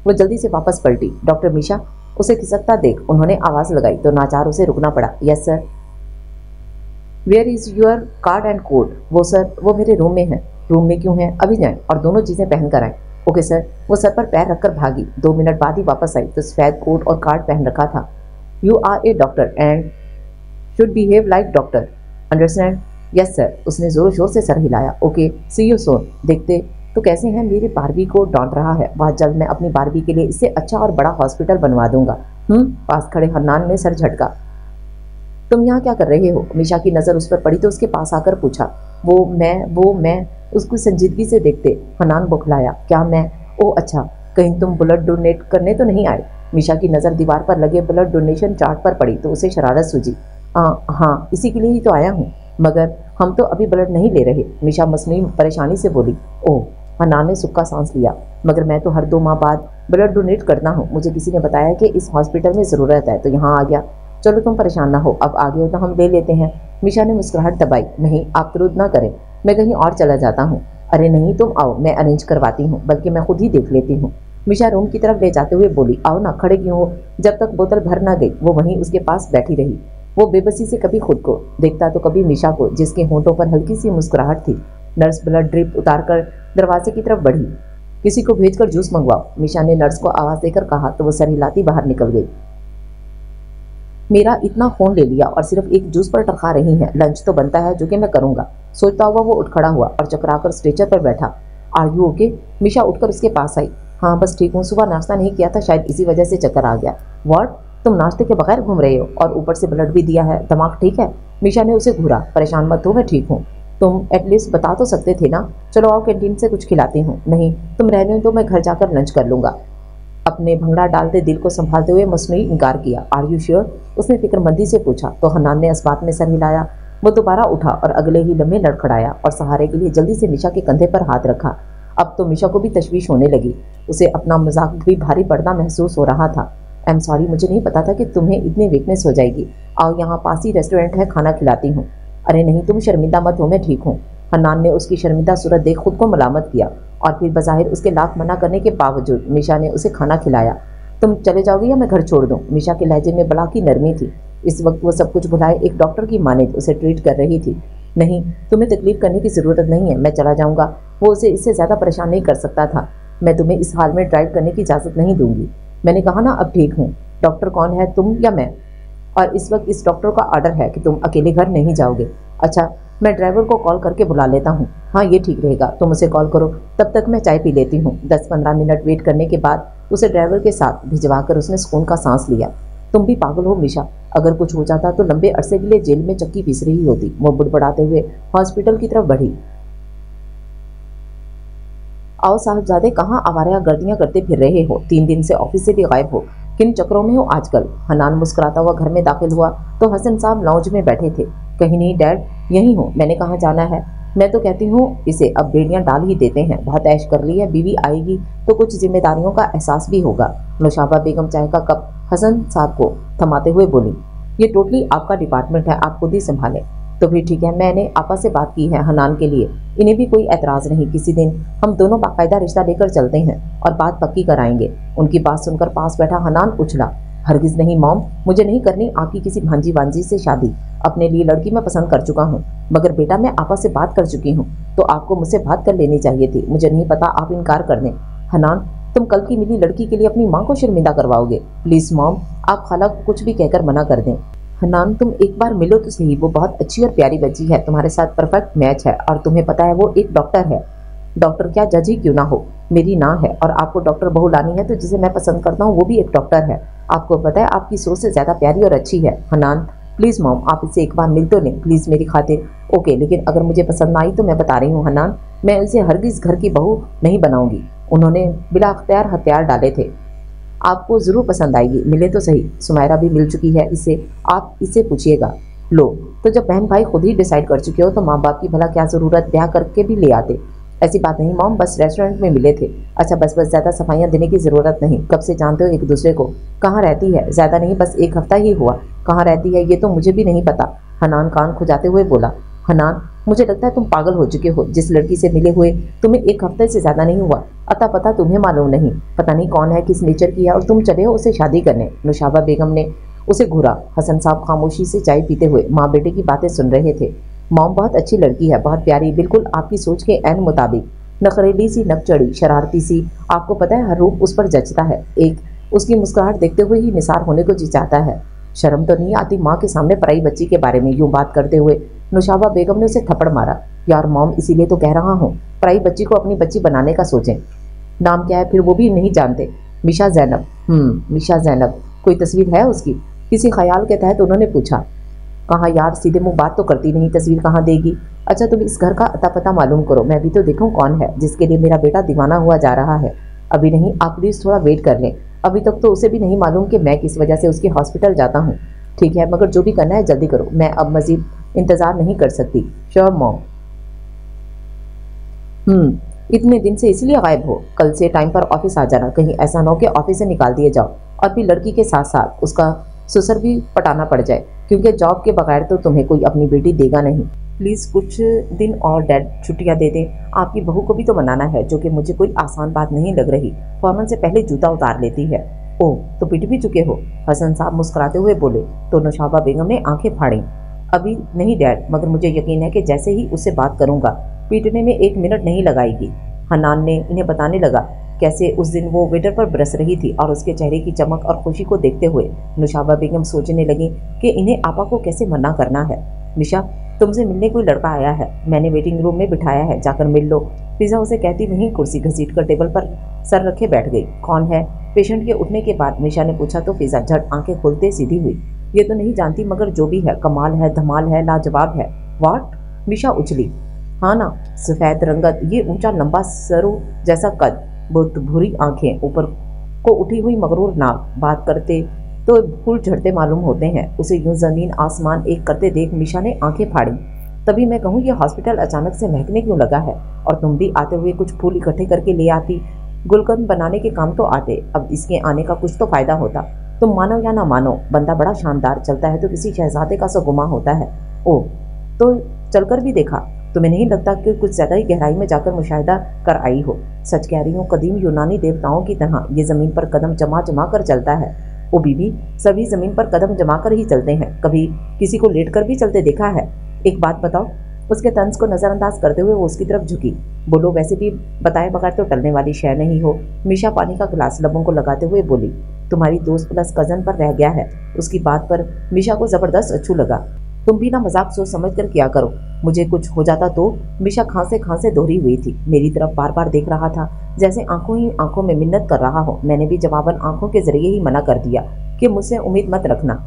वो जल्दी से वापस पलटी। डॉक्टर मीशा, उसे खिसकता देख उन्होंने आवाज़ लगाई तो नाचार उसे रुकना पड़ा। Yes sir. Where is your card and code? वो सर, वो मेरे रूम में है। रूम में क्यों है? अभी जाएं और दोनों चीज़ें पहन कर आएँ। Okay sir. वो सर पर पैर रखकर भागी। 2 मिनट बाद ही वापस आई तो सफ़ेद कोट और कार्ड पहन रखा था। You are a doctor and should behave like doctor, understand? Yes sir. उसने जोर शोर से सर हिलाया। Okay, see you soon. देखते तो कैसे हैं, मेरी बारबी को डांट रहा है। बहुत जल्द मैं अपनी बारबी के लिए इससे अच्छा और बड़ा हॉस्पिटल बनवा दूंगा। पास खड़े हन्नान ने सर झटका। तुम यहाँ क्या कर रहे हो? मीशा की नज़र उस पर पड़ी तो उसके पास आकर पूछा। वो मैं उसको संजीदगी से देखते हनान बौखलाया। क्या मैं? ओ अच्छा, कहीं तुम ब्लड डोनेट करने तो नहीं आए? मीशा की नज़र दीवार पर लगे ब्लड डोनेशन चार्ट पर पड़ी तो उसे शरारत सूझी। हाँ इसी के लिए ही तो आया हूँ, मगर हम तो अभी ब्लड नहीं ले रहे। मीशा मसनूई परेशानी से बोली। ओह, हनान ने सुक्का सांस लिया। मगर मैं तो हर 2 माह बाद ब्लड डोनेट करता हूँ। मुझे किसी ने बताया कि इस हॉस्पिटल में ज़रूरत है तो यहाँ आ गया। चलो तुम परेशान ना हो, अब आगे हो तो हम ले लेते हैं। मीशा ने मुस्कुराहट दबाई। नहीं, आप क्रोध ना करें, मैं कहीं और चला जाता हूँ। अरे नहीं, तुम आओ, मैं अरेंज करवाती हूँ, बल्कि मैं खुद ही देख लेती हूँ। मीशा रूम की तरफ ले जाते हुए बोली। आओ ना, खड़े क्यों हो? जब तक बोतल भर ना गई वो वहीं उसके पास बैठी रही। वो बेबसी से कभी खुद को देखता तो कभी मीशा को, जिसके होंठों पर हल्की सी मुस्कुराहट थी। नर्स ब्लड ड्रिप उतारकर दरवाजे की तरफ बढ़ी। किसी को भेजकर जूस मंगवाओ, मीशा ने नर्स को आवाज़ देकर कहा तो वो सर हिलाती बाहर निकल गई। मेरा इतना फ़ोन ले लिया और सिर्फ एक जूस पर टरका रही हैं। लंच तो बनता है जो कि मैं करूँगा। सोचता हुआ वो उठ खड़ा हुआ और चकराकर स्ट्रेचर पर बैठा। Are you okay? मिशा उठकर उसके पास आई। हाँ बस ठीक हूँ, सुबह नाश्ता नहीं किया था, शायद इसी वजह से चक्कर आ गया। व्हाट? तुम नाश्ते के बगैर घूम रहे हो और ऊपर से ब्लड भी दिया है, दिमाग ठीक है? मिशा ने उसे घूरा। परेशान मत हो, मैं ठीक हूँ। तुम एटलीस्ट बता तो सकते थे ना। चलो आओ कैंटीन से कुछ खिलाती हूँ। नहीं तुम रहने दो, मैं घर जाकर लंच कर लूँगा। अपने भंगड़ा डालते दिल को संभालते हुए मसनूई इनकार किया। Are you sure? उसने फिक्रमंदी से पूछा तो हन्नान ने इस बात में सर हिलाया। वो दोबारा उठा और अगले ही लम्हे लड़खड़ाया और सहारे के लिए जल्दी से मिशा के कंधे पर हाथ रखा। अब तो मिशा को भी तशवीश होने लगी। उसे अपना मजाक भी भारी पड़ना महसूस हो रहा था। आई एम सॉरी, मुझे नहीं पता था कि तुम्हें इतनी वीकनेस हो जाएगी। आओ यहाँ पास ही रेस्टोरेंट है, खाना खिलाती हूँ। अरे नहीं तुम शर्मिंदा मत हो, मैं ठीक हूँ। हन्नान ने उसकी शर्मिंदा सूरत देख खुद को मलामत किया और फिर बज़ाहिर उसके लाख मना करने के बावजूद मिशा ने उसे खाना खिलाया। तुम चले जाओगे या मैं घर छोड़ दूँ? मिशा के लहजे में बड़ा की नरमी थी। इस वक्त वो सब कुछ भुलाए एक डॉक्टर की मानित उसे ट्रीट कर रही थी। नहीं तुम्हें तकलीफ करने की ज़रूरत नहीं है, मैं चला जाऊँगा। वो उसे इससे ज़्यादा परेशान नहीं कर सकता था। मैं तुम्हें इस हाल में ड्राइव करने की इजाज़त नहीं दूंगी। मैंने कहा ना अब ठीक हूँ। डॉक्टर कौन है, तुम या मैं? और इस वक्त इस डॉक्टर का ऑर्डर है कि तुम अकेले घर नहीं जाओगे। अच्छा मैं ड्राइवर को कॉल करके बुला लेता हूँ। हाँ ये ठीक रहेगा, तुम उसे कॉल करो, तब तक मैं चाय पी लेती हूँ। 10-15 मिनट वेट करने के बाद उसे ड्राइवर के साथ भिजवा कर उसने सुकून का सांस लिया। तुम भी पागल हो मिशा, अगर कुछ हो जाता तो लंबे अरसे के लिए जेल में चक्की पीस रही होती। वो बुड़बड़ाते हुए हॉस्पिटल की तरफ बढ़ी। आओ साहबजादे, कहाँ आवारा गर्दियाँ करते फिर रहे हो? 3 दिन से ऑफिस से भी गायब हो, किन चक्रों में हो आजकल? हनान मुस्कुराता हुआ घर में दाखिल हुआ तो हसन साहब लाउंज में बैठे थे। कहीं नहीं डैड, यहीं हूँ। मैंने कहाँ जाना है? मैं तो कहती हूँ इसे अब बेड़ियाँ डाल ही देते हैं। बहुत ऐश कर ली है, बीवी आएगी तो कुछ जिम्मेदारियों का एहसास भी होगा। नौशाबा बेगम चाय का कप हसन साहब को थमाते हुए बोली, ये टोटली आपका डिपार्टमेंट है, आप खुद ही संभालें। तो फिर ठीक है, मैंने आपा से बात की है हनान के लिए, इन्हें भी कोई एतराज़ नहीं। किसी दिन हम दोनों बाकायदा रिश्ता लेकर चलते हैं और बात पक्की कराएंगे। उनकी बात सुनकर पास बैठा हनान उछला। हरगिज़ नहीं मॉम, मुझे नहीं करनी आपकी किसी भांजी वांजी से शादी। अपने लिए लड़की मैं पसंद कर चुका हूँ। मगर बेटा मैं आपा से बात कर चुकी हूँ तो आपको मुझसे बात कर लेनी चाहिए थी। मुझे नहीं पता आप इनकार कर दें। हनान तुम कल की मिली लड़की के लिए अपनी माँ को शर्मिंदा करवाओगे। प्लीज़ मॉम, आप खाला को कुछ भी कहकर मना कर दें। हनान तुम एक बार मिलो तो सही, वो बहुत अच्छी और प्यारी बच्ची है, तुम्हारे साथ परफेक्ट मैच है। और तुम्हें पता है वो एक डॉक्टर है। डॉक्टर क्या, जज ही क्यों ना हो, मेरी ना है। और आपको डॉक्टर बहू लानी है तो जिसे मैं पसंद करता हूँ वो भी एक डॉक्टर है। आपको पता है आपकी सोच से ज़्यादा प्यारी और अच्छी है। हनान प्लीज़ मॉम, आप इससे एक बार मिल तो लें प्लीज़ मेरी खातिर। ओके, लेकिन अगर मुझे पसंद ना आई तो मैं बता रही हूँ हनान, मैं इसे हरगिज़ घर की बहू नहीं बनाऊंगी। उन्होंने बिला अख्तियार हथियार डाले थे। आपको ज़रूर पसंद आएगी, मिले तो सही। सुमायरा भी मिल चुकी है इसे, आप इससे पूछिएगा। लो, तो जब बहन भाई खुद ही डिसाइड कर चुके हो तो माँ बाप की भला क्या ज़रूरत, ब्याह करके भी ले आते। ऐसी बात नहीं मॉम, बस रेस्टोरेंट में मिले थे। अच्छा बस ज़्यादा सफाइयाँ देने की ज़रूरत नहीं। कब से जानते हो एक दूसरे को? कहाँ रहती है? ज़्यादा नहीं, बस 1 हफ्ता ही हुआ। कहाँ रहती है ये तो मुझे भी नहीं पता। हनान कान खुजाते हुए बोला। हनान मुझे लगता है तुम पागल हो चुके हो। जिस लड़की से मिले हुए तुम्हें 1 हफ्ते से ज़्यादा नहीं हुआ, अता पता तुम्हें मालूम नहीं। पता नहीं कौन है, किस नेचर की है, और तुम चले हो उसे शादी करने। नौशाबा बेगम ने उसे घूरा। हसन साहब खामोशी से चाय पीते हुए माँ बेटे की बातें सुन रहे थे। मॉम बहुत अच्छी लड़की है, बहुत प्यारी, बिल्कुल आपकी सोच के ऐन मुताबिक। नखरेली सी, नकचड़ी, शरारती सी, आपको पता है हर रूप उस पर जचता है। एक उसकी मुस्कुराहट देखते हुए ही निसार होने को जी चाहता है। शर्म तो नहीं आती माँ के सामने पराई बच्ची के बारे में यूं बात करते हुए? नौशाबा बेगम ने उसे थप्पड़ मारा। यार मॉम, इसीलिए तो कह रहा हूँ पराई बच्ची को अपनी बच्ची बनाने का सोचें। नाम क्या है फिर, वो भी नहीं जानते? मिशा ज़ैनब। मिशा ज़ैनब, कोई तस्वीर है उसकी? किसी ख्याल के तहत उन्होंने पूछा। कहाँ यार, सीधे मुंह बात तो करती नहीं, तस्वीर कहाँ देगी? अच्छा तुम इस घर का अता पता मालूम करो, मैं भी तो देखूं कौन है जिसके लिए मेरा बेटा दीवाना हुआ जा रहा है। अभी नहीं, आप प्लीज़ थोड़ा वेट कर लें। अभी तक तो उसे भी नहीं मालूम कि मैं किस वजह से उसके हॉस्पिटल जाता हूँ। ठीक है, मगर जो भी करना है जल्दी करो, मैं अब मजीद इंतज़ार नहीं कर सकती। Sure mom. इतने दिन से इसलिए गायब हो? कल से टाइम पर ऑफिस आ जाना, कहीं ऐसा ना हो कि ऑफिस से निकाल दिए जाओ और फिर लड़की के साथ साथ उसका ससुर भी पटाना पड़ जाए, क्योंकि जॉब के बगैर तो तुम्हें कोई अपनी बेटी देगा नहीं। प्लीज़ कुछ दिन और डैड छुट्टियां दे दें। आपकी बहू को भी तो मनाना है, जो कि मुझे कोई आसान बात नहीं लग रही। फौरन से पहले जूता उतार लेती है। ओह, तो पिट भी चुके हो? हसन साहब मुस्कुराते हुए बोले तो नौशाबा बेगम ने आंखें फाड़ी। अभी नहीं डैड, मगर मुझे यकीन है कि जैसे ही उससे बात करूंगा पीटने में 1 मिनट नहीं लगाएगी। हनान ने इन्हें बताने लगा। कैसे उस दिन वो वेटर पर बरस रही थी और उसके चेहरे की चमक और खुशी को देखते हुए नुशाबा बेगम सोचने लगी कि इन्हें आपा को कैसे मना करना है। मिशा, तुमसे मिलने कोई लड़का आया है, मैंने वेटिंग रूम में बिठाया है, जाकर मिल लो। फिजा उसे कहती वहीं कुर्सी घसीट कर टेबल पर सर रखे बैठ गई। कौन है? पेशेंट के उठने के बाद मिशा ने पूछा तो फिजा झट आंखें खोलते सीधी हुई। ये तो नहीं जानती, मगर जो भी है कमाल है, धमाल है, लाजवाब है। वाट? मिशा उछली। हाँ ना, सफेद रंगत, ये ऊंचा लंबा सरू जैसा कद, बहुत भूरी आंखें, ऊपर को उठी हुई मगरूर नाक, बात करते तो फूल झड़ते मालूम होते हैं। उसे यूं जमीन आसमान एक करते देख मिशा ने आंखें फाड़ी। तभी मैं कहूँ ये हॉस्पिटल अचानक से महकने क्यों लगा है, और तुम भी आते हुए कुछ फूल इकट्ठे करके ले आती, गुलकंद बनाने के काम तो आते, अब इसके आने का कुछ तो फायदा होता। तुम मानो या ना मानो, बंदा बड़ा शानदार चलता है तो किसी शहजादे का सा गुमा होता है। ओह, तो चलकर भी देखा? तुम्हें नहीं लगता कि कुछ ज्यादा ही गहराई में जाकर मुशाहिदा कर आई हो? सच कह रही हूँ, कदीम यूनानी देवताओं की तरह ये जमीन पर कदम जमा जमा कर चलता है। ओ बीबी, सभी जमीन पर कदम जमा कर ही चलते हैं, कभी किसी को लेट कर भी चलते देखा है? एक बात बताओ। उसके तंज को नजरअंदाज करते हुए वो उसकी तरफ झुकी। बोलो, वैसे भी बताए बगैर तो टलने वाली शय नहीं हो। मिशा पानी का गिलास लबों को लगाते हुए बोली। तुम्हारी दोस्त प्लस कजन पर रह गया है। उसकी बात पर मिशा को जबरदस्त अच्छू लगा। तुम भी ना मजाक सोच समझ कर किया करो, मुझे कुछ हो जाता तो। मिशा खांसे खांसे दोहरी हुई थी, मेरी तरफ बार बार देख रहा था, जैसे आंखों ही आंखों में मिन्नत कर रहा हो। मैंने भी जवाबन आंखों के जरिए ही मना कर दिया कि मुझसे उम्मीद मत रखना,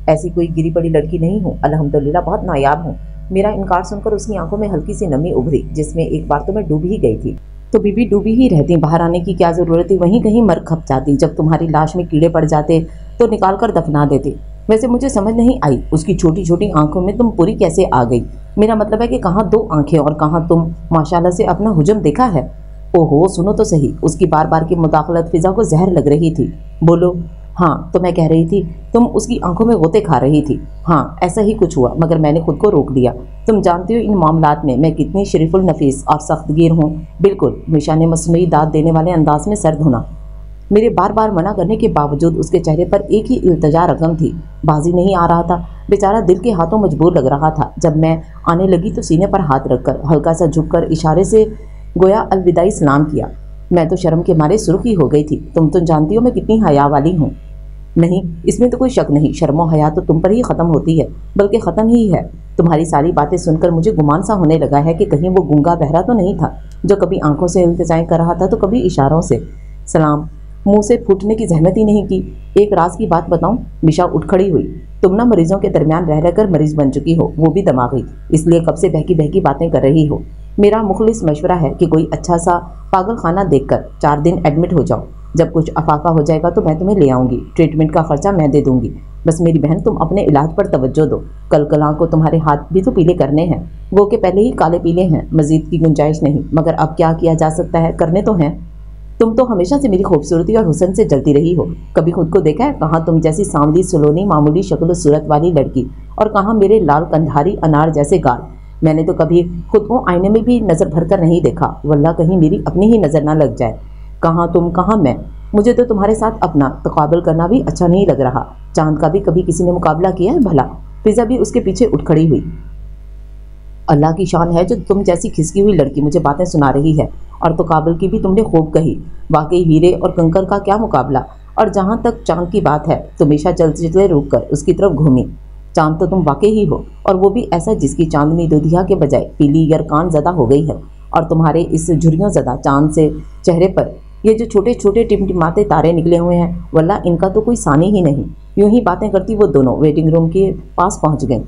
ऐसी कोई गिरी पड़ी लड़की नहीं हूँ, अल्हम्दुलिल्लाह बहुत नायाब हूँ। मेरा इनकार सुनकर उसकी आंखों में हल्की सी नमी उभरी, जिसमें एक बार तो मैं डूब ही गई थी। तो बीबी डूबी ही रहती, बाहर आने की क्या जरूरत थी? वहीं कहीं मर खप जाती। जब तुम्हारी लाश में कीड़े पड़ जाते तो निकाल कर दफना देती। वैसे मुझे समझ नहीं आई, उसकी छोटी छोटी आंखों में तुम पूरी कैसे आ गई? मेरा मतलब है कि कहाँ दो आंखें और कहाँ तुम माशाल्लाह से अपना हुजम देखा है। ओहो, सुनो तो सही। उसकी बार बार की मुदाखलत फिजा को जहर लग रही थी। बोलो। हाँ, तो मैं कह रही थी तुम उसकी आंखों में गोते खा रही थी। हाँ, ऐसा ही कुछ हुआ, मगर मैंने खुद को रोक लिया। तुम जानती हो इन मामलात में मैं कितनी शरीफुल नफीस और सख्तगीर हूँ। बिल्कुल, मिशा ने मसनूई दाद देने वाले अंदाज में सर धुना। मेरे बार बार मना करने के बावजूद उसके चेहरे पर एक ही इल्तजा रकम थी, बाजी नहीं आ रहा था। बेचारा दिल के हाथों मजबूर लग रहा था। जब मैं आने लगी तो सीने पर हाथ रखकर हल्का सा झुककर इशारे से गोया अलविदाई सलाम किया। मैं तो शर्म के मारे सुर्खी हो गई थी। तुम तो जानती हो मैं कितनी हया वाली हूँ। नहीं, इसमें तो कोई शक नहीं, शर्मो हया तो तुम पर ही ख़त्म होती है, बल्कि ख़त्म ही है। तुम्हारी सारी बातें सुनकर मुझे गुमान सा होने लगा है कि कहीं वो गूंगा बहरा तो नहीं था, जो कभी आंखों से इल्तिजाएं कर रहा था तो कभी इशारों से। सलाम मुंह से फूटने की जहमत ही नहीं की। एक राज की बात बताऊं? मिशा उठ खड़ी हुई। तुम ना मरीजों के दरमियान रह रहकर मरीज बन चुकी हो, वो भी दिमागी, इसलिए कब से बहकी बहकी बातें कर रही हो। मेरा मुखलिस मशवरा है कि कोई अच्छा सा पागल खाना देखकर 4 दिन एडमिट हो जाओ। जब कुछ अफाका हो जाएगा तो मैं तुम्हें ले आऊंगी, ट्रीटमेंट का खर्चा मैं दे दूंगी। बस मेरी बहन तुम अपने इलाज पर तवज्जो दो। कल कलां को तुम्हारे हाथ भी तो पीले करने हैं, वो के पहले ही काले पीले हैं, मजीद की गुंजाइश नहीं। मगर अब क्या किया जा सकता है, करने तो हैं। तुम तो हमेशा से मेरी खूबसूरती और हुस्न से जलती रही हो। कभी खुद को देखा है? कहाँ तुम जैसी सांवली सलोनी मामूली शक्ल सूरत वाली लड़की, और कहाँ मेरे लाल कंधारी अनार जैसे गाल। मैंने तो कभी खुद को आईने में भी नजर भर कर नहीं देखा, वल्लाह कहीं मेरी अपनी ही नजर ना लग जाए। कहाँ तुम कहाँ मैं। मुझे तो तुम्हारे साथ अपना तकाबल करना भी अच्छा नहीं लग रहा। चांद का भी कभी किसी ने मुकाबला किया है भला? फिजा भी उसके पीछे उठ खड़ी हुई। अल्लाह की शान है जो तुम जैसी खिसकी हुई लड़की मुझे बातें सुना रही है, और तो काबिल की भी तुमने खूब कही। वाकई हीरे और कंकर का क्या मुकाबला। और जहाँ तक चांद की बात है तो हमेशा चलते चलते रुक कर उसकी तरफ घूमी। चांद तो तुम वाकई ही हो, और वो भी ऐसा जिसकी चांदनी दुधिया के बजाय पीली यरकान ज़दा हो गई है। और तुम्हारे इस झुर्रियों ज़दा चांद से चेहरे पर ये जो छोटे छोटे टिमटिमाते तारे निकले हुए हैं, वल्लाह इनका तो कोई सानी ही नहीं। यूं ही बातें करती वो दोनों वेटिंग रूम के पास पहुंच गईं।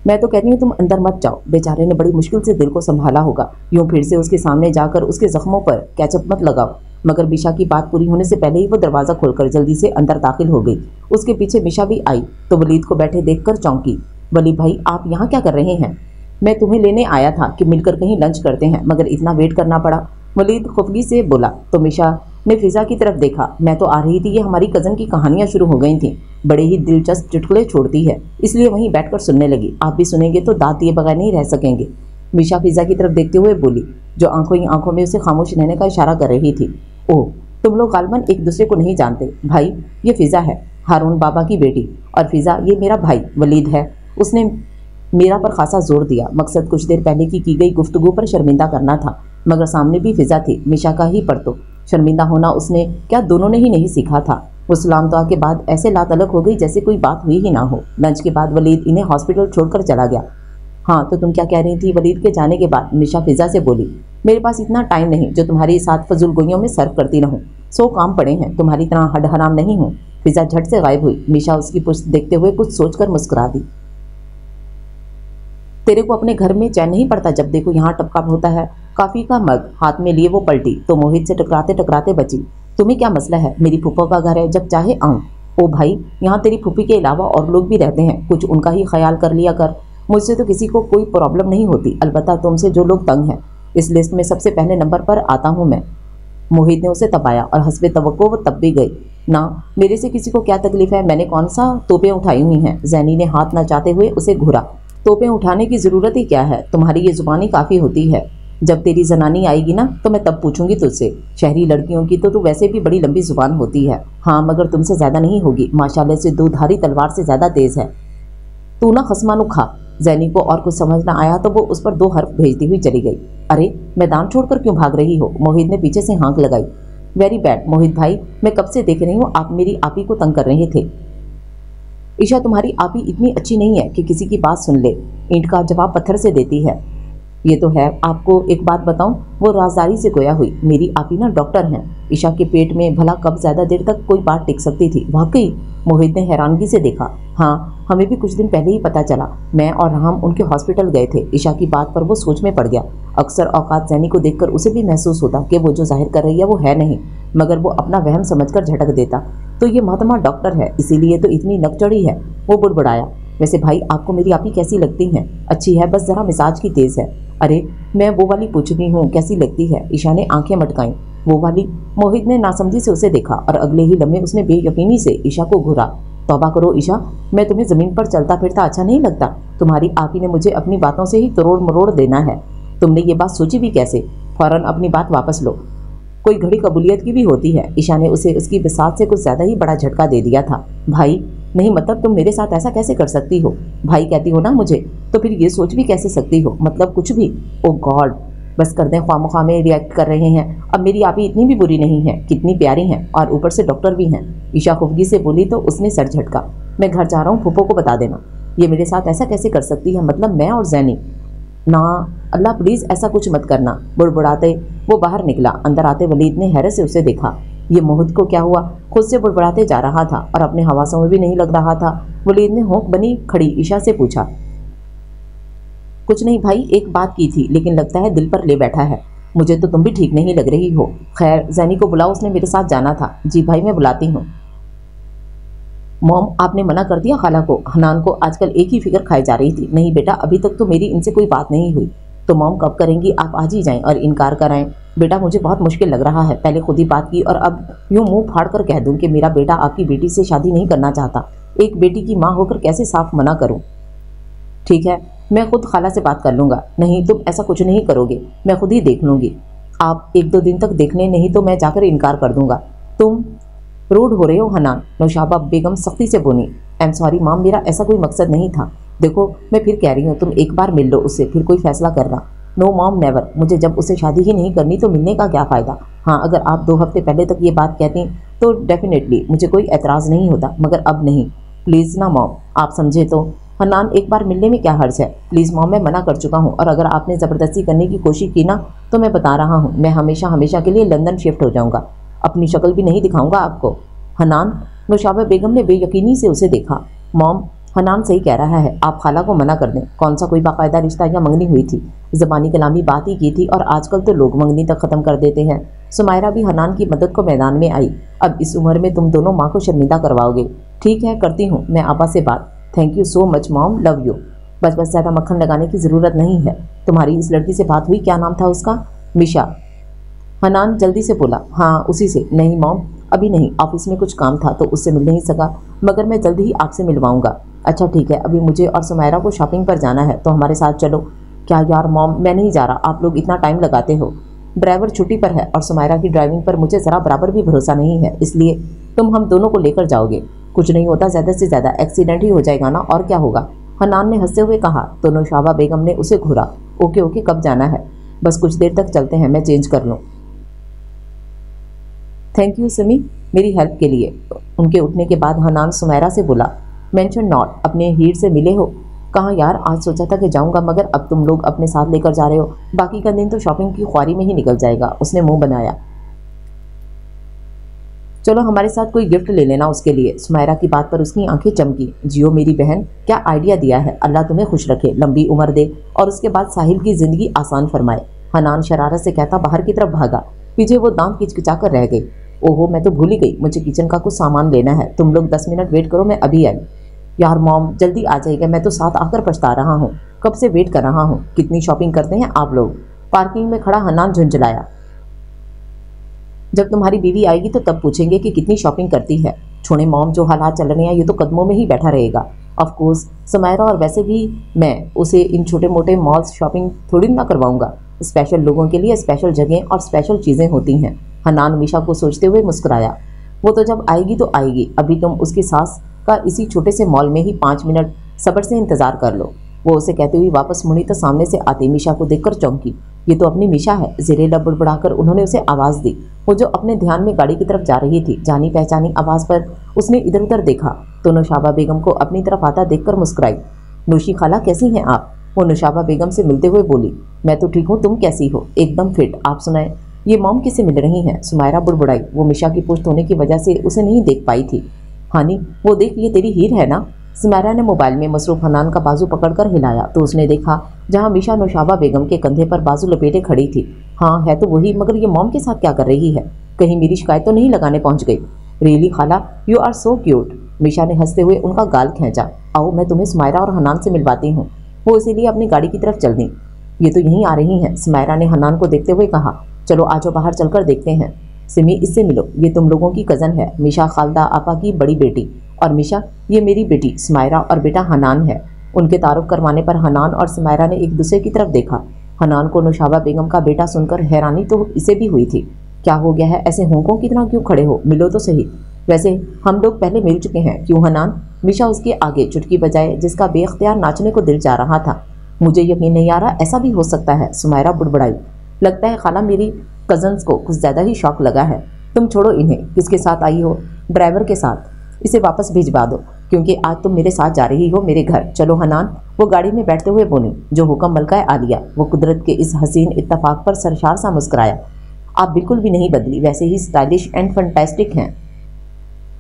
मैं तो कहती हूँ तुम अंदर मत जाओ, बेचारे ने बड़ी मुश्किल से दिल को संभाला होगा। यूं फिर से उसके सामने जाकर उसके जख्मों पर कैचअप मत लगाओ। मगर मिशा की बात पूरी होने से पहले ही वो दरवाज़ा खोलकर जल्दी से अंदर दाखिल हो गई। उसके पीछे मिशा भी आई तो वलीद को बैठे देखकर चौंकी। वलीद भाई, आप यहाँ क्या कर रहे हैं? मैं तुम्हें लेने आया था कि मिलकर कहीं लंच करते हैं, मगर इतना वेट करना पड़ा। वलीद खुफगी से बोला तो मिशा ने फिजा की तरफ देखा। मैं तो आ रही थी, ये हमारी कज़न की कहानियाँ शुरू हो गई थीं। बड़े ही दिलचस्प चुटकुले छोड़ती है, इसलिए वहीं बैठकर सुनने लगी। आप भी सुनेंगे तो दांत दिए बगैर नहीं रह सकेंगे। मिशा फिजा की तरफ देखते हुए बोली, जो आंखों ही आंखों में उसे खामोश रहने का इशारा कर रही थी। ओह, तुम लोग गालबन एक दूसरे को नहीं जानते। भाई, ये फिजा है, हारून बाबा की बेटी, और फिजा ये मेरा भाई वलीद है। उसने मेरा पर खासा जोर दिया। मकसद कुछ देर पहले की गई गुफ्तगू पर शर्मिंदा करना था। मगर सामने भी फिजा थी, मिशा का ही पर तो शर्मिंदा होना उसने क्या दोनों ने ही नहीं सीखा था। वो सलाम दुआ के बाद ऐसे लात अलग हो गई जैसे कोई बात हुई ही ना हो। लंच के बाद वलीद इन्हें हॉस्पिटल छोड़कर चला गया। हाँ तो तुम क्या कह रही थी? वलीद के जाने के बाद मिशा फिजा से बोली, मेरे पास इतना टाइम नहीं जो तुम्हारी साथ फजूल गोइयों में सर्व करती रहूं। 100 काम पड़े हैं, तुम्हारी तरह हड हराम नहीं हूँ। फिजा झट से गायब हुई। मिशा उसकी पुश्त देखते हुए कुछ सोचकर मुस्कुरा दी। तेरे को अपने घर में चैन नहीं पड़ता? जब देखो यहाँ टपका होता है। कॉफी का मग हाथ में लिए वो पलटी तो मोहित से टकराते टकराते बची। तुम्हें क्या मसला है? मेरी फूफा का घर है, जब चाहे आऊँ। ओ भाई, यहाँ तेरी फूफी के अलावा और लोग भी रहते हैं, कुछ उनका ही ख्याल कर लिया कर। मुझसे तो किसी को कोई प्रॉब्लम नहीं होती, अलबत्ता तुमसे जो लोग तंग हैं। इस लिस्ट में सबसे पहले नंबर पर आता हूँ मैं। मोहित ने उसे तपाया और हस्बे तवक्को वो तब भी गई। ना, मेरे से किसी को क्या तकलीफ है? मैंने कौन सा तोपें उठाई हुई हैं? जैनी ने हाथ नचाते हुए उसे घूरा। तोपें उठाने की ज़रूरत ही क्या है? तुम्हारी ये ज़ुबानी काफ़ी होती है। जब तेरी जनानी आएगी ना तो मैं तब पूछूंगी तुझसे। शहरी लड़कियों की तो तू वैसे भी बड़ी लंबी ज़ुबान होती है। हाँ मगर तुमसे ज़्यादा नहीं होगी, माशाल्लाह से दूधारी तलवार से ज़्यादा तेज़ है। तू ना खसमानु खा। जैनी को और कुछ समझ ना आया तो वो उस पर 2 हर्फ भेजती हुई चली गई। अरे मैदान छोड़कर क्यों भाग रही हो? मोहित ने पीछे से हाँक लगाई। वेरी बैड मोहित भाई, मैं कब से देख रही हूँ आप मेरी आपी को तंग कर रहे थे। ईशा तुम्हारी आपी इतनी अच्छी नहीं है कि किसी की बात सुन ले, ईंट का जवाब पत्थर से देती है। ये तो है। आपको एक बात बताऊं, वो राजदारी से गोया हुई। मेरी आपी ना डॉक्टर हैं। ईशा के पेट में भला कब ज़्यादा देर तक कोई बात टिक सकती थी? वाकई? मोहित ने हैरानगी से देखा। हाँ, हमें भी कुछ दिन पहले ही पता चला। मैं और हम उनके हॉस्पिटल गए थे। ईशा की बात पर वो सोच में पड़ गया। अक्सर औकात जैनी को देखकर उसे भी महसूस होता कि वो जो जाहिर कर रही है वो है नहीं, मगर वो अपना वहम समझकर झटक देता। तो ये मोहतरमा डॉक्टर है, इसीलिए तो इतनी नक चढ़ी है। वो बुड़बुड़ाया। वैसे भाई आपको मेरी आपी कैसी लगती हैं? अच्छी है, बस ज़रा मिजाज की तेज़ है। अरे मैं वो वाली पूछ रही हूँ कैसी लगती है? ईशा ने आंखें मटकाईं। वो वाली? मोहित ने नासमझी से उसे देखा और अगले ही लम्हे उसने बेयकीनी से ईशा को घूरा। तौबा करो ईशा, मैं तुम्हें ज़मीन पर चलता फिरता अच्छा नहीं लगता? तुम्हारी आपी ने मुझे अपनी बातों से ही तरोड़ मरोड़ देना है। तुमने ये बात सोची भी कैसे? फ़ौरन अपनी बात वापस लो। कोई घड़ी कबूलियत की भी होती है। ईशा ने उसे उसकी बिसात से कुछ ज़्यादा ही बड़ा झटका दे दिया था। भाई नहीं, मतलब तुम मेरे साथ ऐसा कैसे कर सकती हो? भाई कहती हो ना मुझे, तो फिर ये सोच भी कैसे सकती हो? मतलब कुछ भी। ओ गॉड, बस कर दें, ख्वामोखा में रिएक्ट कर रहे हैं। अब मेरी आपी इतनी भी बुरी नहीं है, कितनी प्यारी हैं, और ऊपर से डॉक्टर भी हैं। ईशा खुफगी से बोली तो उसने सर झटका। मैं घर जा रहा हूँ, फूफो को बता देना। ये मेरे साथ ऐसा कैसे कर सकती है? मतलब मैं और जैनी? ना अल्लाह प्लीज़ ऐसा कुछ मत करना। बुड़बुड़ाते वो बाहर निकला। अंदर आते वलीद ने हैरत से उसे देखा। ये मोहित को क्या हुआ? खुद से बुड़बुड़ाते जा रहा था और अपने हवासों में भी नहीं लग रहा था। वलीद ने होंक बनी खड़ी ईशा से पूछा। कुछ नहीं भाई, एक बात की थी, लेकिन लगता है दिल पर ले बैठा है। मुझे तो तुम भी ठीक नहीं लग रही हो। खैर जैनी को बुलाओ, उसने मेरे साथ जाना था। जी भाई मैं बुलाती हूँ। मॉम आपने मना कर दिया खाला को? हनान को आजकल एक ही फिक्र खाई जा रही थी। नहीं बेटा, अभी तक तो मेरी इनसे कोई बात नहीं हुई। तो मॉम कब करेंगी? आप आज ही जाएं और इनकार कराएं। बेटा मुझे बहुत मुश्किल लग रहा है, पहले खुद ही बात की और अब यूँ मुंह फाड़ कर कह दूं कि मेरा बेटा आपकी बेटी से शादी नहीं करना चाहता। एक बेटी की माँ होकर कैसे साफ मना करूं? ठीक है, मैं खुद खाला से बात कर लूँगा। नहीं तुम ऐसा कुछ नहीं करोगे, मैं खुद ही देख लूँगी। आप 1-2 दिन तक देख लें, नहीं तो मैं जाकर इनकार कर दूँगा। तुम रूड हो रहे हो हनान, नौशाबा बेगम सख्ती से बोली। आई एम सॉरी माम, मेरा ऐसा कोई मकसद नहीं था। देखो मैं फिर कह रही हूँ, तुम एक बार मिल लो उससे, फिर कोई फैसला करना। नो मॉम नेवर, मुझे जब उससे शादी ही नहीं करनी तो मिलने का क्या फ़ायदा। हाँ अगर आप 2 हफ्ते पहले तक ये बात कहती तो डेफिनेटली मुझे कोई एतराज़ नहीं होता, मगर अब नहीं। प्लीज़ ना मॉम, आप समझे तो। हनान एक बार मिलने में क्या हर्ज है? प्लीज़ मॉम, मैं मना कर चुका हूँ, और अगर आपने ज़बरदस्ती करने की कोशिश की ना तो मैं बता रहा हूँ मैं हमेशा हमेशा के लिए लंदन शिफ्ट हो जाऊँगा। अपनी शक्ल भी नहीं दिखाऊंगा आपको। हनान, नौशाबा बेगम ने बेयकीनी से उसे देखा। मॉम हनान सही कह रहा है, आप खाला को मना कर दें। कौन सा कोई बाकायदा रिश्ता या मंगनी हुई थी? ज़बानी कलामी बात ही की थी, और आजकल तो लोग मंगनी तक ख़त्म कर देते हैं। सुमायरा भी हनान की मदद को मैदान में आई। अब इस उम्र में तुम दोनों माँ को शर्मिंदा करवाओगे। ठीक है करती हूँ मैं आपा से बात। Thank you so much mom, love you. बस ज़्यादा मक्खन लगाने की ज़रूरत नहीं है। तुम्हारी इस लड़की से बात हुई? क्या नाम था उसका? मिशा। हनान जल्दी से बोला। हाँ उसी से। नहीं मॉम अभी नहीं, ऑफिस में कुछ काम था तो उससे मिल नहीं सका, मगर मैं जल्दी ही आपसे मिलवाऊंगा। अच्छा ठीक है, अभी मुझे और सुमायरा को शॉपिंग पर जाना है, तो हमारे साथ चलो। क्या यार मॉम, मैं नहीं जा रहा, आप लोग इतना टाइम लगाते हो। ड्राइवर छुट्टी पर है और सुमायरा की ड्राइविंग पर मुझे ज़रा बराबर भी भरोसा नहीं है, इसलिए तुम हम दोनों को लेकर जाओगे। कुछ नहीं होता, ज़्यादा से ज़्यादा एक्सीडेंट ही हो जाएगा ना, और क्या होगा। हनान ने हंसते हुए कहा तो नौशाबा बेगम ने उसे घूरा। ओके ओके, कब जाना है? बस कुछ देर तक चलते हैं, मैं चेंज कर लूँ। थैंक यू सिमी, मेरी हेल्प के लिए। उनके उठने के बाद हनान सुमैरा से बोला, मेंशन नॉट, अपने हीर से मिले हो? कहाँ यार, आज सोचा था कि जाऊंगा, मगर अब तुम लोग अपने साथ लेकर जा रहे हो, बाकी का दिन तो शॉपिंग की ख्वारी में ही निकल जाएगा। उसने मुंह बनाया। चलो हमारे साथ कोई गिफ्ट ले लेना उसके लिए। सुमैरा की बात पर उसकी आंखें चमकी। जियो मेरी बहन, क्या आइडिया दिया है, अल्लाह तुम्हें खुश रखे, लंबी उम्र दे और उसके बाद साहिल की जिंदगी आसान फरमाए। हनान शरारत से कहता बाहर की तरफ भागा। पीछे वो दांत किचकिचा कर रह गई। ओहो, मैं तो भूल ही गई, मुझे किचन का कुछ सामान लेना है, तुम लोग 10 मिनट वेट करो, मैं अभी आई। यार मॉम, जल्दी आ जाएगा, मैं तो साथ आकर पछता रहा हूँ, कब से वेट कर रहा हूँ। कितनी शॉपिंग करते हैं आप लोग? पार्किंग में खड़ा हनान झुंझलाया। जब तुम्हारी बीवी आएगी तो तब पूछेंगे कि कितनी शॉपिंग करती है। छोड़े मॉम, जो हालात चल रहे हैं ये तो कदमों में ही बैठा रहेगा। ऑफ कोर्स सुमैरा, और वैसे भी मैं उसे इन छोटे मोटे मॉल्स शॉपिंग थोड़ी ना करवाऊंगा। स्पेशल लोगों के लिए स्पेशल जगह और स्पेशल चीज़ें होती हैं। हनान मिशा को सोचते हुए मुस्कुराया। वो तो जब आएगी तो आएगी, अभी तुम उसकी सास का इसी छोटे से मॉल में ही 5 मिनट सब्र से इंतजार कर लो। वो उसे कहते हुए वापस मुड़ी तो सामने से आती मिशा को देखकर चौंकी। ये तो अपनी मिशा है। ज़ेरे लब बुड़बुड़ाकर उन्होंने उसे आवाज़ दी। वो जो अपने ध्यान में गाड़ी की तरफ जा रही थी, जानी पहचानी आवाज़ पर उसने इधर उधर देखा तो नौशाबा बेगम को अपनी तरफ आता देखकर मुस्कुराई। नौशी खाला, कैसी हैं आप? वो नौशाबा बेगम से मिलते हुए बोली। मैं तो ठीक हूँ, तुम कैसी हो? एकदम फिट, आप सुनाए? ये मॉम किससे मिल रही हैं? सुमैरा बुड़बुड़ाई। वो मिशा की पुश्त होने की वजह से उसे नहीं देख पाई थी। हानी, वो देख, ये तेरी हीर है ना? सुमैरा ने मोबाइल में मसरूफ हनान का बाजू पकड़कर हिलाया तो उसने देखा जहां मिशा नौशाबा बेगम के कंधे पर बाजू लपेटे खड़ी थी। हाँ है तो वही, मगर ये मॉम के साथ क्या कर रही है? कहीं मेरी शिकायत तो नहीं लगाने पहुंच गई? रियली खाला, यू आर सो क्यूट। मिशा ने हंसते हुए उनका गाल खींचा। आओ मैं तुम्हें सुमैरा और हनान से मिलवाती हूँ। वो इसीलिए अपनी गाड़ी की तरफ चल दी। ये तो यहीं आ रही हैं, सुमैरा ने हनान को देखते हुए कहा। चलो आजो बाहर चलकर देखते हैं। सिमी, इससे मिलो, ये तुम लोगों की कज़न है, मिशा खालदा आपा की बड़ी बेटी। और मिशा, ये मेरी बेटी सुमैरा और बेटा हनान है। उनके तारुफ करवाने पर हनान और सुमैरा ने एक दूसरे की तरफ देखा। हनान को नौशाबा बेगम का बेटा सुनकर हैरानी तो इसे भी हुई थी। क्या हो गया है, ऐसे होंकों की तरह क्यों खड़े हो? मिलो तो सही। वैसे हम लोग पहले मिल चुके हैं, क्यों हनान? मिशा उसके आगे चुटकी बजाए, जिसका बेख्तियार नाचने को दिल जा रहा था। मुझे यकीन नहीं आ रहा, ऐसा भी हो सकता है, सुमैरा बुड़बुड़ाई। लगता है खाला मेरी कज़न्स को कुछ ज़्यादा ही शौक लगा है। तुम छोड़ो इन्हें, किसके साथ आई हो? ड्राइवर के साथ। इसे वापस भिजवा दो, क्योंकि आज तुम मेरे साथ जा रही हो मेरे घर। चलो हनान, वो गाड़ी में बैठते हुए बोली। जो हुक्म मलका आलिया। वो कुदरत के इस हसीन इत्तफाक पर सरशार सा मुस्कुराया। आप बिल्कुल भी नहीं बदली, वैसे ही स्टाइलिश एंड फंटास्टिक हैं।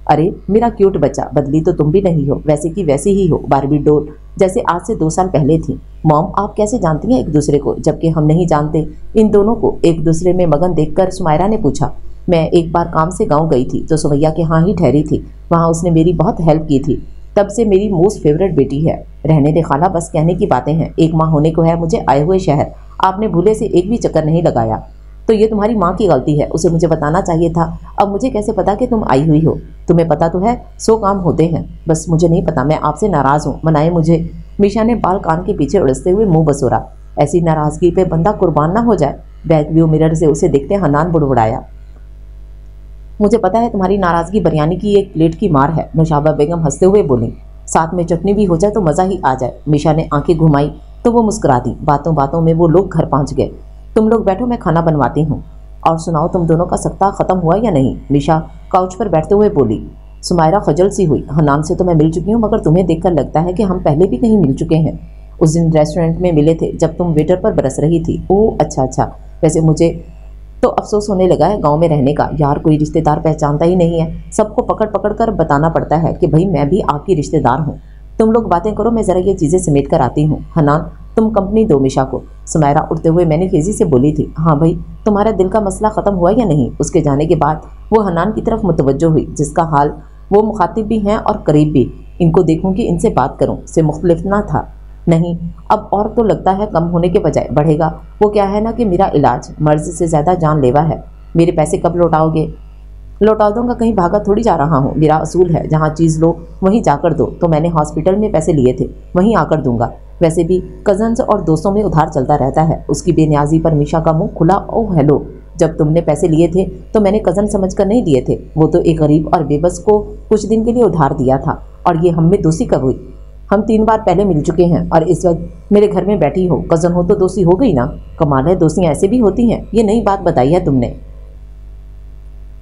अरे मेरा क्यूट बच्चा, बदली तो तुम भी नहीं हो, वैसे की वैसी ही हो, बारबी डोल जैसे आज से 2 साल पहले थी। मॉम, आप कैसे जानती हैं एक दूसरे को, जबकि हम नहीं जानते इन दोनों को? एक दूसरे में मगन देखकर सुमैरा ने पूछा। मैं एक बार काम से गांव गई थी तो सुमैया के यहाँ ही ठहरी थी। वहाँ उसने मेरी बहुत हेल्प की थी। तब से मेरी मोस्ट फेवरेट बेटी है। रहने दे खाला, बस कहने की बातें हैं। 1 माह होने को है मुझे आए हुए शहर। आपने भूले से एक भी चक्कर नहीं लगाया। तो ये तुम्हारी माँ की गलती है, उसे मुझे बताना चाहिए था। अब मुझे कैसे पता कि तुम आई हुई हो? तुम्हें पता तो है 100 काम होते हैं, बस मुझे नहीं पता। मैं आपसे नाराज़ हूँ, मनाए मुझे। मिशा ने बाल कान के पीछे उड़सते हुए मुंह बसोरा। ऐसी नाराज़गी पे बंदा कुर्बान ना हो जाए। बैक व्यू मिरर से उसे देखते हनान बुड़बुड़ाया। मुझे पता है तुम्हारी नाराज़गी बिरयानी की एक प्लेट की मार है, नौशाबा बेगम हंसते हुए बोली। साथ में चटनी भी हो जाए तो मज़ा ही आ जाए। मिशा ने आंखें घुमाई तो वो मुस्कुरा दी। बातों बातों में वो लोग घर पहुंच गए। तुम लोग बैठो, मैं खाना बनवाती हूँ। और सुनाओ, तुम दोनों का सख्ता ख़त्म हुआ या नहीं? मिशा काउच पर बैठते हुए बोली। सुमैरा खजल सी हुई। हनान से तो मैं मिल चुकी हूँ, मगर तुम्हें देखकर लगता है कि हम पहले भी कहीं मिल चुके हैं। उस दिन रेस्टोरेंट में मिले थे जब तुम वेटर पर बरस रही थी। ओह अच्छा। वैसे मुझे तो अफसोस होने लगा है गांव में रहने का। यार कोई रिश्तेदार पहचानता ही नहीं है। सबको पकड़ पकड़ कर बताना पड़ता है कि भाई मैं भी आपकी रिश्तेदार हूँ। तुम लोग बातें करो, मैं ज़रा ये चीज़ें समेट कर आती हूँ। हनान, तुम कंपनी दो मिशा को। सुमैरा उठते हुए मैंने तेज़ी से बोली थी। हाँ भाई, तुम्हारा दिल का मसला ख़त्म हुआ या नहीं? उसके जाने के बाद वो हनान की तरफ मुतवज्जो हुई, जिसका हाल वो मुखातिब भी हैं और करीब भी। इनको देखूँ कि इनसे बात करूँ से मुख्तलिफ ना था। नहीं, अब और तो लगता है कम होने के बजाय बढ़ेगा। वो क्या है ना कि मेरा इलाज मर्ज से ज़्यादा जानलेवा है। मेरे पैसे कब लौटाओगे? लौटा दूंगा, कहीं भागा थोड़ी जा रहा हूँ। मेरा असूल है, जहाँ चीज़ लो वहीं जाकर दो। तो मैंने हॉस्पिटल में पैसे लिए थे, वहीं आकर दूंगा। वैसे भी कज़न्स और दोस्तों में उधार चलता रहता है। उसकी बेनियाजी पर मिशा का मुंह खुला। ओह हेलो, जब तुमने पैसे लिए थे तो मैंने कज़न समझकर नहीं दिए थे। वो तो एक गरीब और बेबस को कुछ दिन के लिए उधार दिया था। और ये हम में दोस्ती कब हुई? हम 3 बार पहले मिल चुके हैं और इस वक्त मेरे घर में बैठी हो। कज़न हो तो दोस्ती हो गई ना। कमाल है, दोस्तियाँ ऐसे भी होती हैं। ये नई बात बताई है तुमने।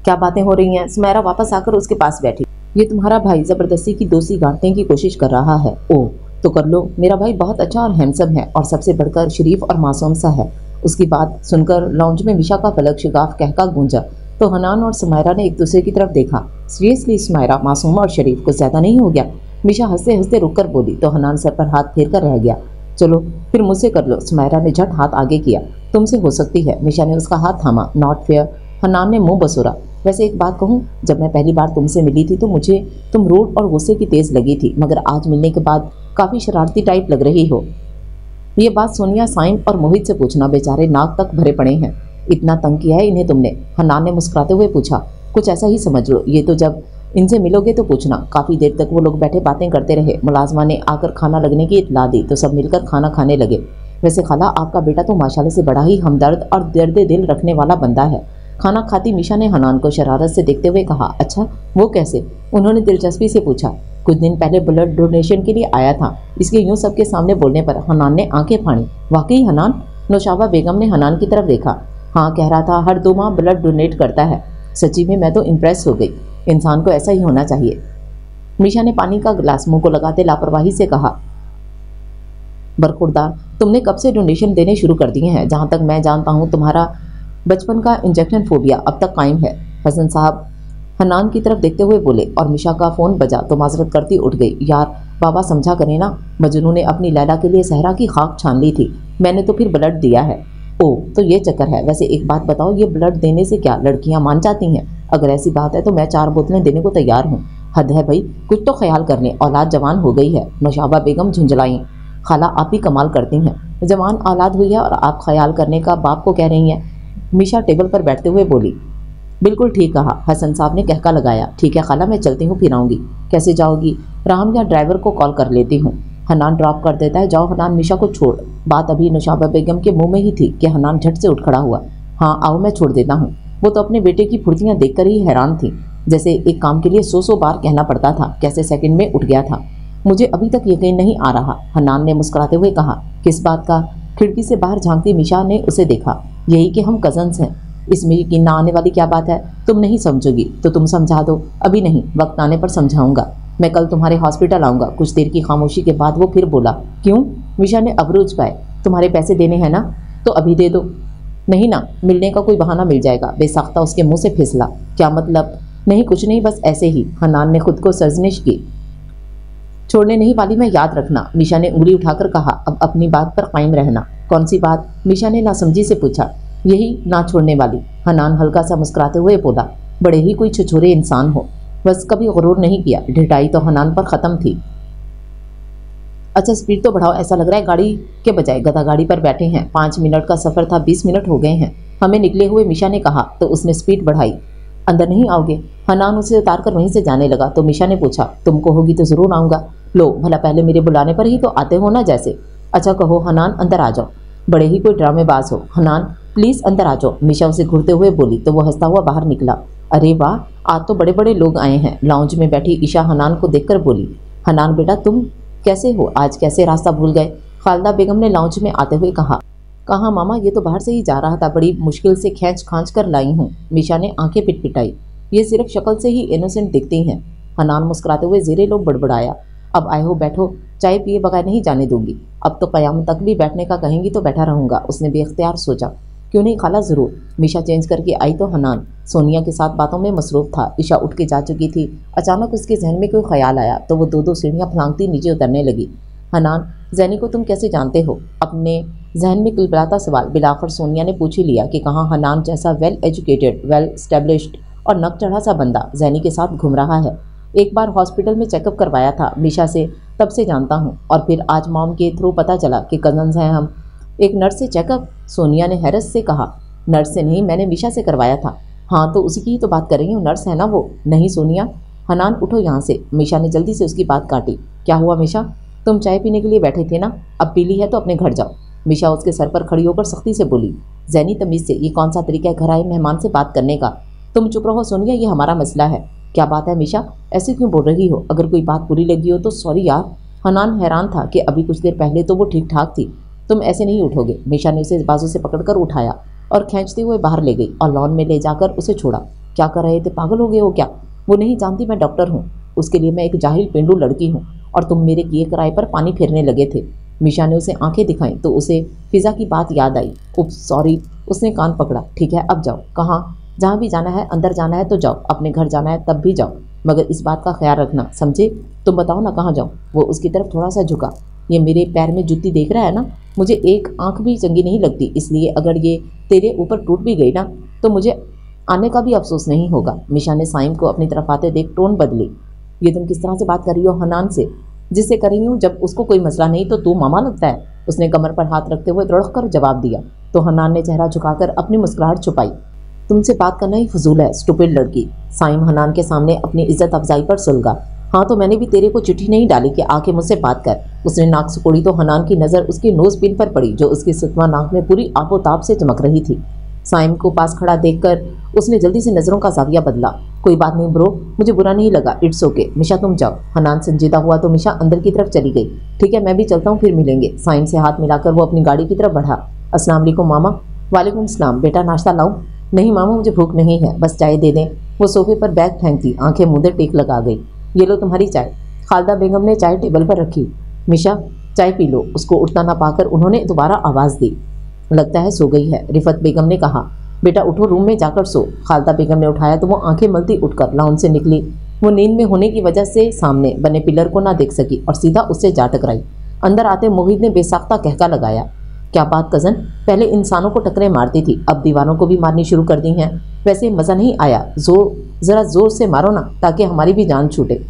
क्या बातें हो रही हैं? सुमैरा वापस आकर उसके पास बैठी। ये तुम्हारा भाई ज़बरदस्ती की दोस्ती गांठने की कोशिश कर रहा है। ओह तो कर लो। मेरा भाई बहुत अच्छा और हैंडसम है और सबसे बढ़कर शरीफ और मासूम सा है। उसकी बात सुनकर लाउंज में मिशा का फलक शिगाफ कहका गूंजा तो हनान और सुमैरा ने एक दूसरे की तरफ देखा। सीरियसली सुमैरा, मासूम और शरीफ कुछ ज़्यादा नहीं हो गया? मिशा हंसते हंसते रुक कर बोली तो हनान सर पर हाथ फेर कर रह गया। चलो फिर मुझसे कर लो। सुमैरा ने झट हाथ आगे किया। तुमसे हो सकती है। मिशा ने उसका हाथ थामा। Not fair. हनान ने मुंह बसोरा। वैसे एक बात कहूँ, जब मैं पहली बार तुमसे मिली थी तो मुझे तुम रूड और गुस्से की तेज़ लगी थी, मगर आज मिलने के बाद काफ़ी शरारती टाइप लग रही हो। ये बात सोनिया, साइम और मोहित से पूछना, बेचारे नाक तक भरे पड़े हैं। इतना तंग किया है इन्हें तुमने? हनान ने मुस्कुराते हुए पूछा। कुछ ऐसा ही समझ लो। ये तो जब इनसे मिलोगे तो पूछना। काफ़ी देर तक वो लोग बैठे बातें करते रहे। मुलाजमा ने आकर खाना लगने की इत्तला दी तो सब मिलकर खाना खाने लगे। वैसे खाला, आपका बेटा तो माशाल्लाह से बड़ा ही हमदर्द और दर्द दिल रखने वाला बंदा है। खाना खाती मिशा ने हनान को शरारत से देखते हुए कहा। अच्छा, वो कैसे? उन्होंने दिलचस्पी से पूछा। कुछ दिन पहले ब्लड डोनेशन के लिए आया था। इसके यूं सबके सामने बोलने पर हनान ने आंखें फाड़ी। वाकई हनान? नौशाबा बेगम ने हनान की तरफ देखा। हाँ, कह रहा था हर 2 माह ब्लड डोनेट करता है। सच्ची में मैं तो इम्प्रेस हो गई। इंसान को ऐसा ही होना चाहिए। मिशा ने पानी का गिलास मुंह को लगाते लापरवाही से कहा। बरखुरदार, तुमने कब से डोनेशन देने शुरू कर दिए हैं? जहाँ तक मैं जानता हूँ तुम्हारा बचपन का इंजेक्शन फोबिया अब तक कायम है। हसन साहब हनान की तरफ देखते हुए बोले और मिशा का फ़ोन बजा तो माजरत करती उठ गई। यार बाबा समझा करें ना, मजनू ने अपनी लैला के लिए सहरा की खाक छान ली थी। मैंने तो फिर ब्लड दिया है। ओह तो ये चक्कर है। वैसे एक बात बताओ, ये ब्लड देने से क्या लड़कियां मान जाती हैं? अगर ऐसी बात है तो मैं 4 बोतलें देने को तैयार हूँ। हद है भाई, कुछ तो ख्याल कर लें। औलाद जवान हो गई है। नौशाबा बेगम झुंझलाईं। खाला, आप ही कमाल करती हैं। जवान औलाद हुई है और आप ख्याल करने का बाप को कह रही हैं। मिशा टेबल पर बैठते हुए बोली। बिल्कुल ठीक कहा। हसन साहब ने कहका लगाया। ठीक है खाला, मैं चलती हूँ, फिर आऊँगी। कैसे जाओगी? राम या ड्राइवर को कॉल कर लेती हूँ। हनान ड्रॉप कर देता है। जाओ हनान, मिशा को छोड़। बात अभी नौशाबा बेगम के मुंह में ही थी कि हनान झट से उठ खड़ा हुआ। हाँ आओ, मैं छोड़ देता हूँ। वो तो अपने बेटे की फुर्तियाँ देखकर ही हैरान थी। जैसे एक काम के लिए 100 बार कहना पड़ता था, कैसे सेकंड में उठ गया था। मुझे अभी तक यकीन नहीं आ रहा। हनान ने मुस्कुराते हुए कहा। किस बात का? खिड़की से बाहर झांकती मिशा ने उसे देखा। यही कि हम कजन्स हैं। इसमें यकीन ना आने वाली क्या बात है? तुम नहीं समझोगी तो तुम समझा दो। अभी नहीं, वक्त आने पर समझाऊंगा। मैं कल तुम्हारे हॉस्पिटल आऊँगा। कुछ देर की खामोशी के बाद वो फिर बोला। क्यों? मिशा ने अबरूज पाए। तुम्हारे पैसे देने हैं ना, तो अभी दे दो। नहीं ना, मिलने का कोई बहाना मिल जाएगा। बेसाख्ता उसके मुंह से फिसला। क्या मतलब? नहीं कुछ नहीं, बस ऐसे ही। हनान ने खुद को सरजनिश की। छोड़ने नहीं वाली मैं, याद रखना। मिशा ने उंगली उठाकर कहा। अब अपनी बात पर कायम रहना। कौन सी बात? मिशा ने नासमझी से पूछा। यही, ना छोड़ने वाली। हनान हल्का सा मुस्कुराते हुए बोला। बड़े ही कोई छुछुरे इंसान हो। बस कभी गुरूर नहीं किया। ढिठाई तो हनान पर ख़त्म थी। अच्छा स्पीड तो बढ़ाओ, ऐसा लग रहा है गाड़ी के बजाय गधा गाड़ी पर बैठे हैं। 5 मिनट का सफ़र था, 20 मिनट हो गए हैं हमें निकले हुए। मिशा ने कहा तो उसने स्पीड बढ़ाई। अंदर नहीं आओगे? हनान उसे उतार कर वहीं से जाने लगा तो मिशा ने पूछा। तुम कहोगी तो ज़रूर आऊँगा। लो भला, पहले मेरे बुलाने पर ही तो आते हो ना जैसे। अच्छा कहो हनान, अंदर आ जाओ। बड़े ही कोई ड्रामेबाज हो। हनान प्लीज़ अंदर आ जाओ, मिशा उसे घूरते हुए बोली तो वो हंसता हुआ बाहर निकला। अरे वाह, आज तो बड़े बड़े लोग आए हैं। लाउंज में बैठी ईशा हनान को देखकर बोली। हनान बेटा तुम कैसे हो? आज कैसे रास्ता भूल गए? खालदा बेगम ने लाउंज में आते हुए कहा। कहाँ मामा, ये तो बाहर से ही जा रहा था। बड़ी मुश्किल से खींच खांच कर लाई हूँ। मिशा ने आंखें पिटपिटाई। ये सिर्फ शक्ल से ही इनोसेंट दिखती हैं। हनान मुस्कुराते हुए ज़ेरे लोग बड़बड़ाया। अब आए हो, बैठो। चाय पिए बगैर नहीं जाने दूंगी। अब तो क़यामत तक भी बैठने का कहेंगी तो बैठा रहूँगा। उसने बेख्तियार सोचा। क्यों नहीं खाला, ज़रूर। मिशा चेंज करके आई तो हनान सोनिया के साथ बातों में मसरूफ़ था। ईशा उठ के जा चुकी थी। अचानक उसके जहन में कोई ख्याल आया तो वो 2-2 सीढ़ियाँ फलांगती नीचे उतरने लगी। हनान, जैनी को तुम कैसे जानते हो? अपने जहन में किलबिलाता सवाल बिलाकर सोनिया ने पूछ ही लिया कि कहाँ हनान जैसा वेल एजुकेटेड, वेल स्टैब्लिश्ड और नक चढ़ा सा बंदा जैनी के साथ घूम रहा है। एक बार हॉस्पिटल में चेकअप करवाया था मिशा से, तब से जानता हूँ। और फिर आज मॉम के थ्रू पता चला कि कज़न्स हैं हम। एक नर्स से चेकअप? सोनिया ने हैरत से कहा। नर्स से नहीं, मैंने मिशा से करवाया था। हाँ तो उसी की ही तो बात कर रही हूँ, नर्स है ना वो। नहीं सोनिया। हनान उठो यहाँ से। मिशा ने जल्दी से उसकी बात काटी। क्या हुआ मिशा? तुम चाय पीने के लिए बैठे थे ना, अब पी ली है तो अपने घर जाओ। मिशा उसके सर पर खड़ी होकर सख्ती से बोली। जैनी तमीज़ से, ये कौन सा तरीका है घर आए मेहमान से बात करने का? तुम चुप रहो सोनिया, ये हमारा मसला है। क्या बात है मिशा, ऐसे क्यों बोल रही हो? अगर कोई बात बुरी लगी हो तो सॉरी यार। हनान हैरान था कि अभी कुछ देर पहले तो वो ठीक ठाक थी। तुम ऐसे नहीं उठोगे। मीशा ने उसे बाजू से पकड़कर उठाया और खींचते हुए बाहर ले गई और लॉन में ले जाकर उसे छोड़ा। क्या कर रहे थे, पागल हो गए हो क्या? वो नहीं जानती मैं डॉक्टर हूँ, उसके लिए मैं एक जाहिल पेंडू लड़की हूँ और तुम मेरे किए किराए पर पानी फेरने लगे थे। मीशा ने उसे आंखें दिखाई तो उसे फिजा की बात याद आई। उप सॉरी, उसने कान पकड़ा। ठीक है अब जाओ। कहाँ? जहाँ भी जाना है, अंदर जाना है तो जाओ, अपने घर जाना है तब भी जाओ, मगर इस बात का ख्याल रखना, समझे? तुम बताओ ना कहाँ जाऊँ? वो उसकी तरफ थोड़ा सा झुका। ये मेरे पैर में जूती देख रहा है ना, मुझे एक आंख भी चंगी नहीं लगती, इसलिए अगर ये तेरे ऊपर टूट भी गई ना तो मुझे आने का भी अफसोस नहीं होगा। मीशा ने साइम को अपनी तरफ आते देख टोन बदली। ये तुम किस तरह से बात कर रही हो हनान से? जिससे कर रही हूँ, जब उसको कोई मसला नहीं तो तू मामा लगता है। उसने कमर पर हाथ रखते हुए दृढ़ कर जवाब दिया। तो हनान ने चेहरा झुकाकर अपनी मुस्कुराहट छुपाई। तुमसे बात करना ही फजूल है, स्टूपिड लड़की। साइम हनान के सामने अपनी इज्जत अफजाई पर सुलगा। हाँ तो मैंने भी तेरे को चिट्ठी नहीं डाली कि आके मुझसे बात कर। उसने नाक सिकोड़ी तो हनान की नज़र उसकी नोज पिन पर पड़ी जो उसकी सुतमा नाक में पूरी आबोताब से चमक रही थी। साइम को पास खड़ा देखकर उसने जल्दी से नज़रों का जाविया बदला। कोई बात नहीं ब्रो, मुझे बुरा नहीं लगा, इट्स ओके। मिशा तुम जाओ। हनान संजीदा हुआ तो मिशा अंदर की तरफ चली गई। ठीक है मैं भी चलता हूँ, फिर मिलेंगे। साइम से हाथ मिलाकर वो अपनी गाड़ी की तरफ बढ़ा। अस्सलाम वालेकुम मामा। वालेकुम सलाम। बेटा नाश्ता लाऊं? नहीं मामा मुझे भूख नहीं है, बस चाय दे दें। वो सोफे पर बैग फेंकती आंखें मूंदे टेक लगा गई। ये लो तुम्हारी चाय। खालदा बेगम ने चाय टेबल पर रखी। मिशा चाय पी लो। उसको उठना ना पाकर उन्होंने दोबारा आवाज़ दी। लगता है सो गई है, रिफत बेगम ने कहा। बेटा उठो, रूम में जाकर सो। खालदा बेगम ने उठाया तो वो आंखें मलती उठकर लाउन से निकली। वो नींद में होने की वजह से सामने बने पिलर को ना देख सकी और सीधा उससे जा टकराई। अंदर आते मोहित ने बेसाख्ता कहका लगाया। क्या बात कज़न, पहले इंसानों को टकरे मारती थी, अब दीवारों को भी मारनी शुरू कर दी हैं। वैसे मज़ा नहीं आया, ज़रा ज़ोर से मारो ना ताकि हमारी भी जान छूटे।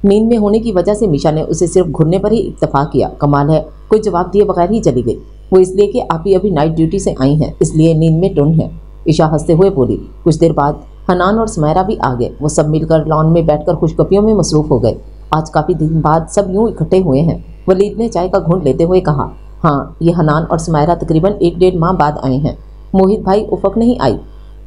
नींद में होने की वजह से मीशा ने उसे सिर्फ घुरने पर ही इत्तफा किया। कमाल है, कोई जवाब दिए बगैर ही चली गई। वो इसलिए कि आप ही अभी नाइट ड्यूटी से आई हैं, इसलिए नींद में टुन है। ईशा हंसते हुए बोली। कुछ देर बाद हनान और सुमैरा भी आ गए। वो सब मिलकर लॉन में बैठकर खुशगपियों में मसरूफ़ हो गए। आज काफ़ी दिन बाद सब यूँ इकट्ठे हुए हैं। वलीद ने चाय का घूंट लेते हुए कहा। हाँ ये हनान और सुमैरा तकरीबन 1-1.5 माह बाद आए हैं। मोहित भाई उफक नहीं आई?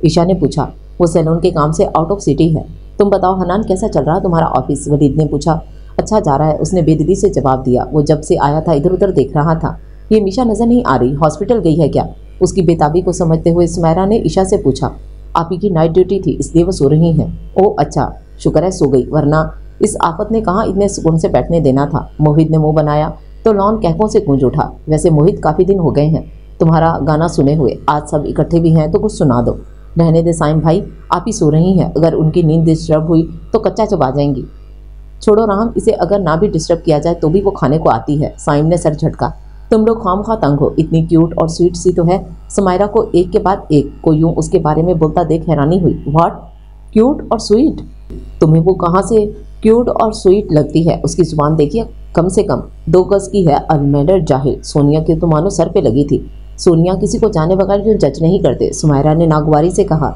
ईशा ने पूछा। वो सैलून के काम से आउट ऑफ सिटी है। तुम बताओ हनान कैसा चल रहा तुम्हारा ऑफिस? वलीद ने पूछा। अच्छा जा रहा है, उसने बेदिली से जवाब दिया। वो जब से आया था इधर उधर देख रहा था। ये मीशा नज़र नहीं आ रही, हॉस्पिटल गई है क्या? उसकी बेताबी को समझते हुए सुमैरा ने ईशा से पूछा। आप ही की नाइट ड्यूटी थी इसलिए वो सो रही हैं। ओह अच्छा, शुक्र है सो गई, वरना इस आफत ने कहाँ इतने सुकून से बैठने देना था। मोहित ने मुंह बनाया तो लॉन कहकों से गूंज उठा। वैसे मोहित काफ़ी दिन हो गए हैं तुम्हारा गाना सुने हुए, आज सब इकट्ठे भी हैं तो कुछ सुना दो। रहने दे साइम भाई, आप ही सो रही हैं, अगर उनकी नींद डिस्टर्ब हुई तो कच्चा चबा जाएंगी। छोड़ो राम, इसे अगर ना भी डिस्टर्ब किया जाए तो भी वो खाने को आती है। साइम ने सर झटका। तुम लोग खामखा तंग हो, इतनी क्यूट और स्वीट सी तो है। सुमैरा को एक के बाद एक को यूं उसके बारे में बोलता देख हैरानी हुई। व्हाट, क्यूट और स्वीट? तुम्हें वो कहाँ से क्यूट और स्वीट लगती है? उसकी जुबान देखिए, कम से कम 2 गज की है। अनमेरिड जाहिल। सोनिया की तो मानो सर पे लगी थी। सोनिया किसी को जाने बगैर क्यों जज नहीं करते? सुमैरा ने नागवारी से कहा।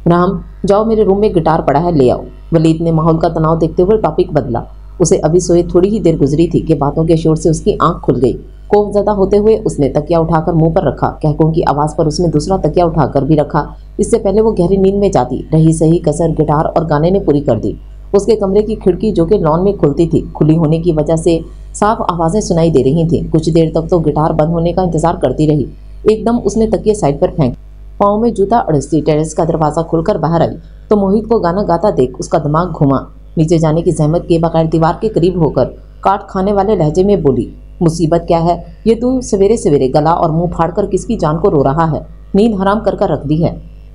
राम जाओ, मेरे रूम में गिटार पड़ा है, ले आओ। वलीद ने माहौल का तनाव देखते हुए टॉपिक बदला। उसे अभी सोए थोड़ी ही देर गुजरी थी कि बातों के शोर से उसकी आंख खुल गई। खौफजदा होते हुए उसने तकिया उठाकर मुंह पर रखा। कहकों की आवाज़ पर उसने दूसरा तकिया उठाकर भी रखा। इससे पहले वो गहरी नींद में जाती रही सही कसर गिटार और गाने ने पूरी कर दी। उसके कमरे की खिड़की जो कि लॉन में खुलती थी, खुली होने की वजह से साफ आवाज़ें सुनाई दे रही थीं। कुछ देर तक तो गिटार बंद होने का इंतजार करती रही। एकदम उसने तकिए साइड पर फेंक, पाँव में जूता अड़सती टेरेस का दरवाज़ा खुलकर बाहर आई तो मोहित को गाना गाता देख उसका दिमाग घुमा। नीचे जाने की जहमत के बगैर दीवार के करीब होकर काट खाने वाले लहजे में बोली। मुसीबत क्या है, ये तू सवेरे सवेरे गला और मुंह फाड़कर किसकी जान को रो रहा है? नींद हराम कर कर रख दी है।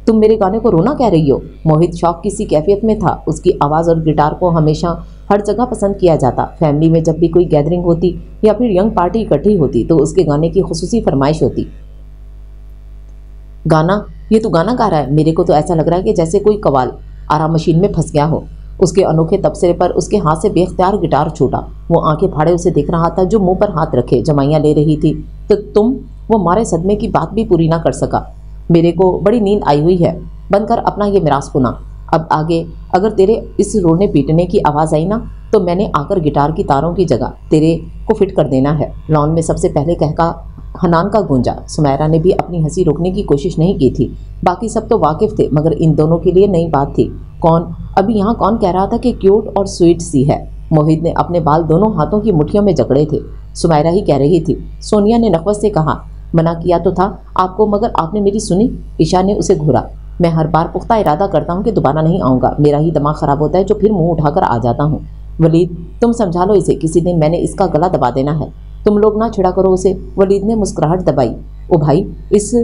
तुम मेरे गाने को रोना कह रही हो? मोहित शौक की सी कैफियत में था। उसकी आवाज़ और गिटार को हमेशा हर जगह पसंद किया जाता। फैमिली में जब भी कोई गैदरिंग होती या फिर यंग पार्टी इकट्ठी होती तो उसके गाने की खुसूसी फरमाइश होती। गाना? ये तू गाना गा रहा है? मेरे को तो ऐसा लग रहा है कि जैसे कोई कवाल आराम मशीन में फंस गया हो। उसके अनोखे तबसरे पर उसके हाथ से बेख्तियार गिटार छूटा। वो आंखें फाड़े उसे देख रहा था जो मुंह पर हाथ रखे जमाइयाँ ले रही थी। तो तुम? वो मारे सदमे की बात भी पूरी ना कर सका। मेरे को बड़ी नींद आई हुई है, बंद कर अपना ये मिरास पुना। अब आगे अगर तेरे इस रोने पीटने की आवाज़ आई ना तो मैंने आकर गिटार की तारों की जगह तेरे को फिट कर देना है। लॉन में सबसे पहले कहका हनान का गूंजा। सुमैरा ने भी अपनी हंसी रोकने की कोशिश नहीं की थी। बाकी सब तो वाकिफ थे, मगर इन दोनों के लिए नई बात थी। कौन? अभी यहाँ कौन कह रहा था कि क्यूट और स्वीट सी है? मोहित ने अपने बाल दोनों हाथों की मुट्ठियों में जकड़े थे। सुमायरा ही कह रही थी। सोनिया ने नखवत से कहा, मना किया तो था आपको, मगर आपने मेरी सुनी। ईशा ने उसे घूरा। मैं हर बार पुख्ता इरादा करता हूँ कि दोबारा नहीं आऊँगा, मेरा ही दिमाग खराब होता है जो फिर मुंह उठाकर आ जाता हूँ। वलीद, तुम समझा लो इसे, किसी दिन मैंने इसका गला दबा देना है। तुम लोग ना छिड़ा करो उसे। वलीद ने मुस्कुराहट दबाई। ओ भाई, इस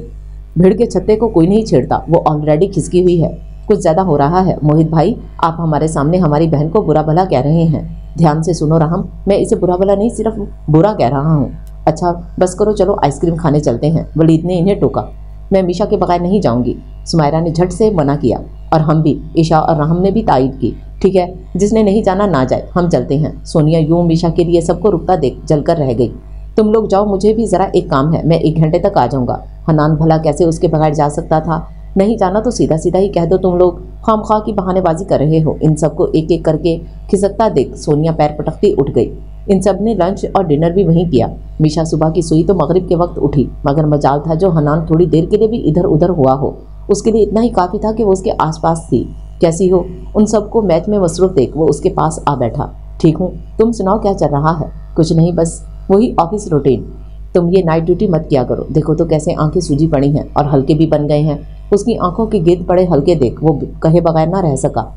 भीड़ के छत्ते को कोई नहीं छेड़ता, वो ऑलरेडी खिसकी हुई है। कुछ ज्यादा हो रहा है। मोहित भाई, आप हमारे सामने हमारी बहन को बुरा भला कह रहे हैं। ध्यान से सुनो राहम, मैं इसे बुरा भला नहीं, सिर्फ बुरा कह रहा हूँ। अच्छा बस करो, चलो आइसक्रीम खाने चलते हैं। वलीद ने इन्हें टोका। मैं मीशा के बगैर नहीं जाऊंगी। सुमायरा ने झट से मना किया। और हम भी। ईशा और राहम ने भी तायद की। ठीक है, जिसने नहीं जाना ना जाए, हम चलते हैं। सोनिया यूं मीशा के लिए सबको रुकता देख जलकर रह गई। तुम लोग जाओ, मुझे भी ज़रा एक काम है, मैं 1 घंटे तक आ जाऊँगा। हनान भला कैसे उसके बगैर जा सकता था। नहीं जाना तो सीधा सीधा ही कह दो। तुम लोग खामखा की बहानेबाजी कर रहे हो। इन सबको एक एक करके खिसकता देख सोनिया पैर पटकती उठ गई। इन सब ने लंच और डिनर भी वहीं किया। मीशा सुबह की सोई तो मगरिब के वक्त उठी, मगर मजाल था जो हनान थोड़ी देर के लिए भी इधर उधर हुआ हो। उसके लिए इतना ही काफ़ी था कि वो उसके आसपास थी। कैसी हो, उन सबको मैच में मसरूफ देख वो उसके पास आ बैठा। ठीक हूँ, तुम सुनाओ क्या चल रहा है। कुछ नहीं, बस वही ऑफिस रूटीन। तुम ये नाइट ड्यूटी मत किया करो। देखो तो कैसे आंखें सूजी पड़ी हैं और हल्के भी बन गए हैं। उसकी आंखों के गिर्द पड़े हल्के देख, वो कहे बगैर ना रह सका।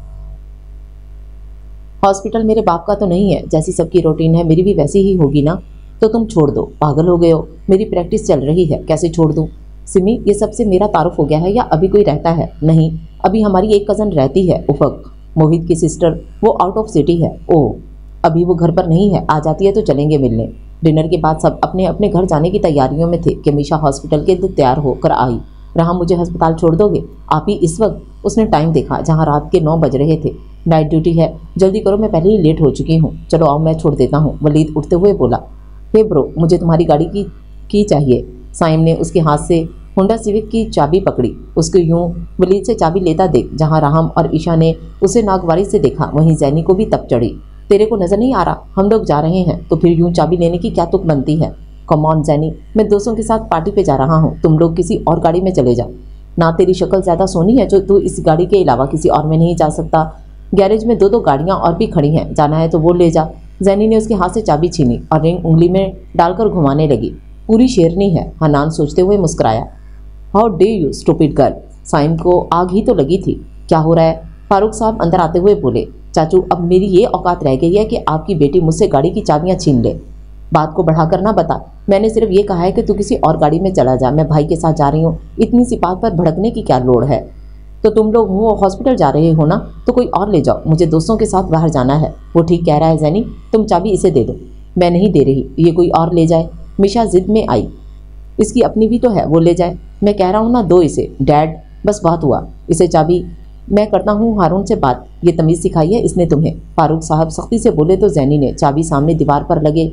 हॉस्पिटल मेरे बाप का तो नहीं है, जैसी सबकी रूटीन है मेरी भी वैसी ही होगी ना। तो तुम छोड़ दो, पागल हो गए हो। मेरी प्रैक्टिस चल रही है, कैसे छोड़ दूँ। सिमी, ये सबसे मेरा तारुफ हो गया है या अभी कोई रहता है। नहीं, अभी हमारी एक कज़न रहती है, उफक, मोहित की सिस्टर। वो आउट ऑफ सिटी है। ओह, अभी वो घर पर नहीं है, आ जाती है तो चलेंगे मिलने। डिनर के बाद सब अपने अपने घर जाने की तैयारियों में थे कि मीशा हॉस्पिटल के लिए तैयार होकर आई। राहम, मुझे अस्पताल छोड़ दोगे आप ही इस वक्त। उसने टाइम देखा, जहाँ रात के 9 बज रहे थे। नाइट ड्यूटी है, जल्दी करो, मैं पहले ही लेट हो चुकी हूँ। चलो आओ, मैं छोड़ देता हूँ। वलीद उठते हुए बोला। हे ब्रो, मुझे तुम्हारी गाड़ी की चाहिए। साइम ने उसके हाथ से होंडा सिविक की चाबी पकड़ी। उसको यूं वलीद से चाबी लेता देख जहाँ राहम और ईशा ने उसे नागवारी से देखा, वहीं जैनी को भी तप चढ़ी। तेरे को नजर नहीं आ रहा हम लोग जा रहे हैं, तो फिर यूं चाबी लेने की क्या तुक बनती है। कम ऑन जैनी, मैं दोस्तों के साथ पार्टी पे जा रहा हूँ, तुम लोग किसी और गाड़ी में चले जाओ। ना तेरी शक्ल ज़्यादा सोनी है जो तू इस गाड़ी के अलावा किसी और में नहीं जा सकता। गैरेज में 2 गाड़ियाँ और भी खड़ी हैं, जाना है तो वो ले जा। जैनी ने उसके हाथ से चाबी छीनी और रिंग उंगली में डालकर घुमाने लगी। पूरी शेरनी है, हनान सोचते हुए मुस्कुराया। How dare you stupid girl. Saim को आग ही तो लगी थी। क्या हो रहा है। फारूक साहब अंदर आते हुए बोले। चाचू, अब मेरी ये औकात रह गई है कि आपकी बेटी मुझसे गाड़ी की चाबियां छीन ले। बात को बढ़ाकर ना बता, मैंने सिर्फ ये कहा है कि तू किसी और गाड़ी में चला जा। मैं भाई के साथ जा रही हूँ, इतनी सी बात पर भड़कने की क्या लोड़ है। तो तुम लोग वो हॉस्पिटल जा रहे हो ना, तो कोई और ले जाओ, मुझे दोस्तों के साथ बाहर जाना है। वो ठीक कह रहा है जैनी, तुम चाबी इसे दे दो। मैं नहीं दे रही, ये कोई और ले जाए। मीशा जिद में आई। इसकी अपनी भी तो है, वो ले जाए। मैं कह रहा हूँ ना, दो इसे। डैड, बस बहुत हुआ, इसे चाबी। मैं करता हूँ हारून से बात, ये तमीज़ सिखाई है इसने तुम्हें। फारूक साहब सख्ती से बोले तो जैनी ने चाबी सामने दीवार पर लगे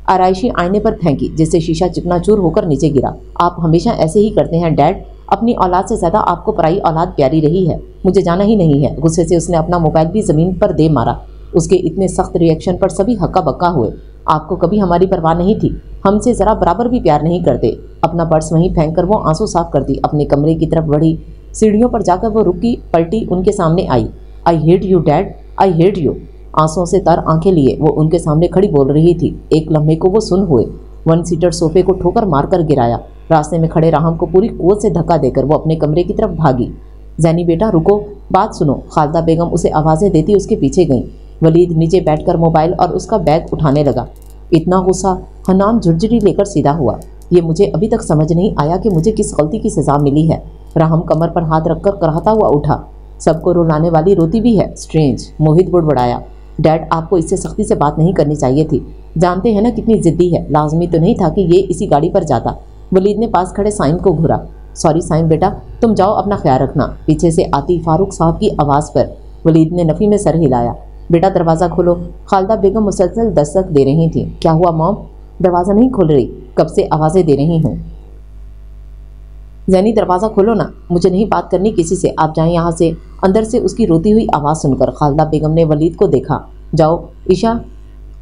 आराइशी आईने पर फेंकी, जिससे शीशा चिकनाचूर होकर नीचे गिरा। आप हमेशा ऐसे ही करते हैं डैड, अपनी औलाद से ज़्यादा आपको पराई औलाद प्यारी रही है। मुझे जाना ही नहीं है। गुस्से से उसने अपना मोबाइल भी ज़मीन पर दे मारा। उसके इतने सख्त रिएक्शन पर सभी हक्का बक्का हुए। आपको कभी हमारी परवाह नहीं थी, हमसे ज़रा बराबर भी प्यार नहीं करते। अपना पर्स वहीं फेंक कर वो आंसू साफ करती अपने कमरे की तरफ बढ़ी। सीढ़ियों पर जाकर वो रुकी, पलटी, उनके सामने आई। I hate you dad, I hate you. आंसुओं से तर आंखें लिए वो उनके सामने खड़ी बोल रही थी। एक लम्हे को वो सुन हुए। 1 सीटर सोफे को ठोकर मारकर गिराया। रास्ते में खड़े राहम को पूरी कुव्वत से धक्का देकर वो अपने कमरे की तरफ भागी। जैनी बेटा रुको, बात सुनो। खालदा बेगम उसे आवाज़ें देती उसके पीछे गईं। वलीद नीचे बैठकर मोबाइल और उसका बैग उठाने लगा। इतना गुस्सा। हनान झुरझुरी लेकर सीधा हुआ। ये मुझे अभी तक समझ नहीं आया कि मुझे किस गलती की सज़ा मिली है। राहम कमर पर हाथ रखकर कराहता हुआ उठा। सबको रुलाने वाली रोती भी है, स्ट्रेंज। मोहित बुड़बड़ाया। डैड, आपको इससे सख्ती से बात नहीं करनी चाहिए थी। जानते हैं ना कितनी जिद्दी है। लाजमी तो नहीं था कि ये इसी गाड़ी पर जाता। वलीद ने पास खड़े साइम को घूरा। सॉरी साइम बेटा, तुम जाओ, अपना ख्याल रखना। पीछे से आती फारूक साहब की आवाज़ पर वलीद ने नफ़ी में सर हिलाया। बेटा दरवाज़ा खोलो। खालदा बेगम मुसलसल दस्तक दे रही थी। क्या हुआ मॉम? दरवाज़ा नहीं खोल रही? कब से आवाज़ें दे रही हूँ। जैनी दरवाज़ा खोलो ना, मुझे नहीं बात करनी किसी से, आप जाएं यहाँ से। अंदर से उसकी रोती हुई आवाज़ सुनकर खालदा बेगम ने वलीद को देखा। जाओ ईशा,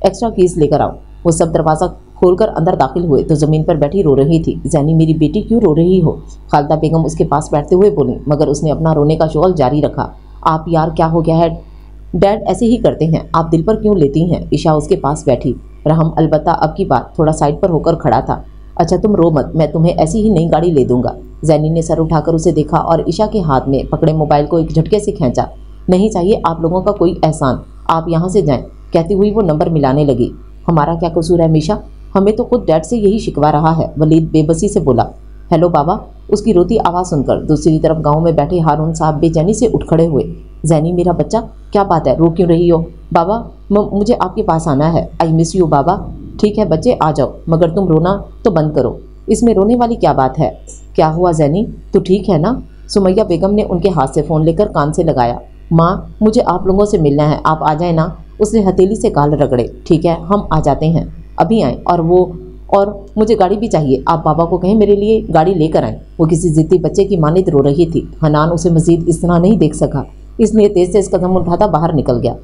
एक्स्ट्रा कीज़ लेकर आओ। वो सब दरवाज़ा खोलकर अंदर दाखिल हुए तो ज़मीन पर बैठी रो रही थी। जैनी, मेरी बेटी क्यों रो रही हो? खालदा बेगम उसके पास बैठते हुए बोली, मगर उसने अपना रोने का शुगल जारी रखा। आप यार, क्या हो गया है? डैड ऐसे ही करते हैं, आप दिल पर क्यों लेती हैं? ईशा उसके पास बैठी। रहम अलबत्ता अब की बार थोड़ा साइड पर होकर खड़ा था। अच्छा तुम रो मत, मैं तुम्हें ऐसी ही नई गाड़ी ले दूंगा। जैनी ने सर उठाकर उसे देखा और ईशा के हाथ में पकड़े मोबाइल को एक झटके से खींचा। नहीं चाहिए आप लोगों का कोई एहसान, आप यहाँ से जाएं, कहती हुई वो नंबर मिलाने लगी। हमारा क्या कसूर है मीशा, हमें तो खुद डैड से यही शिकवा रहा है, वलीद बेबसी से बोला। हेलो बाबा। उसकी रोती आवाज़ सुनकर दूसरी तरफ गांव में बैठे हारून साहब बेचैनी से उठ खड़े हुए। जैनी मेरा बच्चा, क्या बात है, रो क्यों रही हो? बाबा मुझे आपके पास आना है, आई मिस यू बाबा। ठीक है बच्चे आ जाओ, मगर तुम रोना तो बंद करो। इसमें रोने वाली क्या बात है? क्या हुआ जैनी, तू ठीक है ना? सुमैया बेगम ने उनके हाथ से फ़ोन लेकर कान से लगाया। माँ मुझे आप लोगों से मिलना है, आप आ जाए ना। उसने हथेली से गाल रगड़े। ठीक है हम आ जाते हैं, अभी आए। और मुझे गाड़ी भी चाहिए, आप बाबा को कहें मेरे लिए गाड़ी लेकर आएँ। वो किसी ज़िद्दी बच्चे की मानित रो रही थी। हनान उसे मज़ीद इस तरह नहीं देख सका, इसलिए तेज़ तेज़ कदम उठाता बाहर निकल गया।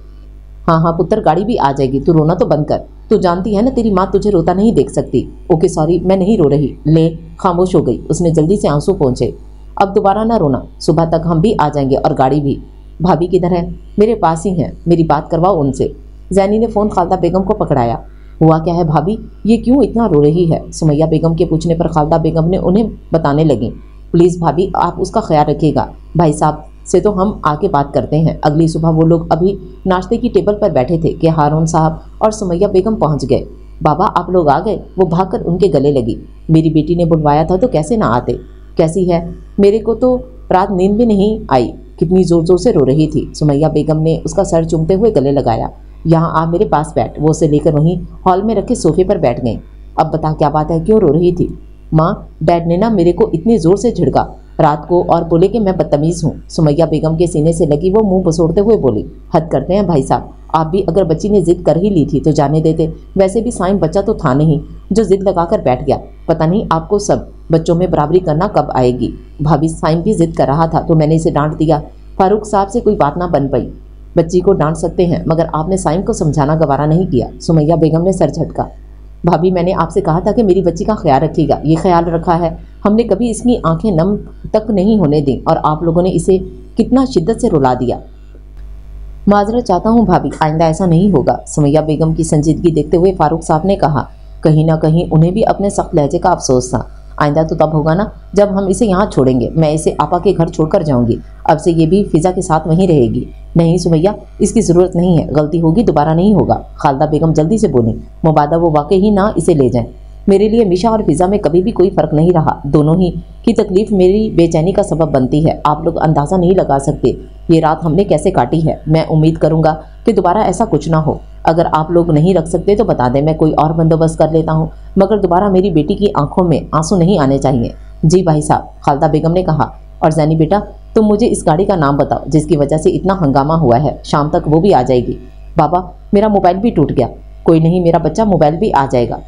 हाँ हाँ पुत्र, गाड़ी भी आ जाएगी, तू रोना तो बंद कर। तू जानती है ना तेरी माँ तुझे रोता नहीं देख सकती। ओके सॉरी, मैं नहीं रो रही। ले, खामोश हो गई। उसने जल्दी से आंसू पोंछे। अब दोबारा ना रोना, सुबह तक हम भी आ जाएंगे और गाड़ी भी। भाभी किधर है? मेरे पास ही हैं, मेरी बात करवाओ उनसे। जैनी ने फ़ोन खालदा बेगम को पकड़ाया। हुआ क्या है भाभी, ये क्यों इतना रो रही है? सुमैया बेगम के पूछने पर खालदा बेगम ने उन्हें बताने लगी। प्लीज़ भाभी आप उसका ख्याल रखिएगा, भाई साहब से तो हम आके बात करते हैं। अगली सुबह वो लोग अभी नाश्ते की टेबल पर बैठे थे कि हारून साहब और सुमैया बेगम पहुंच गए। बाबा आप लोग आ गए? वो भागकर उनके गले लगी। मेरी बेटी ने बुलवाया था तो कैसे ना आते। कैसी है? मेरे को तो रात नींद भी नहीं आई, कितनी ज़ोर ज़ोर से रो रही थी। सुमैया बेगम ने उसका सर चूमते हुए गले लगाया। यहाँ आ मेरे पास बैठ। वो उसे लेकर वहीं हॉल में रखे सोफे पर बैठ गई। अब बता क्या बात है, क्यों रो रही थी? माँ डैड ने ना मेरे को इतनी ज़ोर से झिड़का रात को और बोले कि मैं बदतमीज़ हूँ। सुमैया बेगम के सीने से लगी वो मुंह बसोड़ते हुए बोली। हद करते हैं भाई साहब, आप भी अगर बच्ची ने जिद कर ही ली थी तो जाने देते। वैसे भी साइम बच्चा तो था नहीं जो जिद लगाकर बैठ गया। पता नहीं आपको सब बच्चों में बराबरी करना कब आएगी। भाभी साइम भी जिद कर रहा था तो मैंने इसे डांट दिया। फारूक साहब से कोई बात ना बन पाई। बच्ची को डांट सकते हैं मगर आपने साइम को समझाना गवारा नहीं किया। सुमैया बेगम ने सर झटका। भाभी मैंने आपसे कहा था कि मेरी बच्ची का ख्याल रखिएगा, ये ख्याल रखा है। हमने कभी इसकी आंखें नम तक नहीं होने दी और आप लोगों ने इसे कितना शिद्दत से रुला दिया। माजरत चाहता हूँ भाभी, आइंदा ऐसा नहीं होगा। सुमैया बेगम की संजीदगी देखते हुए फारूक साहब ने कहा। कहीं ना कहीं उन्हें भी अपने सख्त लहजे का अफसोस था। आइंदा तो तब होगा ना जब हम इसे यहाँ छोड़ेंगे। मैं इसे आपा के घर छोड़कर जाऊँगी। अब से ये भी फिज़ा के साथ वहीं रहेगी। नहीं सुमैया, इसकी ज़रूरत नहीं है, गलती होगी दोबारा नहीं होगा। खालदा बेगम जल्दी से बोली। मुबादा वो वाकई ही ना इसे ले जाएं। मेरे लिए मीशा और फिज़ा में कभी भी कोई फ़र्क नहीं रहा। दोनों ही की तकलीफ़ मेरी बेचैनी का सबब बनती है। आप लोग अंदाज़ा नहीं लगा सकते ये रात हमने कैसे काटी है। मैं उम्मीद करूँगा कि दोबारा ऐसा कुछ ना हो। अगर आप लोग नहीं रख सकते तो बता दें, मैं कोई और बंदोबस्त कर लेता हूँ, मगर दोबारा मेरी बेटी की आंखों में आंसू नहीं आने चाहिए। जी भाई साहब, खालदा बेगम ने कहा। और जैनी बेटा तुम मुझे इस गाड़ी का नाम बताओ जिसकी वजह से इतना हंगामा हुआ है। शाम तक वो भी आ जाएगी। बाबा मेरा मोबाइल भी टूट गया। कोई नहीं मेरा बच्चा, मोबाइल भी आ जाएगा।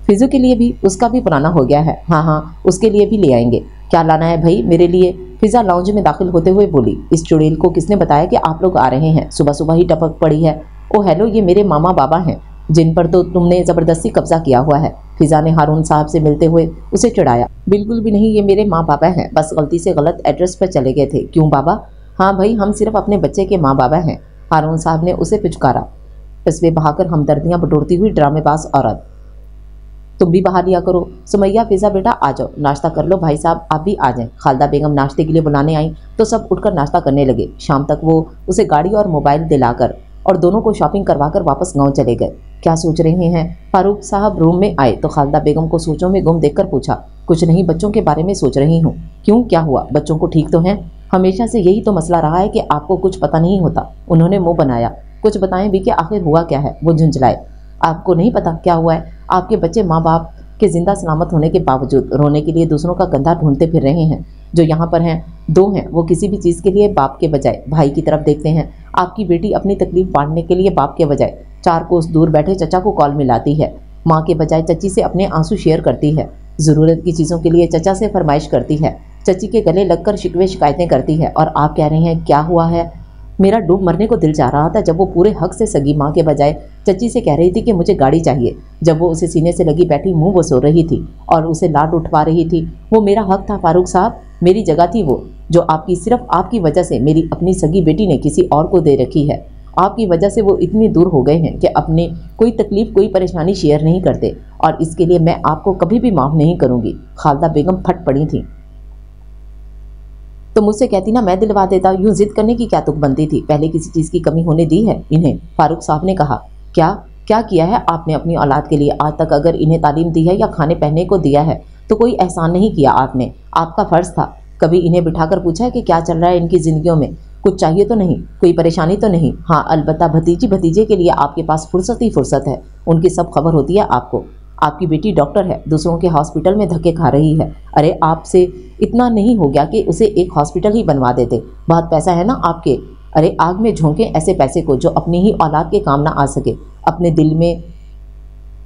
फिजू के लिए भी, उसका भी पुराना हो गया है। हाँ हाँ उसके लिए भी ले आएंगे। क्या लाना है भाई मेरे लिए? फिजा लाउंज में दाखिल होते हुए बोली। इस चुड़ैल को किसने बताया कि आप लोग आ रहे हैं? सुबह सुबह ही टपक पड़ी है। ओ हेलो, ये मेरे मामा बाबा हैं जिन पर तो तुमने ज़बरदस्ती कब्जा किया हुआ है। फिजा ने हारून साहब से मिलते हुए उसे चिढ़ाया। बिल्कुल भी नहीं, ये मेरे माँ बाबा हैं, बस गलती से गलत एड्रेस पर चले गए थे। क्यों बाबा? हाँ भाई, हम सिर्फ अपने बच्चे के माँ बाबा हैं। हारून साहब ने उसे पिचकारा। तस्वीर बहाकर हमदर्दियाँ बटोरती हुई ड्रामेबाज औरत। तुम भी बाहर लिया करो। सुमैया फिजा बेटा आ जाओ, नाश्ता कर लो। भाई साहब आप भी आ जाएं। खालदा बेगम नाश्ते के लिए बुलाने आई तो सब उठकर नाश्ता करने लगे। शाम तक वो उसे गाड़ी और मोबाइल दिलाकर और दोनों को शॉपिंग करवाकर वापस गांव चले गए। क्या सोच रहे हैं? फारूक साहब रूम में आए तो खालदा बेगम को सोचों में गुम देखकर पूछा। कुछ नहीं, बच्चों के बारे में सोच रही हूँ। क्यों, क्या हुआ? बच्चों को ठीक तो हैं? हमेशा से यही तो मसला रहा है कि आपको कुछ पता नहीं होता। उन्होंने मुँह बनाया। कुछ बताएं भी कि आखिर हुआ क्या है? वो झुंझलाए। आपको नहीं पता क्या हुआ है? आपके बच्चे माँ बाप के जिंदा सलामत होने के बावजूद रोने के लिए दूसरों का कंधा ढूंढते फिर रहे हैं। जो यहाँ पर हैं, दो हैं, वो किसी भी चीज़ के लिए बाप के बजाय भाई की तरफ देखते हैं। आपकी बेटी अपनी तकलीफ बांटने के लिए बाप के बजाय 4 कोस दूर बैठे चचा को कॉल मिलाती है। माँ के बजाय चची से अपने आंसू शेयर करती है। ज़रूरत की चीज़ों के लिए चचा से फरमाइश करती है। चची के गले लगकर शिकवे शिकायतें करती है। और आप कह रहे हैं क्या हुआ है? मेरा डूब मरने को दिल चाह रहा था जब वो पूरे हक से सगी माँ के बजाय चची से कह रही थी कि मुझे गाड़ी चाहिए। जब वो उसे सीने से लगी बैठी मुंह बसो रही थी और उसे लाड उठवा रही थी। वो मेरा हक था फारूक साहब, मेरी जगह थी वो। जो आपकी सिर्फ आपकी वजह से मेरी अपनी सगी बेटी ने किसी और को दे रखी है। आपकी वजह से वो इतनी दूर हो गए हैं कि अपने कोई तकलीफ कोई परेशानी शेयर नहीं करते, और इसके लिए मैं आपको कभी भी माफ़ नहीं करूँगी। खालदा बेगम फट पड़ी थी। तो मुझसे कहती ना मैं दिलवा देता, यूँ जिद करने की क्या तुक बनती थी। पहले किसी चीज़ की कमी होने दी है इन्हें? फारूक साहब ने कहा। क्या क्या किया है आपने अपनी औलाद के लिए आज तक? अगर इन्हें तालीम दी है या खाने पहनने को दिया है तो कोई एहसान नहीं किया आपने, आपका फ़र्ज़ था। कभी इन्हें बिठाकर पूछा है कि क्या चल रहा है इनकी ज़िंदगियों में? कुछ चाहिए तो नहीं, कोई परेशानी तो नहीं? हाँ, अलबत्ता भतीजी भतीजे के लिए आपके पास फुर्सत ही फुर्सत है, उनकी सब खबर होती है आपको। आपकी बेटी डॉक्टर है, दूसरों के हॉस्पिटल में धक्के खा रही है। अरे आपसे इतना नहीं हो गया कि उसे एक हॉस्पिटल ही बनवा देते? बहुत पैसा है ना आपके। अरे आग में झोंके ऐसे पैसे को जो अपनी ही औलाद के काम ना आ सके। अपने दिल में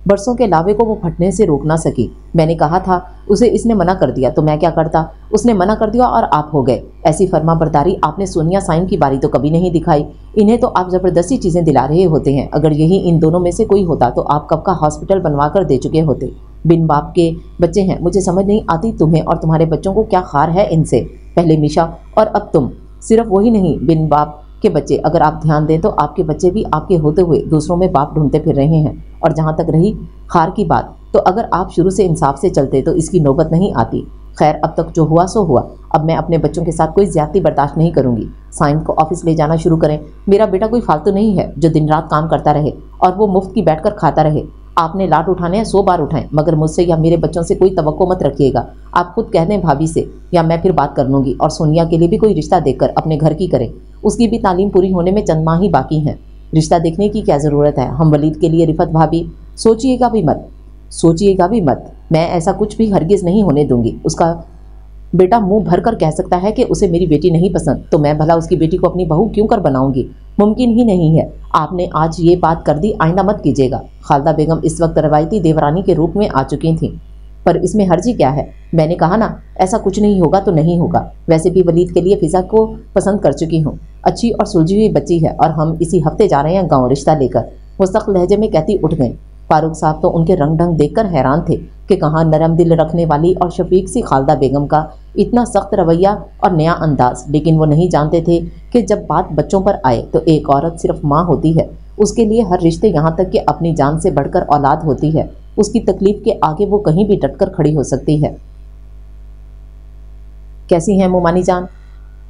बरसों के लावे को वो फटने से रोक ना सकी। मैंने कहा था, उसे इसने मना कर दिया तो मैं क्या करता? उसने मना कर दिया और आप हो गए। ऐसी फर्मा बरदारी आपने सोनिया साइन की बारी तो कभी नहीं दिखाई। इन्हें तो आप ज़बरदस्ती चीज़ें दिला रहे होते हैं। अगर यही इन दोनों में से कोई होता तो आप कब का हॉस्पिटल बनवा कर दे चुके होते। बिन बाप के बच्चे हैं, मुझे समझ नहीं आती तुम्हें और तुम्हारे बच्चों को क्या खार है इनसे। पहले मीशा और अब तुम। सिर्फ वही नहीं, बिन बाप के बच्चे। अगर आप ध्यान दें तो आपके बच्चे भी आपके होते हुए दूसरों में बाप ढूंढते फिर रहे हैं। और जहाँ तक रही खार की बात, तो अगर आप शुरू से इंसाफ से चलते तो इसकी नौबत नहीं आती। खैर, अब तक जो हुआ सो हुआ। अब मैं अपने बच्चों के साथ कोई ज्यादती बर्दाश्त नहीं करूंगी। साइम को ऑफिस ले जाना शुरू करें। मेरा बेटा कोई फालतू नहीं है जो दिन रात काम करता रहे और वो मुफ्त की बैठकर खाता रहे। आपने लाट उठाने हैं 100 बार उठाएं, मगर मुझसे या मेरे बच्चों से कोई तवक्को मत रखिएगा। आप खुद कह दें भाभी से, या मैं फिर बात कर लूँगी। और सोनिया के लिए भी कोई रिश्ता देखकर अपने घर की करें। उसकी भी तालीम पूरी होने में चंद माह ही बाकी हैं। रिश्ता देखने की क्या ज़रूरत है? हम वलीद के लिए रिफत भाभी सोचिएगा भी मत, सोचिएगा भी मत। मैं ऐसा कुछ भी हरगिज़ नहीं होने दूंगी। उसका बेटा मुंह भर कर कह सकता है कि उसे मेरी बेटी नहीं पसंद, तो मैं भला उसकी बेटी को अपनी बहू क्यों कर बनाऊंगी? मुमकिन ही नहीं है। आपने आज ये बात कर दी, आइंदा मत कीजिएगा। खालदा बेगम इस वक्त रवायती देवरानी के रूप में आ चुकी थीं। पर इसमें हर्जी क्या है? मैंने कहा ना, ऐसा कुछ नहीं होगा तो नहीं होगा। वैसे भी वलीद के लिए फिजा को पसंद कर चुकी हूँ। अच्छी और सुलझी हुई बच्ची है और हम इसी हफ्ते जा रहे हैं गाँव रिश्ता लेकर। वो सख्त लहजे में कहती उठ गई। फारूक साहब तो उनके रंग ढंग देखकर हैरान थे कि कहाँ नरम दिल रखने वाली और शफीक सी खालदा बेगम का इतना सख्त रवैया और नया अंदाज। लेकिन वो नहीं जानते थे कि जब बात बच्चों पर आए तो एक औरत सिर्फ माँ होती है। उसके लिए हर रिश्ते, यहाँ तक कि अपनी जान से बढ़कर औलाद होती है। उसकी तकलीफ के आगे वो कहीं भी डटकर खड़ी हो सकती है। कैसी हैं मोमानी जान?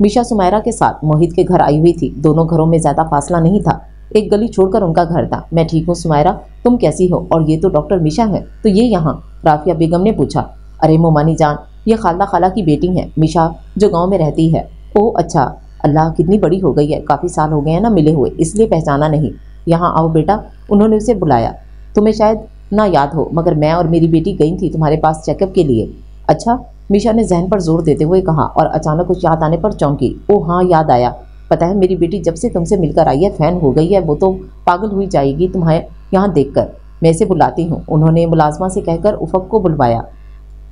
मीशा सुमैरा के साथ मोहित के घर आई हुई थी। दोनों घरों में ज़्यादा फासला नहीं था, एक गली छोड़कर उनका घर था। मैं ठीक हूँ सुमैरा, तुम कैसी हो? और ये तो डॉक्टर मीशा है, तो ये यहाँ? राफिया बेगम ने पूछा। अरे मोमानी जान, ये खालदा खाला की बेटी है मीशा, जो गांव में रहती है। ओह अच्छा, अल्लाह कितनी बड़ी हो गई है। काफ़ी साल हो गए हैं ना मिले हुए, इसलिए पहचाना नहीं। यहाँ आओ बेटा, उन्होंने उसे बुलाया। तुम्हें शायद ना याद हो, मगर मैं और मेरी बेटी गई थी तुम्हारे पास चेकअप के लिए। अच्छा, मीशा ने जहन पर जोर देते हुए कहा और अचानक कुछ याद आने पर चौंकी। ओह हाँ, याद आया। पता है, मेरी बेटी जब से तुमसे मिलकर आई है फैन हो गई है। वो तो पागल हुई जाएगी तुम्हें यहाँ देखकर। मैं इसे बुलाती हूँ। उन्होंने मुलाजमा से कहकर उफक को बुलवाया।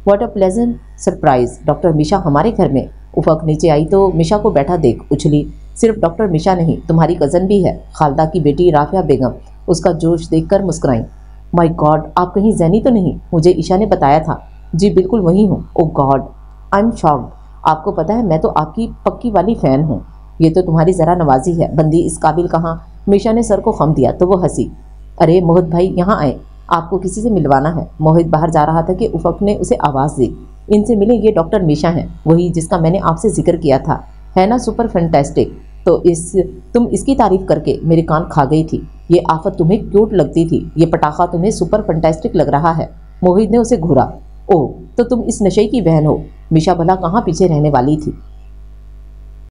What a pleasant surprise, doctor Misha हमारे घर में। उफक नीचे आई तो मीशा को बैठा देख उछली। सिर्फ डॉक्टर मीशा नहीं, तुम्हारी कज़न भी है, खालदा की बेटी राफिया बेगम। उसका जोश देखकर मुस्कुराई। माय गॉड, आप कहीं जैनी तो नहीं? मुझे ईशा ने बताया था। जी बिल्कुल वही हूँ। ओ गॉड, आई एम शॉक्ड। आपको पता है, मैं तो आपकी पक्की वाली फ़ैन हूँ। ये तो तुम्हारी ज़रा नवाजी है, बंदी इस काबिल कहाँ। मीशा ने सर को खम दिया तो वो हंसी। अरे मोहित भाई यहाँ आए, आपको किसी से मिलवाना है। मोहित बाहर जा रहा था कि उफक ने उसे आवाज़ दी। इनसे मिले, ये डॉक्टर मीशा हैं, वही जिसका मैंने आपसे जिक्र किया था। है ना सुपर फैंटास्टिक? तो तुम इसकी तारीफ करके मेरे कान खा गई थी। ये आफत तुम्हें क्यूट लगती थी, ये पटाखा तुम्हें सुपर फैंटास्टिक लग रहा है। मोहित ने उसे घूरा। ओह, तो तुम इस नशे की बहन हो। मीशा भला कहाँ पीछे रहने वाली थी।